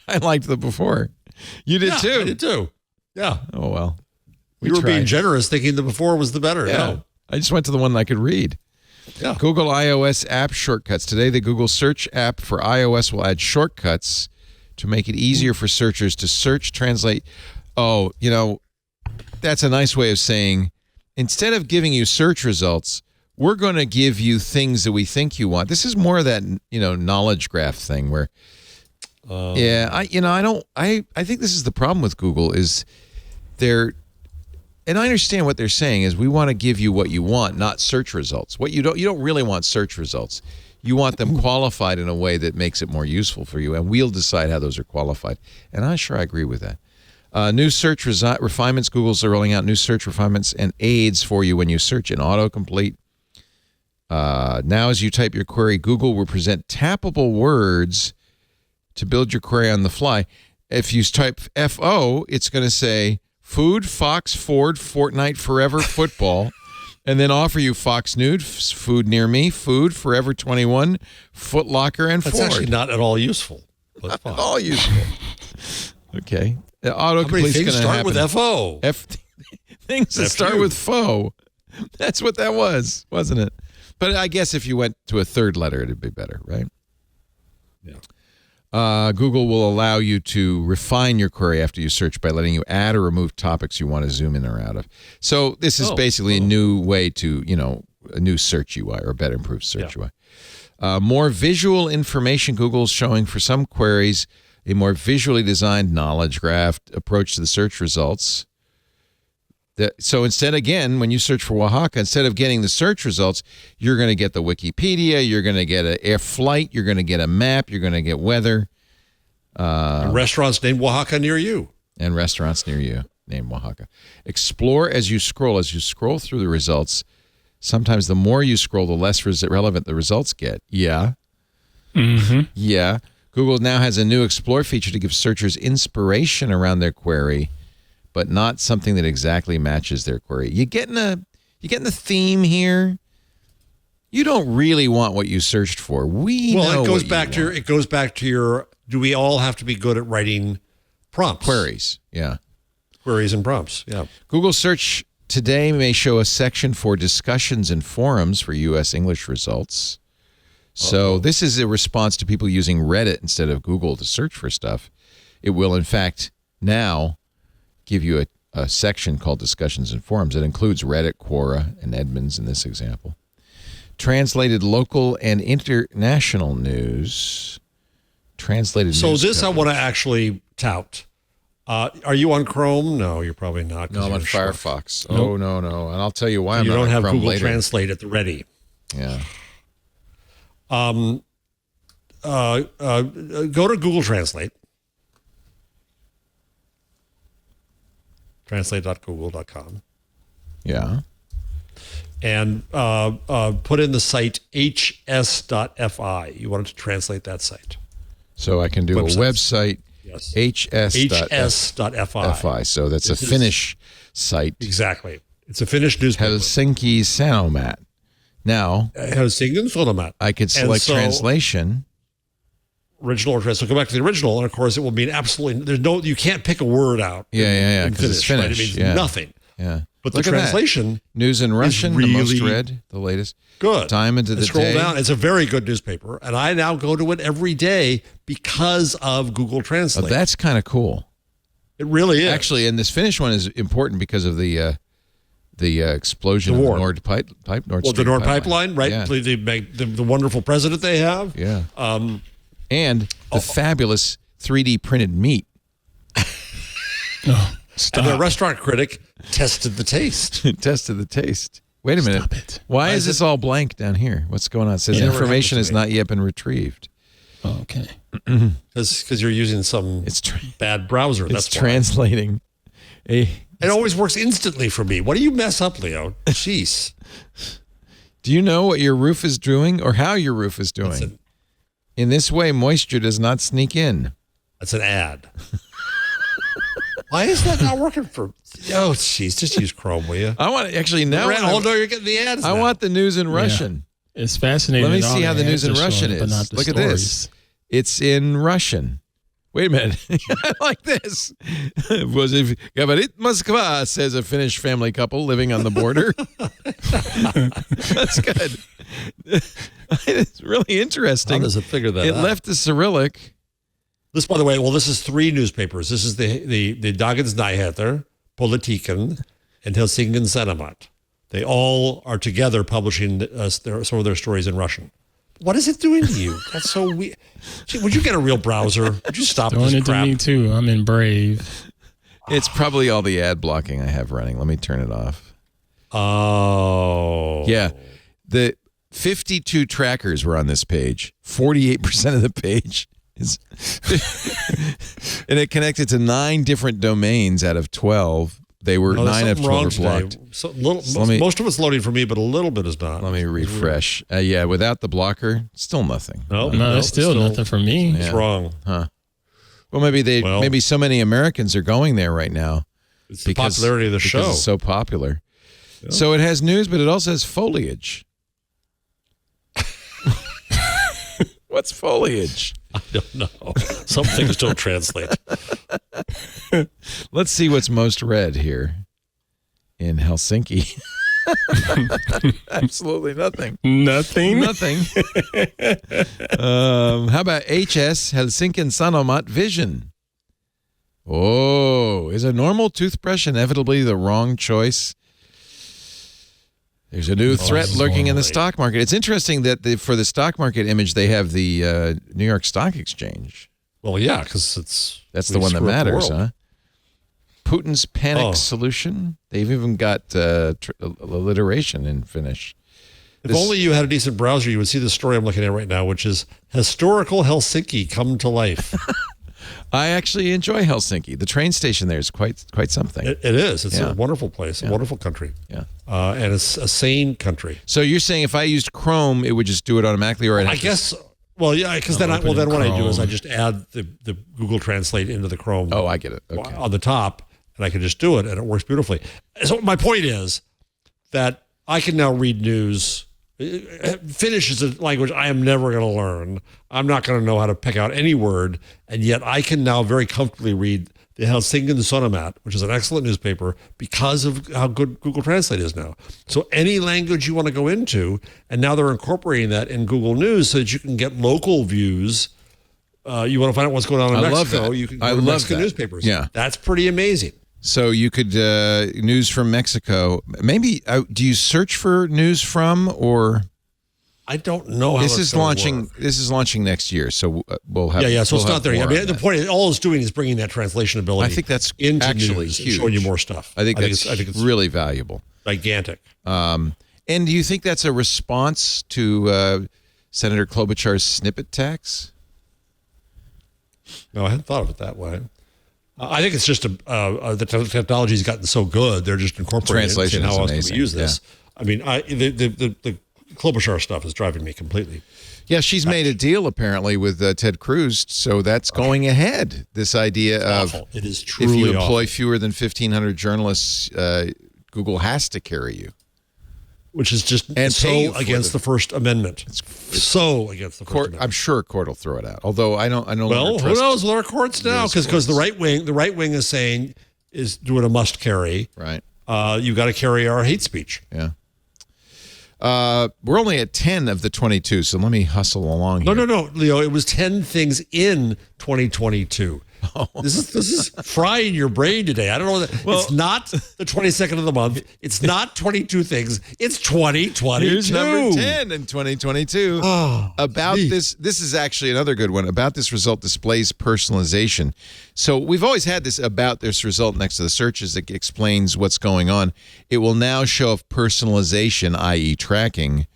I liked the before. You did too.
I did too. Yeah.
Oh well.
You were being generous, thinking the before was the better.
Yeah.
No.
I just went to the one I could read.
Yeah.
Google iOS app shortcuts today. The Google search app for iOS will add shortcuts to make it easier for searchers to search, translate. Oh, you know, that's a nice way of saying instead of giving you search results, we're going to give you things that we think you want. This is more of that, you know, knowledge graph thing where, I think this is the problem with Google is and I understand what they're saying is we want to give you what you want, not search results. You don't really want search results. You want them qualified in a way that makes it more useful for you, and we'll decide how those are qualified. And I agree with that. New search refinements. Google's rolling out new search refinements and aids for you when you search in autocomplete. Now, as you type your query, Google will present tappable words to build your query on the fly. If you type FO, it's going to say Food, Fox, Ford, Fortnite, Forever, Football, and then offer you Fox News, Food Near Me, Food, Forever 21, Foot Locker, and Ford.
That's actually not at all useful.
Not at all useful. Okay. Autocomplete's going to
start
happen.
with FO.
Things that start with faux. That's what that was, wasn't it? But I guess if you went to a third letter, it'd be better, right?
Yeah.
Google will allow you to refine your query after you search by letting you add or remove topics you want to zoom in or out of. So this is basically a new way to, a new search UI or a better improved search UI. More visual information. Google's showing for some queries a more visually designed knowledge graph approach to the search results. So instead, again, when you search for Oaxaca, instead of getting the search results, you're going to get the Wikipedia, you're going to get an air flight, you're going to get a map, you're going to get weather.
And restaurants named Oaxaca near you.
And restaurants near you named Oaxaca. Explore as you scroll. As you scroll through the results, sometimes the more you scroll, the less relevant the results get. Yeah.
Mm-hmm.
Yeah. Google now has a new Explore feature to give searchers inspiration around their query, but not something that exactly matches their query. You getting the theme here? You don't really want what you searched for.
It goes back to your do we all have to be good at writing prompts?
Queries, yeah.
Queries and prompts, yeah.
Google search today may show a section for discussions and forums for U.S. English results. So this is a response to people using Reddit instead of Google to search for stuff. It will, in fact, now give you a section called Discussions and Forums. It includes Reddit, Quora, and Edmunds in this example. Translated local and international news. Translated
So
news
this
coverage.
I want to actually tout. Are you on Chrome? No, you're probably not.
No, I'm on
you're
Firefox. Oh, no. And I'll tell you why I'm
you
not
don't
on
have
Chrome
Google
later.
Translate at the ready.
Yeah.
Go to Google Translate. Translate.google.com.
Yeah.
And put in the site hs.fi. You wanted to translate that site.
So I can do
Websites.
a website,
Yes.
hs.fi.
hs.fi.
So that's a Finnish site.
Exactly. It's a Finnish newspaper.
Helsinki Sanomat. Now,
Helsingin Sanomat.
I could select translation.
Original or translate. So go back to the original, and of course, it will mean absolutely. You can't pick a word out.
Yeah,
in
because it's
Finnish. Right? It
Finnish.
means
Yeah.
nothing.
Yeah.
But
Look
the
at that.
translation
News in Russian,
really
the most read, the latest.
good.
Time into the
Scroll
day.
down. It's a very good newspaper, and I now go to it every day because of Google Translate.
Oh, that's kind of cool.
It really is.
Actually, and this Finnish one is important because of the explosion
The
of the
war.
Nord
the
Stream
Nord Pipeline, right?
Yeah.
The wonderful president they have.
Yeah. And the fabulous 3D printed meat.
Stop.
And their restaurant critic tested the taste.
Tested the taste. Wait a minute.
Stop it.
Why is this all blank down here? What's going on? It says
Yeah.
information has
Never happened
not yet been retrieved.
Oh, okay.
Because you're using some bad browser. That's
It's
why.
translating.
It always works instantly for me. What do you mess up, Leo? Jeez.
Do you know what your roof is doing or how your roof is doing? In this way, moisture does not sneak in.
That's an ad. Why is that not working for? Oh, jeez. Just use Chrome, will you?
I want actually now.
Oh no, you're getting the ads.
I
now.
want the news in Russian.
It's fascinating.
Let me
that all
see how the news in
ads are
Russian
showing, but not
is.
the
Look at
stories.
this. It's in Russian. Wait a minute. I like this. Говорит Москва, says a Finnish family couple living on the border. That's good. It's really interesting.
How does it figure that
It
out?
left the Cyrillic.
This, by the way, this is 3 newspapers. This is the Dagens Nyheter, Politiken, and Helsingin Sanomat. They all are together publishing some of their stories in Russian. What is it doing to you? That's so weird. Gee, would you get a real browser? Would you stop
Doing
this
it
crap?
to me too. I'm in Brave.
It's probably all the ad blocking I have running. Let me turn it off.
Oh.
Yeah. The 52 trackers were on this page. 48% of the page is and it connected to 9 different domains out of 12. They were 9 of 12 were blocked.
So most of it's loading for me, but a little bit is not.
Let me refresh. Yeah, without the blocker, still nothing.
No,
It's still nothing for me.
It's wrong.
Huh. Well, maybe so many Americans are going there right now.
It's the popularity of the show.
Because it's so popular. Yeah. So it has news, but it also has foliage. What's foliage?
I don't know. Some things don't translate.
Let's see what's most read here in Helsinki. Absolutely nothing.
Nothing.
Nothing. How about HS Helsingin Sanomat Vision? Oh, is a normal toothbrush inevitably the wrong choice? There's a new threat lurking in the stock market. It's interesting that for the stock market image, they have the New York Stock Exchange.
Well, yeah, because
that's the one that matters,
the
huh? Putin's panic solution. They've even got alliteration in Finnish.
If only you had a decent browser, you would see the story I'm looking at right now, which is historical Helsinki come to life.
I actually enjoy Helsinki. The train station there is quite something.
It is. It's a wonderful place, a wonderful country.
Yeah.
And it's a sane country.
So you're saying if I used Chrome, it would just do it automatically, or
I guess. Well, yeah, because then what I do is I just add the Google Translate into the Chrome.
Oh, I get it. Okay.
On the top, and I can just do it, and it works beautifully. So my point is that I can now read news Finnish is a language I am never going to learn. I'm not going to know how to pick out any word, and yet I can now very comfortably read the Helsingin Sanomat, which is an excellent newspaper, because of how good Google Translate is now. So any language you want to go into, and now they're incorporating that in Google News so that you can get local views. You want to find out what's going on in Mexico, you can go to Mexican newspapers.
Yeah.
That's pretty amazing.
So you could, news from Mexico. Maybe, do you search for news from, or...
I don't know how
this is launching. This is launching next year, so we'll have.
Yeah. So
we'll
it's not there yet. I mean, the
that.
point is, all it's doing is bringing that translation ability.
I think that's
into
actually
news and
huge.
showing you more stuff.
I think it's really valuable.
Gigantic.
And do you think that's a response to Senator Klobuchar's snippet tax?
No, I hadn't thought of it that way. I think it's just the technology's gotten so good, they're just incorporating
Translation
it. How else
amazing.
can we use this?
Yeah.
I mean, the Klobuchar stuff is driving me completely.
Yeah, she's made a deal apparently with Ted Cruz, so that's going ahead. This idea of
It is truly
if you employ
awful.
fewer than 1,500 journalists, Google has to carry you.
Which is just
And pay you
so
for
against the First Amendment. It's so against the First Amendment.
I'm sure court will throw it out. Although I don't.
Well, who knows with our courts now? Because the right wing is saying is doing a must carry.
Right.
You got to carry our hate speech.
Yeah. We're only at 10 of the 22, so let me hustle along here.
No, Leo. It was 10 things in 2022.
Oh.
This is frying your brain today. I don't know. It's not the 22nd of the month. It's not 22 things. It's 2022.
Here's number 10 in 2022. About this is actually another good one. About this result displays personalization. So we've always had this about this result next to the searches that explains what's going on. It will now show if personalization, i.e. tracking,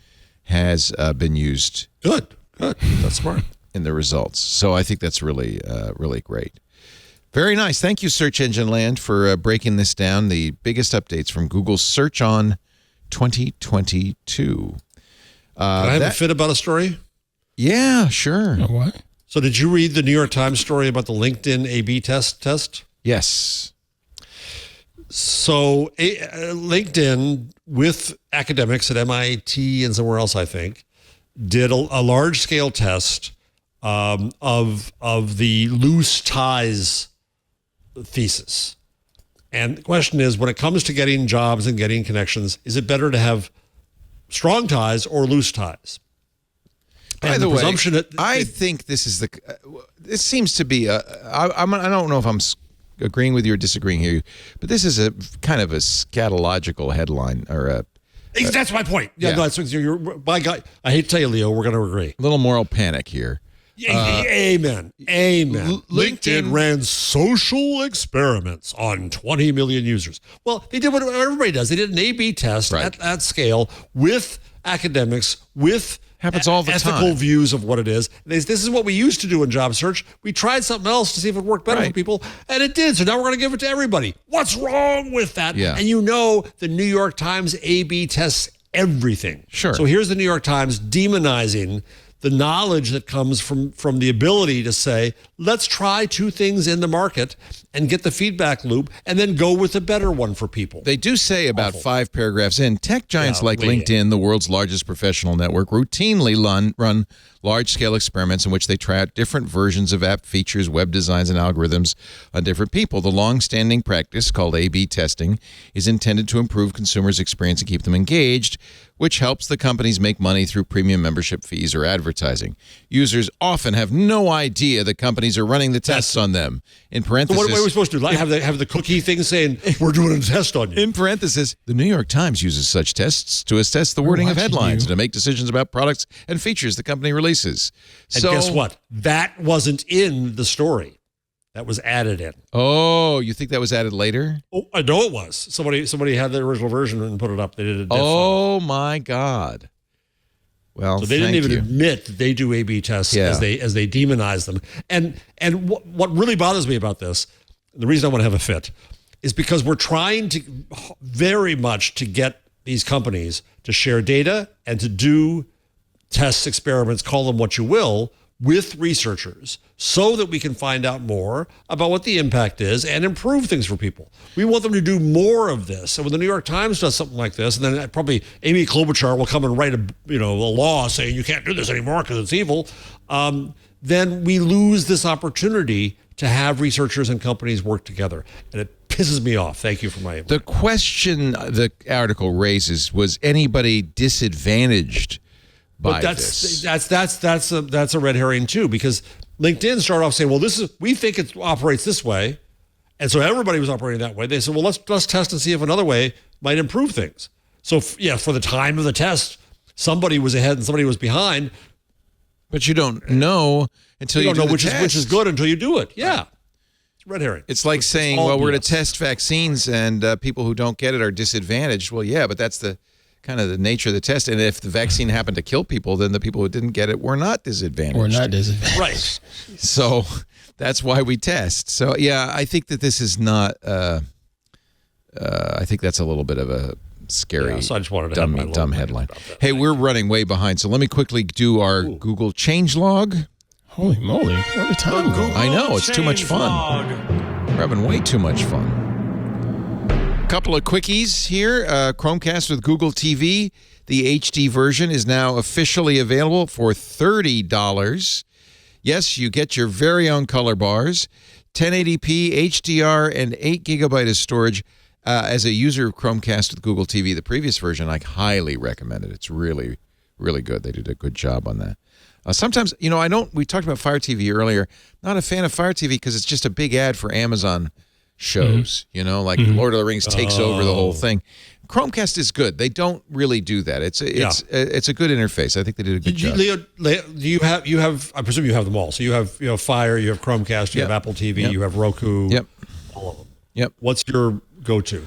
has been used.
Good. That's smart.
In the results. So I think that's really, really great. Very nice. Thank you, Search Engine Land, for breaking this down. The biggest updates from Google's Search On 2022.
Can I have a fit about a story?
Yeah, sure.
What?
So did you read the New York Times story about the LinkedIn A/B test?
Yes.
So LinkedIn, with academics at MIT and somewhere else, I think, did a large-scale test of the loose ties thesis. And the question is, when it comes to getting jobs and getting connections, is it better to have strong ties or loose ties?
By the way, I think this is this seems to be I don't know if I'm agreeing with you or disagreeing here, but this is a kind of a scatological headline or
that's my point. Yeah,
yeah.
No, you're, by God, I hate to tell you, Leo, we're going to agree.
A little moral panic here.
Amen. LinkedIn ran social experiments on 20 million users. Well, they did what everybody does. They did an A/B test at that scale with academics, with
happens all the
ethical
time.
views of what it is. This is what we used to do in job search. We tried something else to see if it worked better for people, and it did. So now we're going to give it to everybody. What's wrong with that?
Yeah.
And you know the New York Times A/B tests everything.
Sure.
So here's the New York Times demonizing the knowledge that comes from the ability to say, let's try two things in the market and get the feedback loop and then go with a better one for people.
They do say about 5 paragraphs in, tech giants like LinkedIn, the world's largest professional network, routinely run large-scale experiments in which they try out different versions of app features, web designs, and algorithms on different people. The long-standing practice, called A/B testing, is intended to improve consumers' experience and keep them engaged, which helps the companies make money through premium membership fees or advertising. Users often have no idea the companies are running the tests on them. In parentheses,
So what are we supposed to do? Have the cookie thing saying, we're doing a test on you?
in parentheses, the New York Times uses such tests to assess the wording of headlines and to make decisions about products and features the company releases.
And guess what? That wasn't in the story. That was added in.
Oh, you think that was added later?
Oh, I know it was. Somebody had the original version and put it up. They did a diff on it.
Oh, my God. Well,
so they didn't even
you.
admit that they do A/B tests as they demonize them. And what really bothers me about this, the reason I want to have a fit, is because we're trying to very much to get these companies to share data and to do tests, experiments, call them what you will, with researchers so that we can find out more about what the impact is and improve things for people. We want them to do more of this. And when the New York Times does something like this, and then probably Amy Klobuchar will come and write a law saying you can't do this anymore because it's evil, then we lose this opportunity to have researchers and companies work together. And it pisses me off. Thank you for my input.
The question the article raises, was anybody disadvantaged by this?
That's a red herring too, because LinkedIn started off saying, well, we think it operates this way. And so everybody was operating that way. They said, well, let's test and see if another way might improve things. So for the time of the test, somebody was ahead and somebody was behind.
But you don't know until you
don't know which
test.
is good until you do it. Yeah. It's red herring.
It's like saying, well, we're going to test vaccines and people who don't get it are disadvantaged. Well, yeah, but that's the kind of the nature of the test. And if the vaccine happened to kill people, then the people who didn't get it were not disadvantaged.
Right.
So that's why we test. So, yeah, I think that this is not, I think that's a little bit of a scary,
so I just wanted to
dumb headline. Hey, we're running way behind. So let me quickly do our Google changelog.
Holy moly. Where did time go?
I know. It's too much fun. We're having way too much fun. Couple of quickies here. Chromecast with Google TV. The HD version is now officially available for $30. Yes, you get your very own color bars, 1080p, HDR, and 8 gigabyte of storage. As a user of Chromecast with Google TV, the previous version, I highly recommend it. It's really, really good. They did a good job on that. Sometimes, we talked about Fire TV earlier. Not a fan of Fire TV because it's just a big ad for Amazon shows, like Lord of the Rings takes over the whole thing. Chromecast is good. They don't really do that. It's a good interface. I think they did a good job.
Leo, you have I presume you have them all. So you have Fire, you have Chromecast, you have Apple TV, you have Roku.
Yep.
All of them.
Yep.
What's your go-to?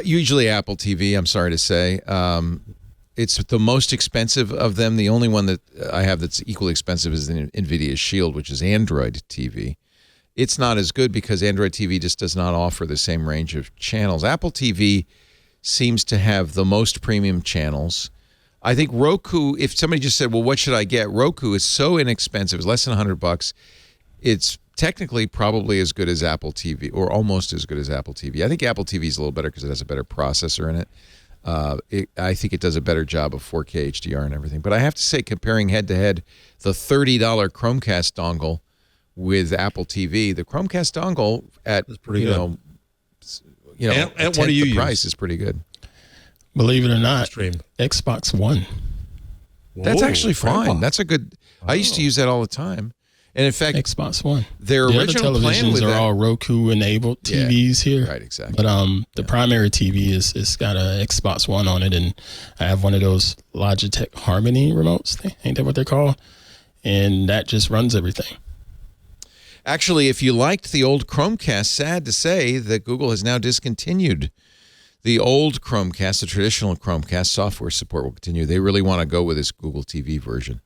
Usually Apple TV, I'm sorry to say. It's the most expensive of them. The only one that I have that's equally expensive is the NVIDIA Shield, which is Android TV. It's not as good because Android TV just does not offer the same range of channels. Apple TV seems to have the most premium channels. I think Roku, if somebody just said, well, what should I get? Roku is so inexpensive. It's less than $100. It's technically probably as good as Apple TV, or almost as good as Apple TV. I think Apple TV is a little better because it has a better processor in it. I think it does a better job of 4K HDR and everything. But I have to say, comparing head-to-head, the $30 Chromecast dongle with Apple TV, the Chromecast dongle at pretty good.
And what do you
the price
use?
is pretty good.
Believe it or not, Xbox One.
That's actually fine. That's a good. I used to use that all the time. And in fact,
Xbox One.
Their original plan with
televisions are
that,
all Roku enabled TVs here.
Right, exactly.
But the primary TV is got a Xbox One on it, and I have one of those Logitech Harmony remotes. Ain't that what they're called? And that just runs everything.
Actually, if you liked the old Chromecast, sad to say that Google has now discontinued the old Chromecast, the traditional Chromecast. Software support will continue. They really want to go with this Google TV version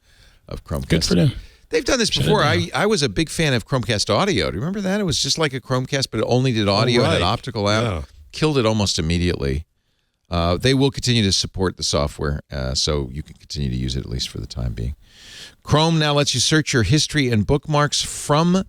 of Chromecast.
Good for them.
They've done this before. I was a big fan of Chromecast Audio. Do you remember that? It was just like a Chromecast, but it only did audio and had optical out. Yeah. Killed it almost immediately. They will continue to support the software, so you can continue to use it at least for the time being. Chrome now lets you search your history and bookmarks from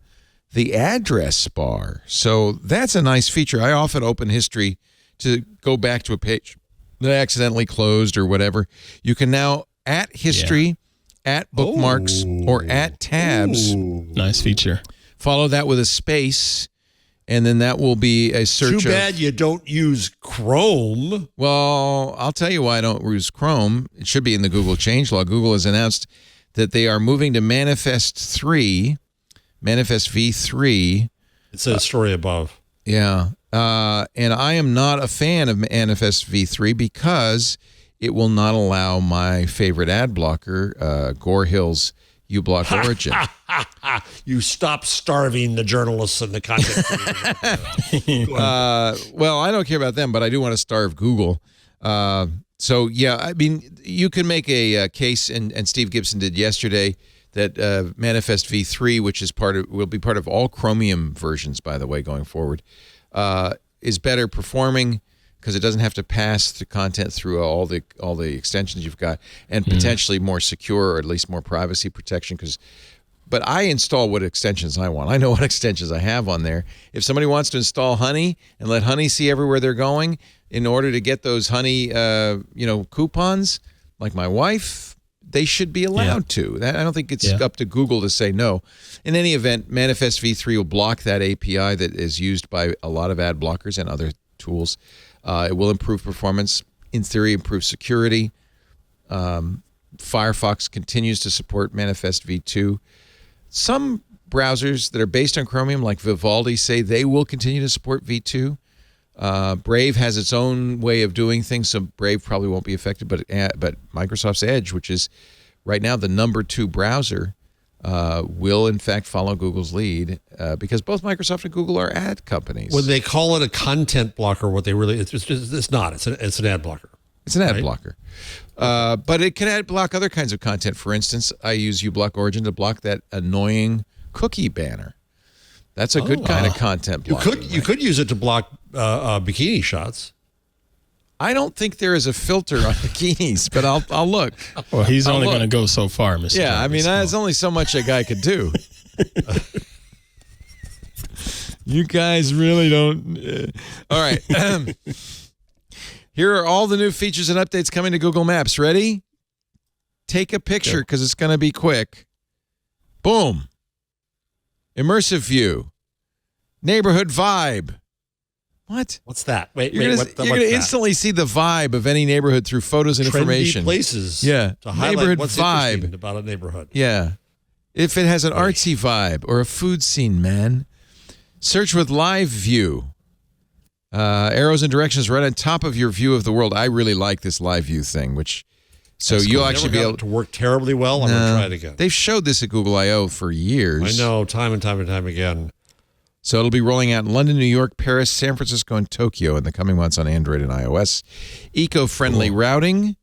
the address bar. So that's a nice feature. I often open history to go back to a page that I accidentally closed or whatever. You can now at history, at bookmarks, or at tabs.
Nice feature.
Follow that with a space, and then that will be a search.
Too bad you don't use Chrome.
Well, I'll tell you why I don't use Chrome. It should be in the Google changelog. Google has announced that they are moving to Manifest v3.
It says story above.
Yeah. And I am not a fan of Manifest v3 because it will not allow my favorite ad blocker, Gore Hill's uBlock Origin.
You stop starving the journalists and the content creators.
Well, I don't care about them, but I do want to starve Google. So, yeah, I mean, you can make a case, and Steve Gibson did yesterday, that Manifest v3, which is will be part of all Chromium versions, by the way, going forward, is better performing because it doesn't have to pass the content through all the extensions you've got, and potentially more secure, or at least more privacy protection, because but I install what extensions I want. I know what extensions I have on there. If somebody wants to install Honey and let Honey see everywhere they're going in order to get those Honey, coupons, like my wife, they should be allowed to. I don't think it's up to Google to say no. In any event, Manifest v3 will block that API that is used by a lot of ad blockers and other tools. It will improve performance, in theory, improve security. Firefox continues to support Manifest v2. Some browsers that are based on Chromium, like Vivaldi, say they will continue to support v2. Brave has its own way of doing things, so Brave probably won't be affected. But Microsoft's Edge, which is right now the number 2 browser, will in fact follow Google's lead because both Microsoft and Google are ad companies.
When they call it a content blocker, it's not. It's an ad blocker.
It's an ad blocker. But it can ad block other kinds of content. For instance, I use uBlock Origin to block that annoying cookie banner. That's a good kind of content blocking.
You could use it to block bikini shots.
I don't think there is a filter on bikinis, but I'll look.
Well, he's only going to go so far, Mr.
Yeah, I mean, there's only so much a guy could do. You guys really don't. All right. Here are all the new features and updates coming to Google Maps. Ready? Take a picture because it's going to be quick. Boom. Immersive view. Neighborhood vibe. What?
What's that? Wait,
you're going to instantly see the vibe of any neighborhood through photos and information.
Places.
Yeah.
To highlight
neighborhood
what's
vibe
interesting about a neighborhood.
Yeah. If it has an artsy vibe or a food scene, man. Search with live view. Arrows and directions right on top of your view of the world. I really like this live view thing, you'll actually be able
to work terribly well. I'm going to try it again.
They've showed this at Google I/O for years.
I know, time and time again.
So it'll be rolling out in London, New York, Paris, San Francisco, and Tokyo in the coming months on Android and iOS. Eco-friendly routing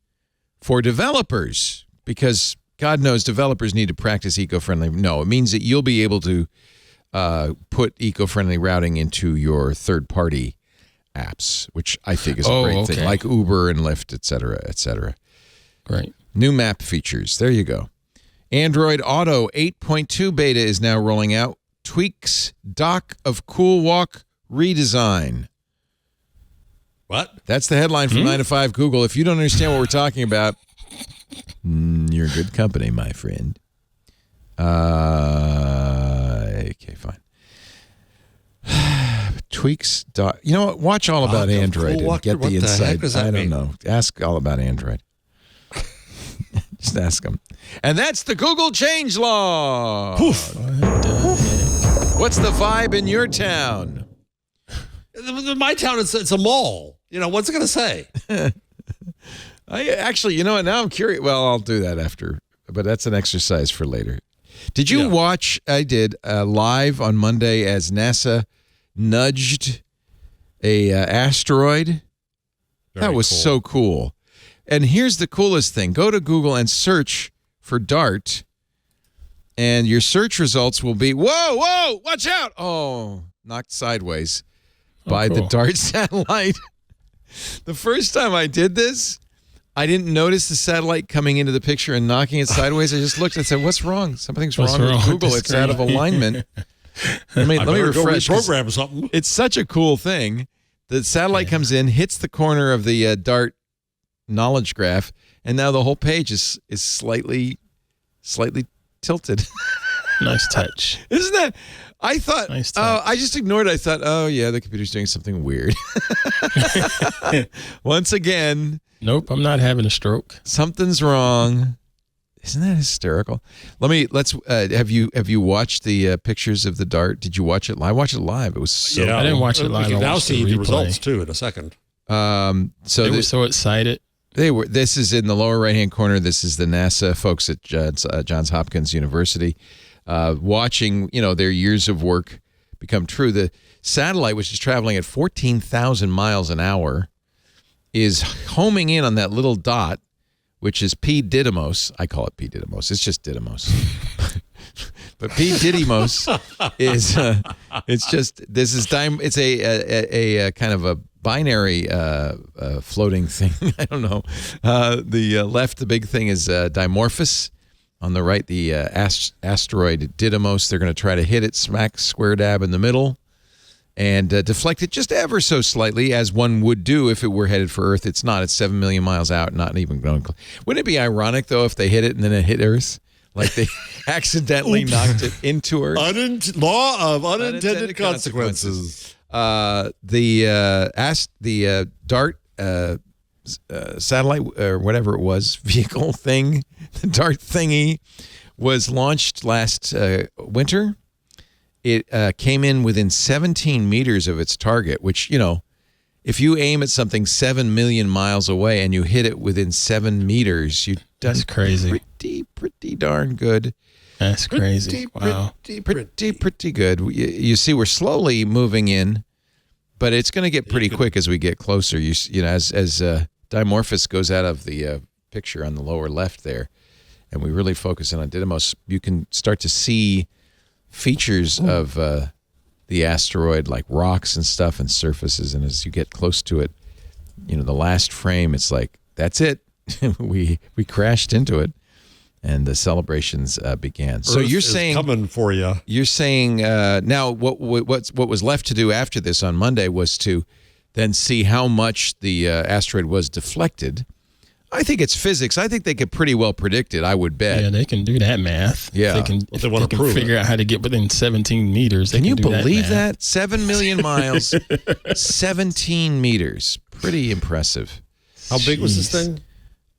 for developers, because God knows developers need to practice eco-friendly. No, it means that you'll be able to put eco-friendly routing into your third-party apps, which I think is a great thing, like Uber and Lyft, et cetera.
Great.
New map features. There you go. Android Auto 8.2 beta is now rolling out. Tweaks dock of Cool Walk redesign.
What?
That's the headline from 9 to 5 Google. If you don't understand what we're talking about, you're good company, my friend. Okay, fine. Tweaks dock. You know what? Watch all about Android and get the inside. I don't know. Ask all about Android. Just ask them. And that's the Google change log. Poof. What's the vibe in your town?
My town, it's a mall. What's it going to say?
Actually, you know what? Now I'm curious. Well, I'll do that after, but that's an exercise for later. Did you watch? I did live on Monday as NASA nudged a asteroid. That was cool. So cool. And here's the coolest thing. Go to Google and search for DART, and your search results will be, whoa, watch out. Oh, knocked sideways by the DART satellite. The first time I did this, I didn't notice the satellite coming into the picture and knocking it sideways. I just looked and said, what's wrong? Something's wrong with Google. It's out of alignment. Let me refresh.
Program something.
It's such a cool thing. The satellite comes in, hits the corner of the DART knowledge graph, and now the whole page is slightly tilted.
Nice touch.
Isn't that? I thought,
nice touch.
I just ignored it. I thought, the computer's doing something weird. Once again.
Nope, I'm not having a stroke.
Something's wrong. Isn't that hysterical? Let's have you watched the pictures of the DART? Did you watch it live? I watched it live. It was so
I didn't watch it live.
You can now see the
replay.
results too in a second.
So
they were so excited.
They were. This is in the lower right-hand corner. This is the NASA folks at Johns Hopkins University watching, their years of work become true. The satellite, which is traveling at 14,000 miles an hour, is homing in on that little dot, which is P Didymos. I call it P Didymos. It's just Didymos. But P Didymos is it's a kind of a binary floating thing. I don't know. The big thing is Dimorphos On the right, the asteroid Didymos. They're going to try to hit it smack square dab in the middle and deflect it just ever so slightly, as one would do if it were headed for Earth. It's not. It's 7 million miles out, not even going. Wouldn't it be ironic, though, if they hit it and then it hit Earth? Like they accidentally knocked it into Earth?
Law of unintended consequences.
The DART satellite or whatever it was, vehicle thing, the DART thingy, was launched last winter. It came in within 17 meters of its target, which, you know, if you aim at something 7 million miles away and you hit it within 7 meters, you've done
crazy.
Pretty darn good.
That's crazy. Wow.
Pretty good. You see, we're slowly moving in, but it's going to get pretty quick as we get closer. You know, as Dimorphos goes out of the picture on the lower left there, and we really focus in on Didymos, you can start to see features of the asteroid, like rocks and stuff and surfaces. And as you get close to it, you know, the last frame, it's like, that's it. we crashed into it, and the celebrations began. So
Earth
you're
is
saying
coming for you.
You're saying now what was left to do after this on Monday was to then see how much the asteroid was deflected. I think it's physics. I think they could pretty well predict it, I would bet.
Yeah, they can do that math.
Yeah.
They can figure out how to get within 17 meters.
Can you believe that? 7 million miles, 17 meters. Pretty impressive.
How big was this thing?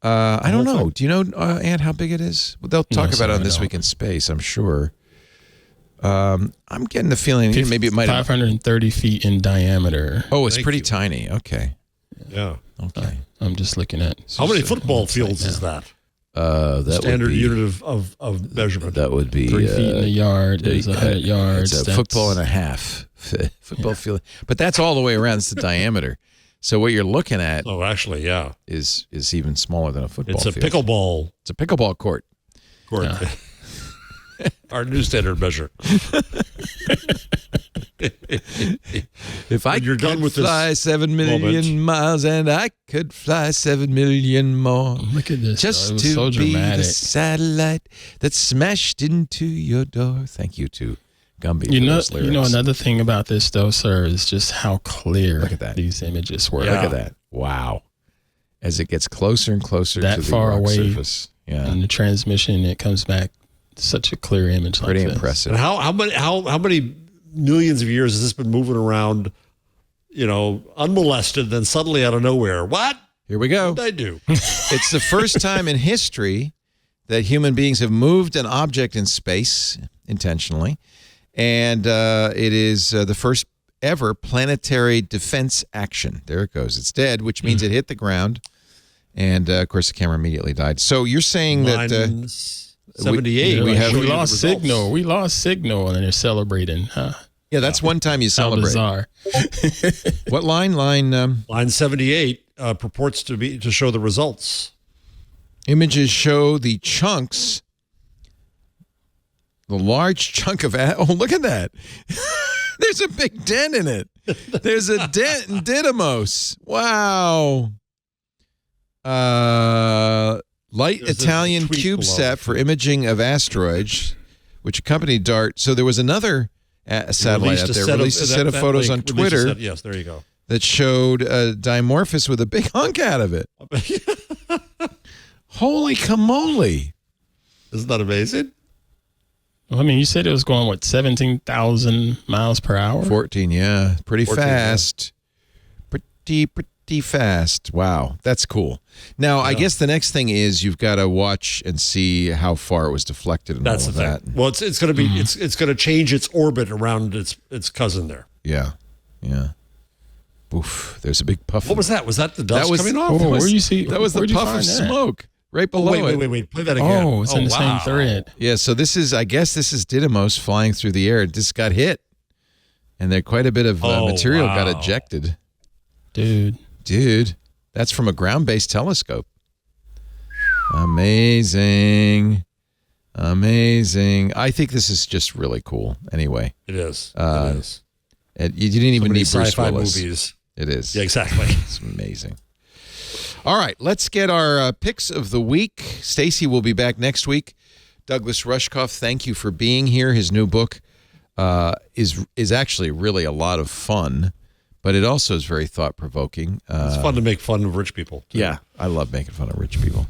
I don't know. Do you know, Ant, how big it is? Well, they'll talk about it on This Week in Space, I'm sure. I'm getting the feeling maybe it might have
530 feet in diameter.
Oh, it's pretty tiny. Okay.
Yeah.
Okay.
I'm just looking at.
How many football fields is that?
That
standard
would be,
unit of measurement.
That would be
3 feet in a yard is 100 yards.
It's a football and a half. Football field, but that's all the way around. It's the diameter. So what you're looking at,
actually, yeah,
is even smaller than a football.
It's a
field.
pickleball.
It's a pickleball court.
Our new standard measure.
If I could fly 7 million miles, and I could fly 7 million more.
Look at this.
Just to
so
be
dramatic.
the satellite that smashed into your door. Thank you to Gumby.
You
for
know,
those lyrics.
you know, another thing about this, though, sir, is just how clear
Look at that.
these images were.
Look at that. Wow. As it gets closer and closer
that
to the
far
rock
away
surface. Yeah.
in the transmission, it comes back such a clear image.
Pretty
like this.
impressive.
And how many millions of years has this been moving around, you know, unmolested, then suddenly out of nowhere? What?
Here we go.
What did I do?
It's the first time in history that human beings have moved an object in space intentionally. And it is the first ever planetary defense action. There it goes. It's dead, which means it hit the ground. And, of course, the camera immediately died. So you're saying that...
78.
we
lost signal. We lost signal, and they're celebrating. Huh?
Yeah, that's one time you
How
celebrate.
bizarre.
What line?
Line 78 purports to show the results.
Images show the chunks, the large chunk of... Oh, look at that. There's a big dent in it. There's a dent in Didymos. Wow. Light
There's
Italian
a tweet
CubeSat
below.
for imaging of asteroids, which accompanied DART. So there was another satellite out there, released a set of photos on Twitter.
Yes, there you go.
That showed Dimorphos with a big hunk out of it. Holy camole.
Isn't that amazing?
Well, I mean, you said it was going, what, 17,000 miles per hour?
14, yeah. Pretty
14,
fast. Yeah. Pretty fast. Wow. That's cool. Now, I guess the next thing is you've got to watch and see how far it was deflected and
That's
all
the
of
thing.
that.
Well, it's going to be it's going to change its orbit around its cousin there.
Yeah. Yeah. Oof. There's a big puff.
What was that? Was that the dust coming off?
Oh, where you see?
That was the
where'd you
puff of
find that?
smoke right below it.
Wait. Play that again.
Oh, it's in the same thread.
Yeah, so this is, I guess this is Didymos flying through the air. It just got hit. And there quite a bit of material got ejected. Dude, that's from a ground-based telescope. Amazing. I think this is just really cool. Anyway.
It is.
You didn't even need Bruce
sci-fi
Willis.
movies.
It is.
Yeah, exactly.
It's amazing. All right, let's get our picks of the week. Stacy will be back next week Douglas Rushkoff, thank you for being here. His new book is actually really a lot of fun, but it also is very thought-provoking.
It's fun to make fun of rich people, too.
Yeah, I love making fun of rich people.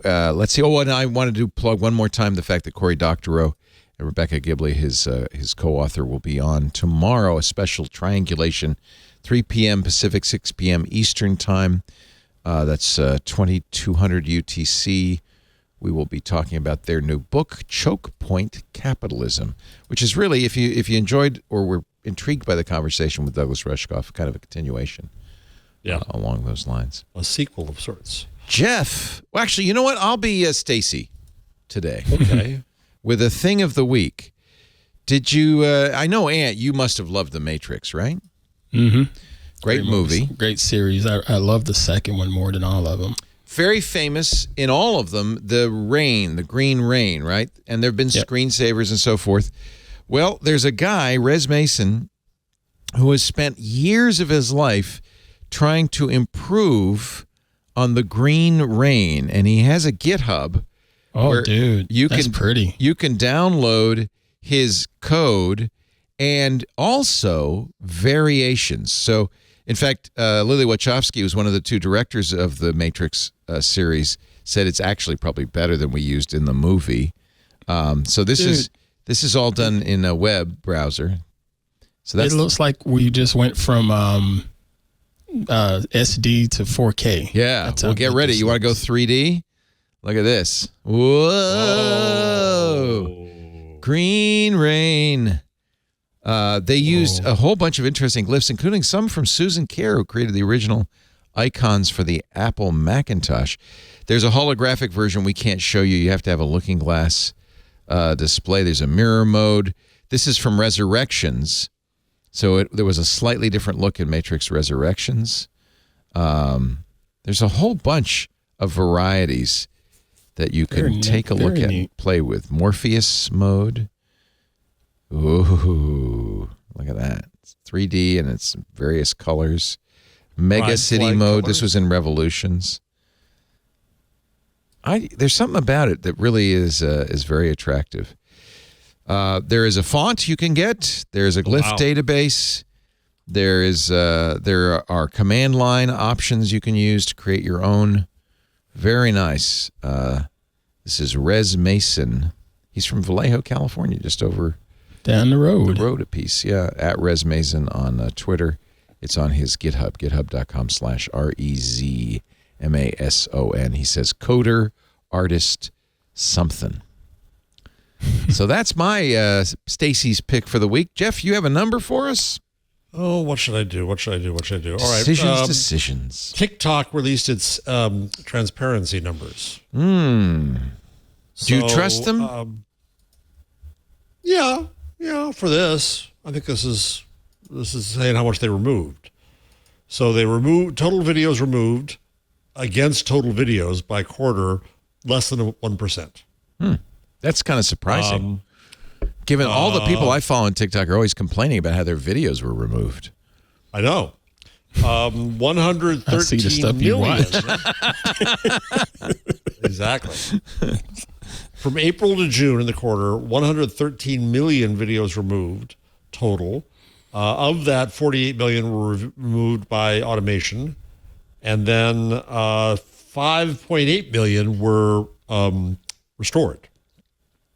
Let's see. Oh, and I wanted to plug one more time the fact that Cory Doctorow and Rebecca Gibley, his co-author, will be on tomorrow, a special triangulation, 3 p.m. Pacific, 6 p.m. Eastern Time. That's 2200 UTC. We will be talking about their new book, Choke Point Capitalism, which is really, if you enjoyed or were intrigued by the conversation with Douglas Rushkoff, kind of a continuation along those lines.
A sequel of sorts.
Jeff, well, actually, you know what? I'll be Stacy today.
Okay.
With a thing of the week. Did you, I know, Ant, you must have loved The Matrix, right?
Mm-hmm.
Great movie.
Great series. I love the second one more than all of them.
Very famous in all of them, the green rain, right? And there have been screensavers and so forth. Well, there's a guy, Rez Mason, who has spent years of his life trying to improve on the green rain, and he has a GitHub.
Oh, dude, that's pretty.
You can download his code and also variations. So, in fact, Lily Wachowski, who's one of the two directors of the Matrix series, said it's actually probably better than we used in the movie. So this is all done in a web browser. So it
looks like we just went from SD to 4K.
Yeah, well, get ready. You want to go 3D? Look at this. Whoa. Green rain. They used a whole bunch of interesting glyphs, including some from Susan Kerr, who created the original icons for the Apple Macintosh. There's a holographic version we can't show you. You have to have a looking glass display. There's a mirror mode. This is from Resurrections. So there was a slightly different look in Matrix Resurrections. There's a whole bunch of varieties that you can take a look at and play with. Morpheus mode. Ooh, look at that. It's 3D and it's various colors. Mega City mode. Colors. This was in Revolutions. There's something about it that really is very attractive. There is a font you can get. There's a glyph database. There are command line options you can use to create your own. Very nice. This is Rez Mason. He's from Vallejo, California, just over
down the road.
The road a piece, yeah. At Rez Mason on Twitter. It's on his GitHub, github.com/REZMASON. He says coder, artist, something. So that's my Stacy's pick for the week. Jeff, you have a number for us?
Oh, what should I do? All right.
Decisions.
TikTok released its transparency numbers.
Do you trust them?
Yeah. For this, I think this is saying how much they removed. So they removed total videos removed against total videos by quarter, less than 1%.
That's kind of surprising. Given all the people I follow on TikTok are always complaining about how their videos were removed.
I know. 113 million. Exactly. From April to June in the quarter, 113 million videos removed total. Of that, 48 million were removed by automation. And then 5.8 million were restored.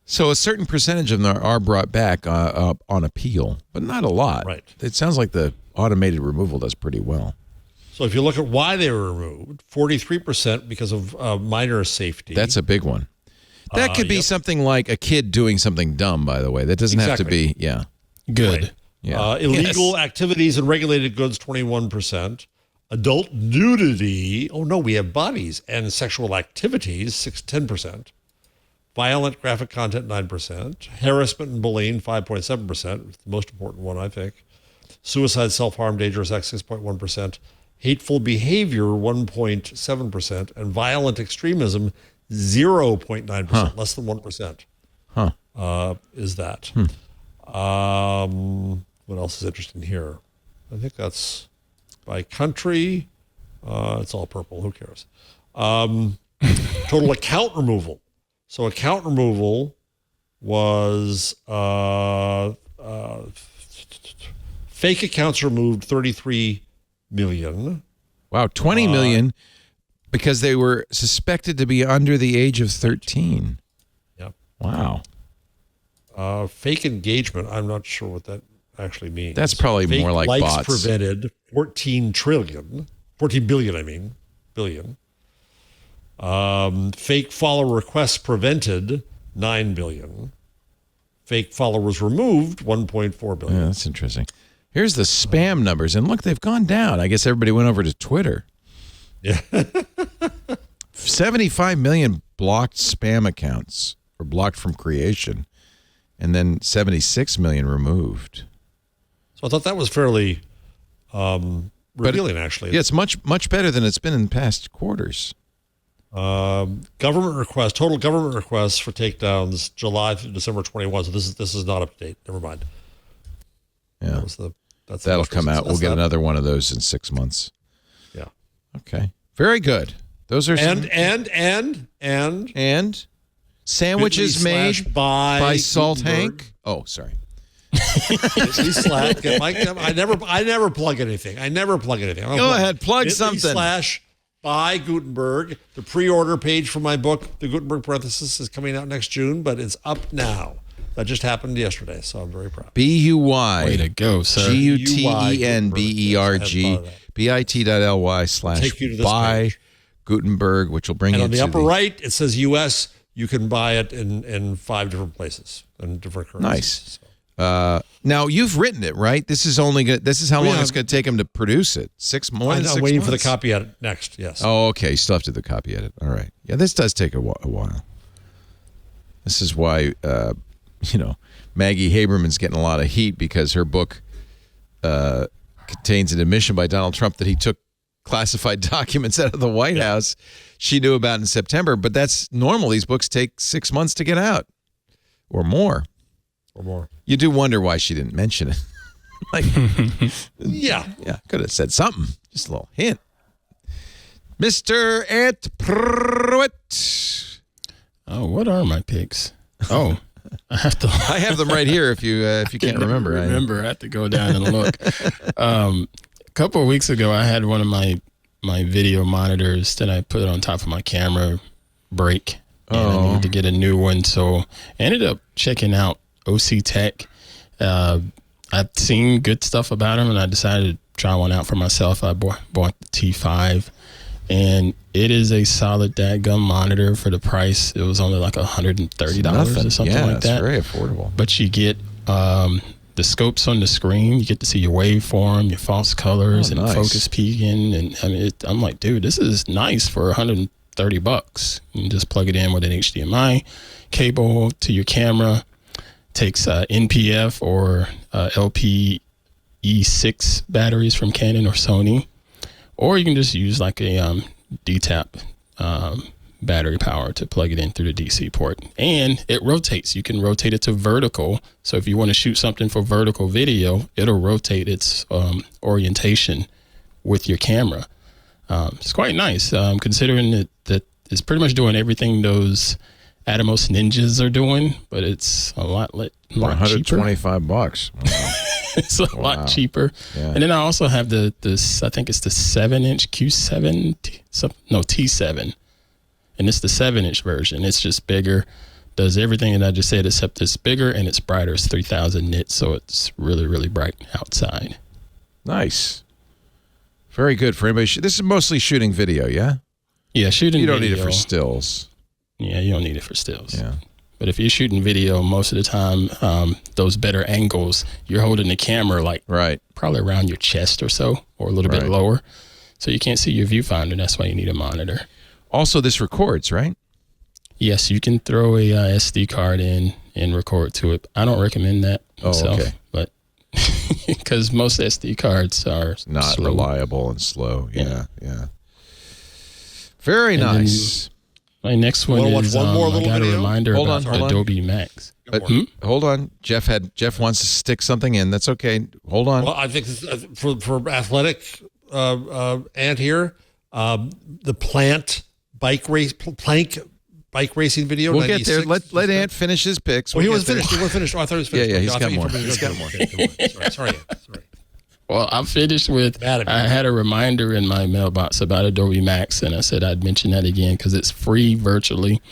So a certain percentage of them are brought back on appeal, but not a lot.
Right.
It sounds like the automated removal does pretty well.
So if you look at why they were removed, 43% because of minor safety.
That's a big one. That could be something like a kid doing something dumb, by the way. That doesn't have to be,
good.
Right.
Yeah.
Illegal activities and regulated goods, 21%. Adult nudity, we have bodies and sexual activities, 10%. Violent graphic content, 9%. Harassment and bullying, 5.7%. The most important one, I think. Suicide, self-harm, dangerous acts, 6.1%. Hateful behavior, 1.7%. And violent extremism, 0.9%, less than 1%. Is that. What else is interesting here? I think that's by country. It's all purple. Who cares? Total account removal. So account removal was fake accounts removed 33 million.
Wow, 20 million because they were suspected to be under the age of 13.
Yep.
Wow.
Fake engagement, I'm not sure what that actually means.
That's probably
fake
more like
likes
bots.
prevented 14 billion. Fake follower requests prevented 9 billion. Fake followers removed 1.4 billion.
Yeah, that's interesting. Here's the spam numbers, and look, they've gone down. I guess everybody went over to Twitter.
Yeah.
75 million blocked spam accounts or blocked from creation, and then 76 million removed.
So I thought that was fairly revealing, actually.
Yeah, it's much better than it's been in past quarters.
Government requests, total government requests for takedowns, July through December 21. So this is not up to date. Never mind.
Yeah,
that's
that'll come out. We'll get
that.
another one of those in 6 months.
Yeah.
Okay. Very good. Those are
and
sandwiches made by Salt Hank. Oh, sorry.
I never plug anything.
Go ahead, plug something.
/by Gutenberg. The pre-order page for my book, The Gutenberg Parenthesis, is coming out next June, but it's up now. That just happened yesterday, so I'm very proud.
BUY.
Way to go, sir.
GUTENBERG. bit.ly/by Gutenberg, which will bring you
on the
to
upper right, it says US. You can buy it in 5 different places and different currencies.
Nice. Now you've written it, right? This is how long it's going to take them to produce it. 6 months.
I'm waiting for the copy edit next. Yes.
Oh, okay. You still have to do the copy edit. All right. Yeah, this does take a while. This is why, Maggie Haberman's getting a lot of heat because her book contains an admission by Donald Trump that he took classified documents out of the White House she knew about in September. But that's normal. These books take 6 months to get out or more. You do wonder why she didn't mention it. Yeah, could have said something. Just a little hint. Mr. Ed Pruitt.
Oh, what are my picks? Oh, I
have them right here. If you can't remember,
I have to go down and look. A couple of weeks ago, I had one of my video monitors that I put on top of my camera break, and I needed to get a new one. So I ended up checking out OC Tech. I'd seen good stuff about them, and I decided to try one out for myself. I bought the T5, and it is a solid dadgum monitor for the price. It was only like $130 or something like that.
It's very affordable.
But you get the scopes on the screen. You get to see your waveform, your false colors, and focus peaking. And I mean, I'm like, dude, this is nice for $130. You can just plug it in with an HDMI cable to your camera. Takes NPF or LPE6 batteries from Canon or Sony, or you can just use like a D-tap battery power to plug it in through the DC port. And it rotates. You can rotate it to vertical. So if you want to shoot something for vertical video, it'll rotate its orientation with your camera. It's quite nice, considering that it's pretty much doing everything those Atomos Ninjas are doing, but it's a lot
$125. Wow.
It's a lot cheaper. Yeah. And then I also have this I think it's the 7-inch Q7 T7, and it's the 7-inch version. It's just bigger, does everything that I just said, except it's bigger and it's brighter. It's 3000 nits, so it's really, really bright outside.
Nice. Very good for anybody. This is mostly shooting video, yeah?
Yeah, shooting video.
You don't need it for stills.
Yeah, you don't need it for stills.
Yeah.
But if you're shooting video, most of the time, those better angles, you're holding the camera like probably around your chest or so, or a little bit lower. So you can't see your viewfinder. That's why you need a monitor.
Also, this records, right?
Yes, you can throw a SD card in and record to it. I don't recommend that myself, but because most SD cards are
not
slow.
Reliable and slow. Yeah. Very nice.
My next one is I got a reminder about Adobe Max.
Hold on. Jeff wants to stick something in. That's okay. Hold on.
Well, I think for athletic Ant here, the plank bike racing video.
We'll get there.
96?
Let Ant finish his picks.
Oh, he
We'll
was
get there.
finished. He was finished. Oh, I thought he was finished.
Yeah, he's
I
got
thought you
more.
told me
He's
to
got
go.
more.
Okay, sorry.
Well, I'm finished with.
Mad at me.
I had a reminder in my mailbox about Adobe Max, and I said I'd mention that again because it's free virtually.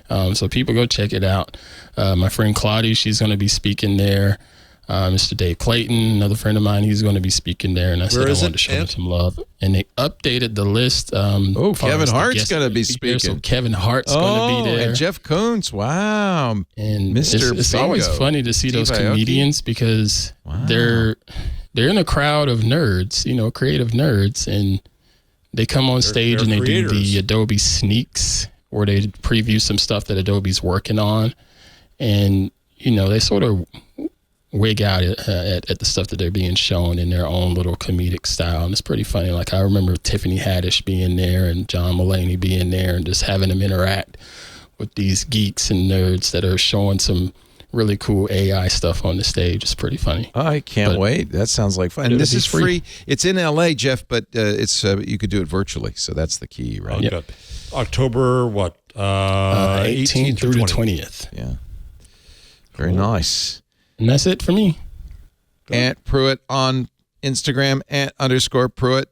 So people go check it out. My friend Claudia, she's going to be speaking there. Mr. Dave Clayton, another friend of mine, he's going to be speaking there. And I said I wanted to show him some love. And they updated the list.
Kevin Hart's going to be speaking.
So Kevin Hart's going to be there.
And Jeff Koons. Wow.
And
Mr.
It's always funny to see those comedians because they're in a crowd of nerds, creative nerds, and they come on stage and they do the Adobe sneaks where they preview some stuff that Adobe's working on. And, they sort of wig out at the stuff that they're being shown in their own little comedic style. And it's pretty funny. Like I remember Tiffany Haddish being there and John Mulaney being there and just having them interact with these geeks and nerds that are showing some really cool AI stuff on the stage. It's pretty funny.
I can't wait. That sounds like fun. And this is free. It's in LA, Jeff, but it's you could do it virtually. So that's the key, right?
Good. October what?
18th through the 20th.
Yeah. Very nice.
And that's it for me.
Ant Pruitt on Instagram, @_Pruitt.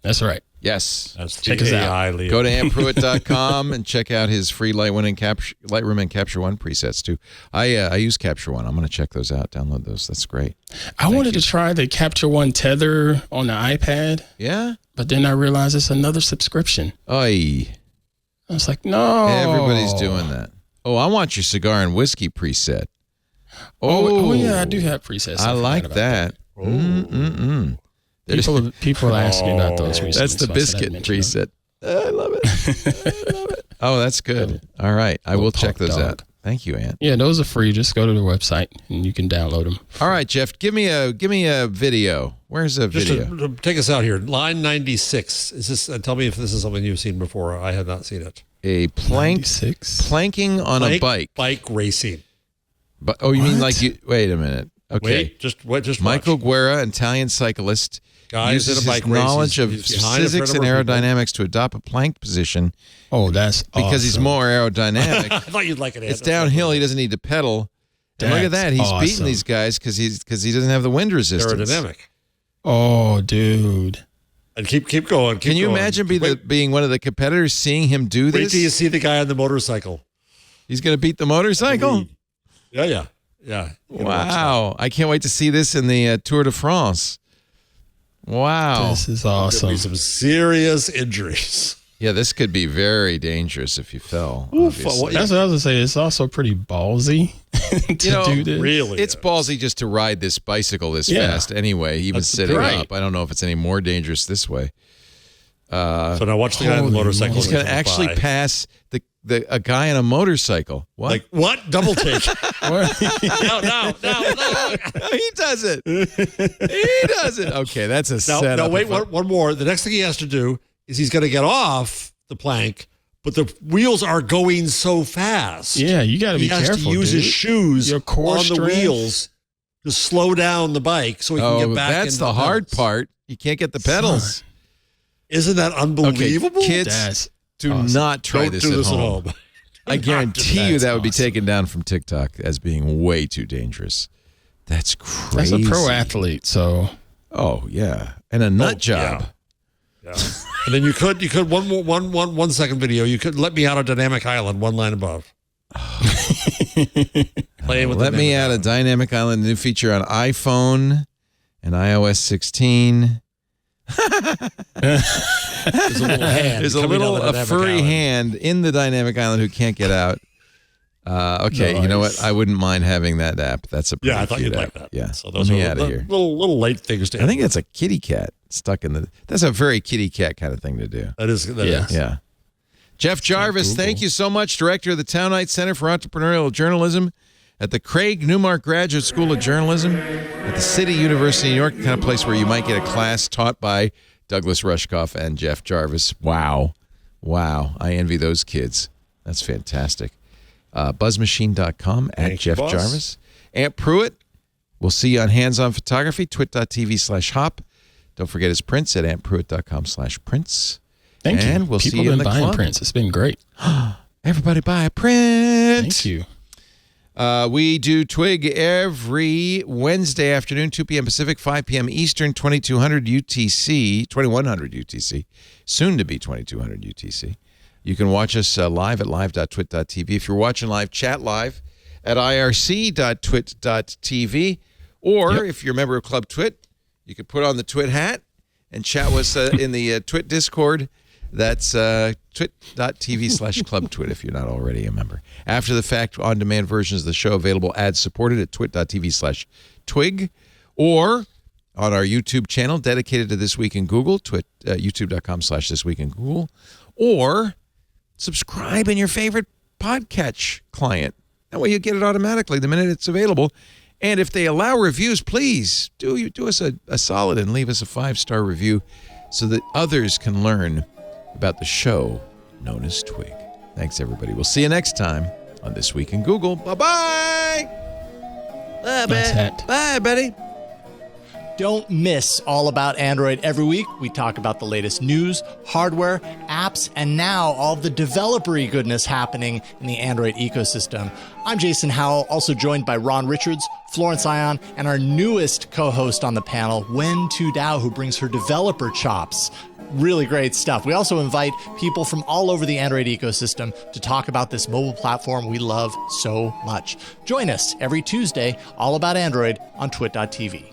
That's right.
Yes.
That's
check us out.
Go to antpruitt.com and check out his free Lightroom and Capture One presets too. I use Capture One. I'm going to check those out. Download those. That's great.
I wanted to try the Capture One tether on the iPad.
Yeah.
But then I realized it's another subscription.
Oy.
I was like, no.
Everybody's doing that. Oh, I want your cigar and whiskey preset.
Oh yeah, I do have presets.
I like that.
People ask me about those recently.
That's the biscuit preset. I love it. Oh, that's good. All right. I will check those out. Thank you, Ant.
Yeah, those are free. Just go to the website and you can download them.
All right, Jeff, give me a video. Where's the video?
Just to take us out here. Line 96. Is this? Tell me if this is something you've seen before. I have not seen it.
A planking on a bike.
Bike racing.
But you mean like you? Wait a minute. Okay.
Wait, just
Michael
watch.
Guerra, Italian cyclist,
Guys
uses
in a bike
his
race.
knowledge of
He's behind
physics
a
and
friend of our
aerodynamics to adopt a plank position.
Oh, that's
because he's more aerodynamic.
I thought you'd like it.
It's downhill. He doesn't need to pedal. And look at that. He's beating these guys because he doesn't have the wind resistance.
Aerodynamic.
Oh, dude.
And keep going.
Can you imagine being one of the competitors, seeing him do this?
Wait till you see the guy on the motorcycle.
He's going to beat the motorcycle?
Yeah.
Wow. I can't wait to see this in the Tour de France. Wow.
This is awesome.
There'll be some serious injuries.
Yeah, this could be very dangerous if you fell.
That's what I was going to say. It's also pretty ballsy to do this.
Really?
It's ballsy just to ride this bicycle this fast anyway, even sitting up. I don't know if it's any more dangerous this way.
So now watch the guy on the motorcycle.
He's going to actually pass a guy on a motorcycle. What?
Like, what? Double take. No.
He does it. He does it. Okay, that's a setup.
Now, wait, one more. The next thing he has to do is he's going to get off the plank, but the wheels are going so fast.
Yeah, you got to be careful.
He has to use his shoes
on the
wheels to slow down the bike so he can get back.
That's the hard part. You can't get the pedals.
Isn't that unbelievable?
Okay, kids, do not try this at home. I guarantee you that would be taken down from TikTok as being way too dangerous. That's crazy.
That's a pro athlete, so.
Oh yeah, and a nut job.
Yeah. And then you could 1 second video. You could let me out of Dynamic Island, one line above. Playing with
Let me out of Dynamic Island, new feature on iPhone and iOS 16.
There's a little hand.
There's a furry hand in the Dynamic Island who can't get out. Okay, nice. You know what? I wouldn't mind having that app. That's a pretty
I thought you'd
app.
like that.
Yeah,
so those
let me
are
out of here.
Little light things to.
I think that's a kitty cat stuck in the. That's a very kitty cat kind of thing to do.
That is.
Yeah. Jeff Jarvis, thank you so much, Director of the Townite Center for Entrepreneurial Journalism at the Craig Newmark Graduate School of Journalism at the City University of New York, the kind of place where you might get a class taught by Douglas Rushkoff and Jeff Jarvis. Wow. I envy those kids. That's fantastic. Buzzmachine.com at Jeff Jarvis. Ant Pruitt, we'll see you on Hands On Photography, twit.tv/hop. Don't forget his prints at antpruitt.com/prints.
Thank you.
And we'll see you in the
buying
club.
prints. It's been great.
Everybody buy a print.
Thank you.
We do Twig every Wednesday afternoon, 2 p.m. Pacific, 5 p.m. Eastern, 2200 UTC, 2100 UTC, soon to be 2200 UTC. You can watch us live at live.twit.tv. If you're watching live, chat live at irc.twit.tv. Or if you're a member of Club Twit, you can put on the Twit hat and chat with us in the Twit Discord. That's twit.tv/clubtwit if you're not already a member. After the fact, on-demand versions of the show available ad-supported at twit.tv/twig, or on our YouTube channel dedicated to This Week in Google, youtube.com/thisweekingoogle, or subscribe in your favorite podcatch client. That way you get it automatically the minute it's available. And if they allow reviews, please do us a solid and leave us a 5-star review so that others can learn about the show known as Twig. Thanks, everybody. We'll see you next time on This Week in Google. Bye-bye.
Bye, buddy. Don't miss All About Android every week. We talk about the latest news, hardware, apps, and now all the developer-y goodness happening in the Android ecosystem. I'm Jason Howell, also joined by Ron Richards, Florence Ion, and our newest co-host on the panel, Wen Tu Dao, who brings her developer chops. Really great stuff. We also invite people from all over the Android ecosystem to talk about this mobile platform we love so much. Join us every Tuesday, All About Android on twit.tv.